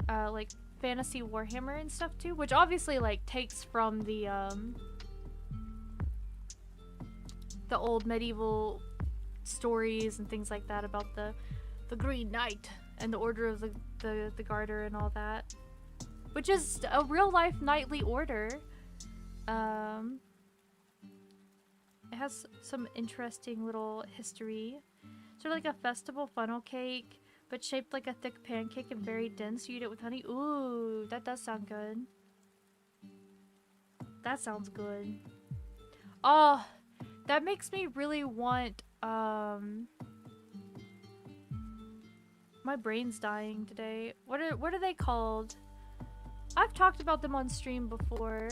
like fantasy Warhammer and stuff too, which obviously like takes from the old medieval stories and things like that about the Green Knight and the Order of the Garter and all that, which is a real life knightly order. It has some interesting little history. Sort of like a festival funnel cake, but shaped like a thick pancake and very dense. You eat it with honey. Ooh, that does sound good. That sounds good. Oh, that makes me really want, my brain's dying today. What are they called? I've talked about them on stream before.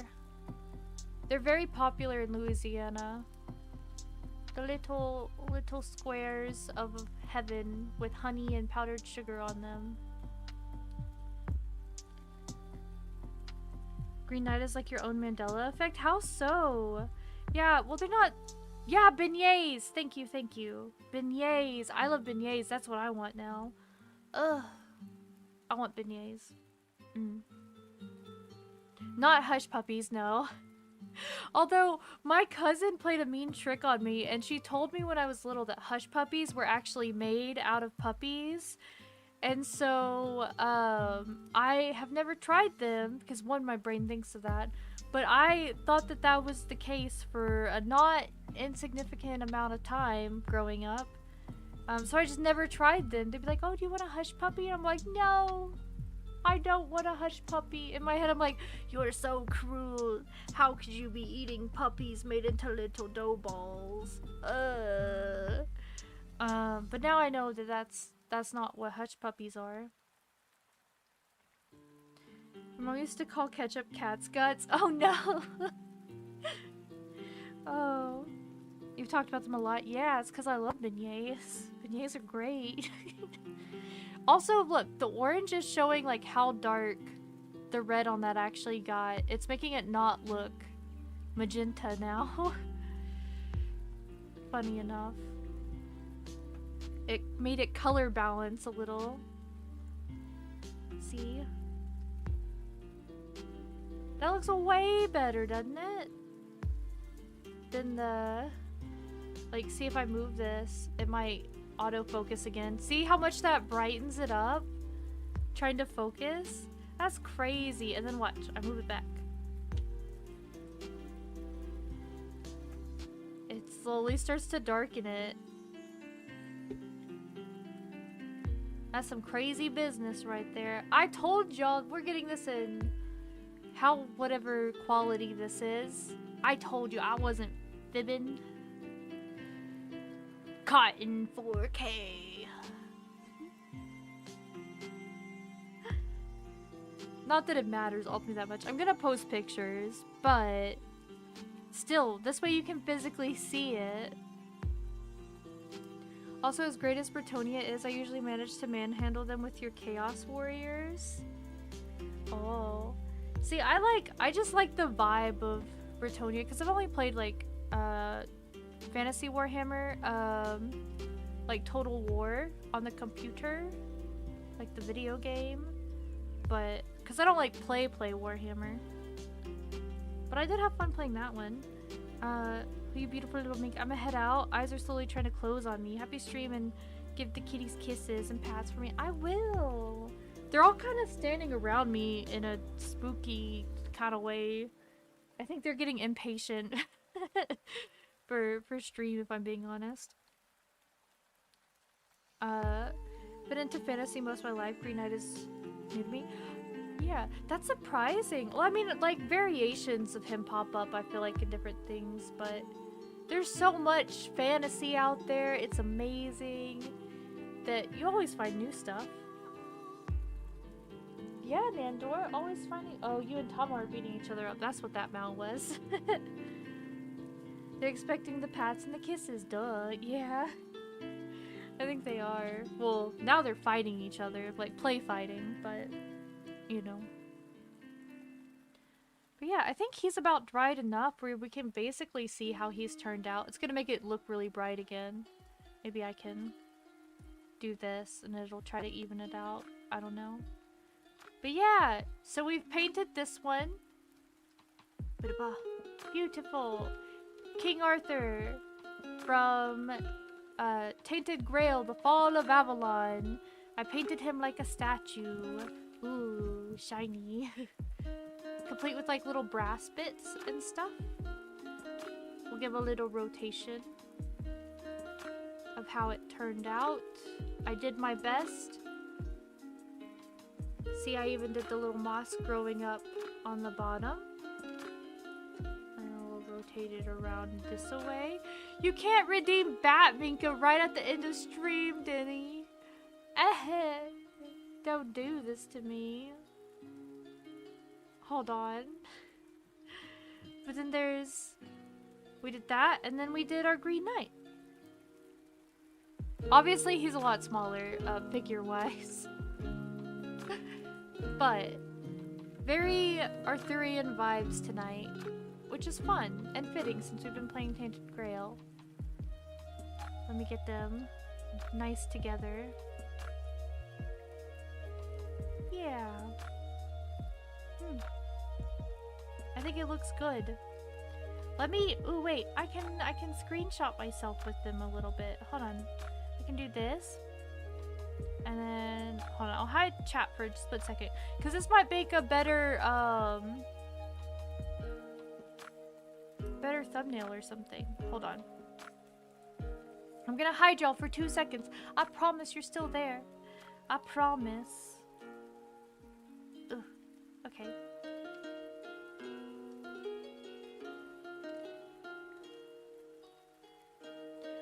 They're very popular in Louisiana. The little squares of heaven with honey and powdered sugar on them. Green Knight is like your own Mandela effect? How so? Yeah, well they're not... Yeah, beignets! Thank you, thank you. Beignets! I love beignets, that's what I want now. Ugh. I want beignets. Not hush puppies, no. Although, my cousin played a mean trick on me, and she told me when I was little that hush puppies were actually made out of puppies. And so, I have never tried them, because one, my brain thinks of that, but I thought that that was the case for a not insignificant amount of time growing up. So I just never tried them. They'd be like, oh, do you want a hush puppy? And I'm like, no, I don't want a hush puppy. In my head, I'm like, you're so cruel. How could you be eating puppies made into little dough balls? But now I know that that's not what hush puppies are. My mom used to call ketchup cat's guts. Oh no! Oh. You've talked about them a lot. Yeah, it's because I love beignets. Beignets are great. Also, look, the orange is showing like how dark the red on that actually got. It's making it not look magenta now. Funny enough. It made it color balance a little. See? That looks way better, doesn't it? Than the... Like, see if I move this, it might autofocus again. See how much that brightens it up? Trying to focus? That's crazy. And then watch, I move it back. It slowly starts to darken it. That's some crazy business right there. I told y'all we're getting this in whatever quality this is. I told you I wasn't fibbing. Caught in 4K. Not that it matters ultimately that much. I'm gonna post pictures, but still, this way you can physically see it. Also, as great as Bretonnia is, I usually manage to manhandle them with your Chaos Warriors. Oh. See, I just like the vibe of Bretonnia, because I've only played, like, Fantasy Warhammer, like Total War on the computer, like the video game, but, because I don't, like, play Warhammer. But I did have fun playing that one. You beautiful little mink. I'm gonna head out. Eyes are slowly trying to close on me. Happy stream and give the kitties kisses and pats for me. I will. They're all kind of standing around me in a spooky kind of way. I think they're getting impatient for stream, if I'm being honest. Been into fantasy most of my life. Green Knight is new to me. Yeah, that's surprising. Well, I mean, like, variations of him pop up, I feel like, in different things, but there's so much fantasy out there. It's amazing that you always find new stuff. Yeah, Nandor, always finding... Oh, you and Tom are beating each other up. That's what that mount was. They're expecting the pats and the kisses, duh. Yeah. I think they are. Well, now they're fighting each other, like play fighting, but... you know. But yeah, I think he's about bright enough where we can basically see how he's turned out. It's gonna make it look really bright again. Maybe I can do this and it'll try to even it out. I don't know. But yeah, so we've painted this one. Beautiful. King Arthur from Tainted Grail, The Fall of Avalon. I painted him like a statue. Ooh, shiny. Complete with like little brass bits and stuff. We'll give a little rotation of how it turned out. I did my best. See, I even did the little moss growing up on the bottom. And I'll rotate it around this way. You can't redeem Batvinka right at the end of stream, Denny. Don't do this to me. Hold on. But then we did that, and then we did our Green Knight. Obviously, he's a lot smaller, figure-wise. But very Arthurian vibes tonight, which is fun and fitting since we've been playing Tainted Grail. Let me get them nice together. Yeah. I think it looks good. Let me... Ooh, wait. I can screenshot myself with them a little bit. Hold on. I can do this. And then... Hold on. I'll hide chat for a split second. Because this might make a better, better thumbnail or something. Hold on. I'm gonna hide y'all for 2 seconds. I promise you're still there. I promise. Ugh. Okay.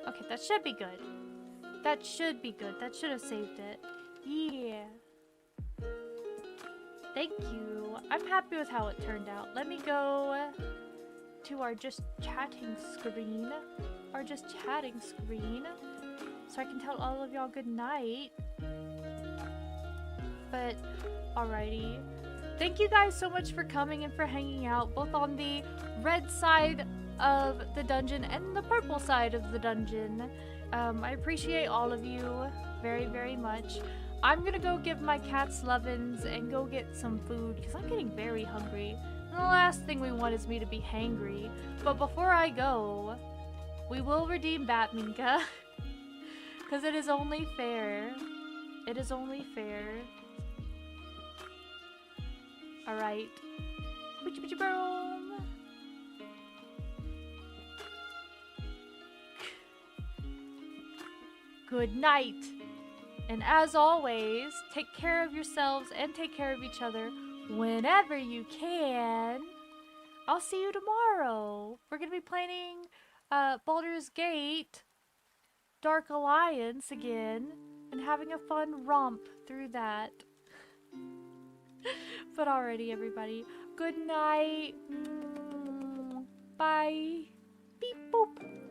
Okay, that should be good. That should be good. That should have saved it. Yeah. Thank you. I'm happy with how it turned out. Let me go to our just chatting screen. Our just chatting screen. So I can tell all of y'all good night. But, alrighty. Thank you guys so much for coming and for hanging out, both on the red side of the dungeon and the purple side of the dungeon. I appreciate all of you very, very much. I'm gonna go give my cats lovin's and go get some food because I'm getting very hungry. And the last thing we want is me to be hangry. But before I go, we will redeem Batminka because it is only fair. It is only fair. Alright. Good night. And as always, take care of yourselves and take care of each other whenever you can. I'll see you tomorrow. We're going to be playing Baldur's Gate Dark Alliance again and having a fun romp through that. But already, everybody, good night. Bye. Beep boop.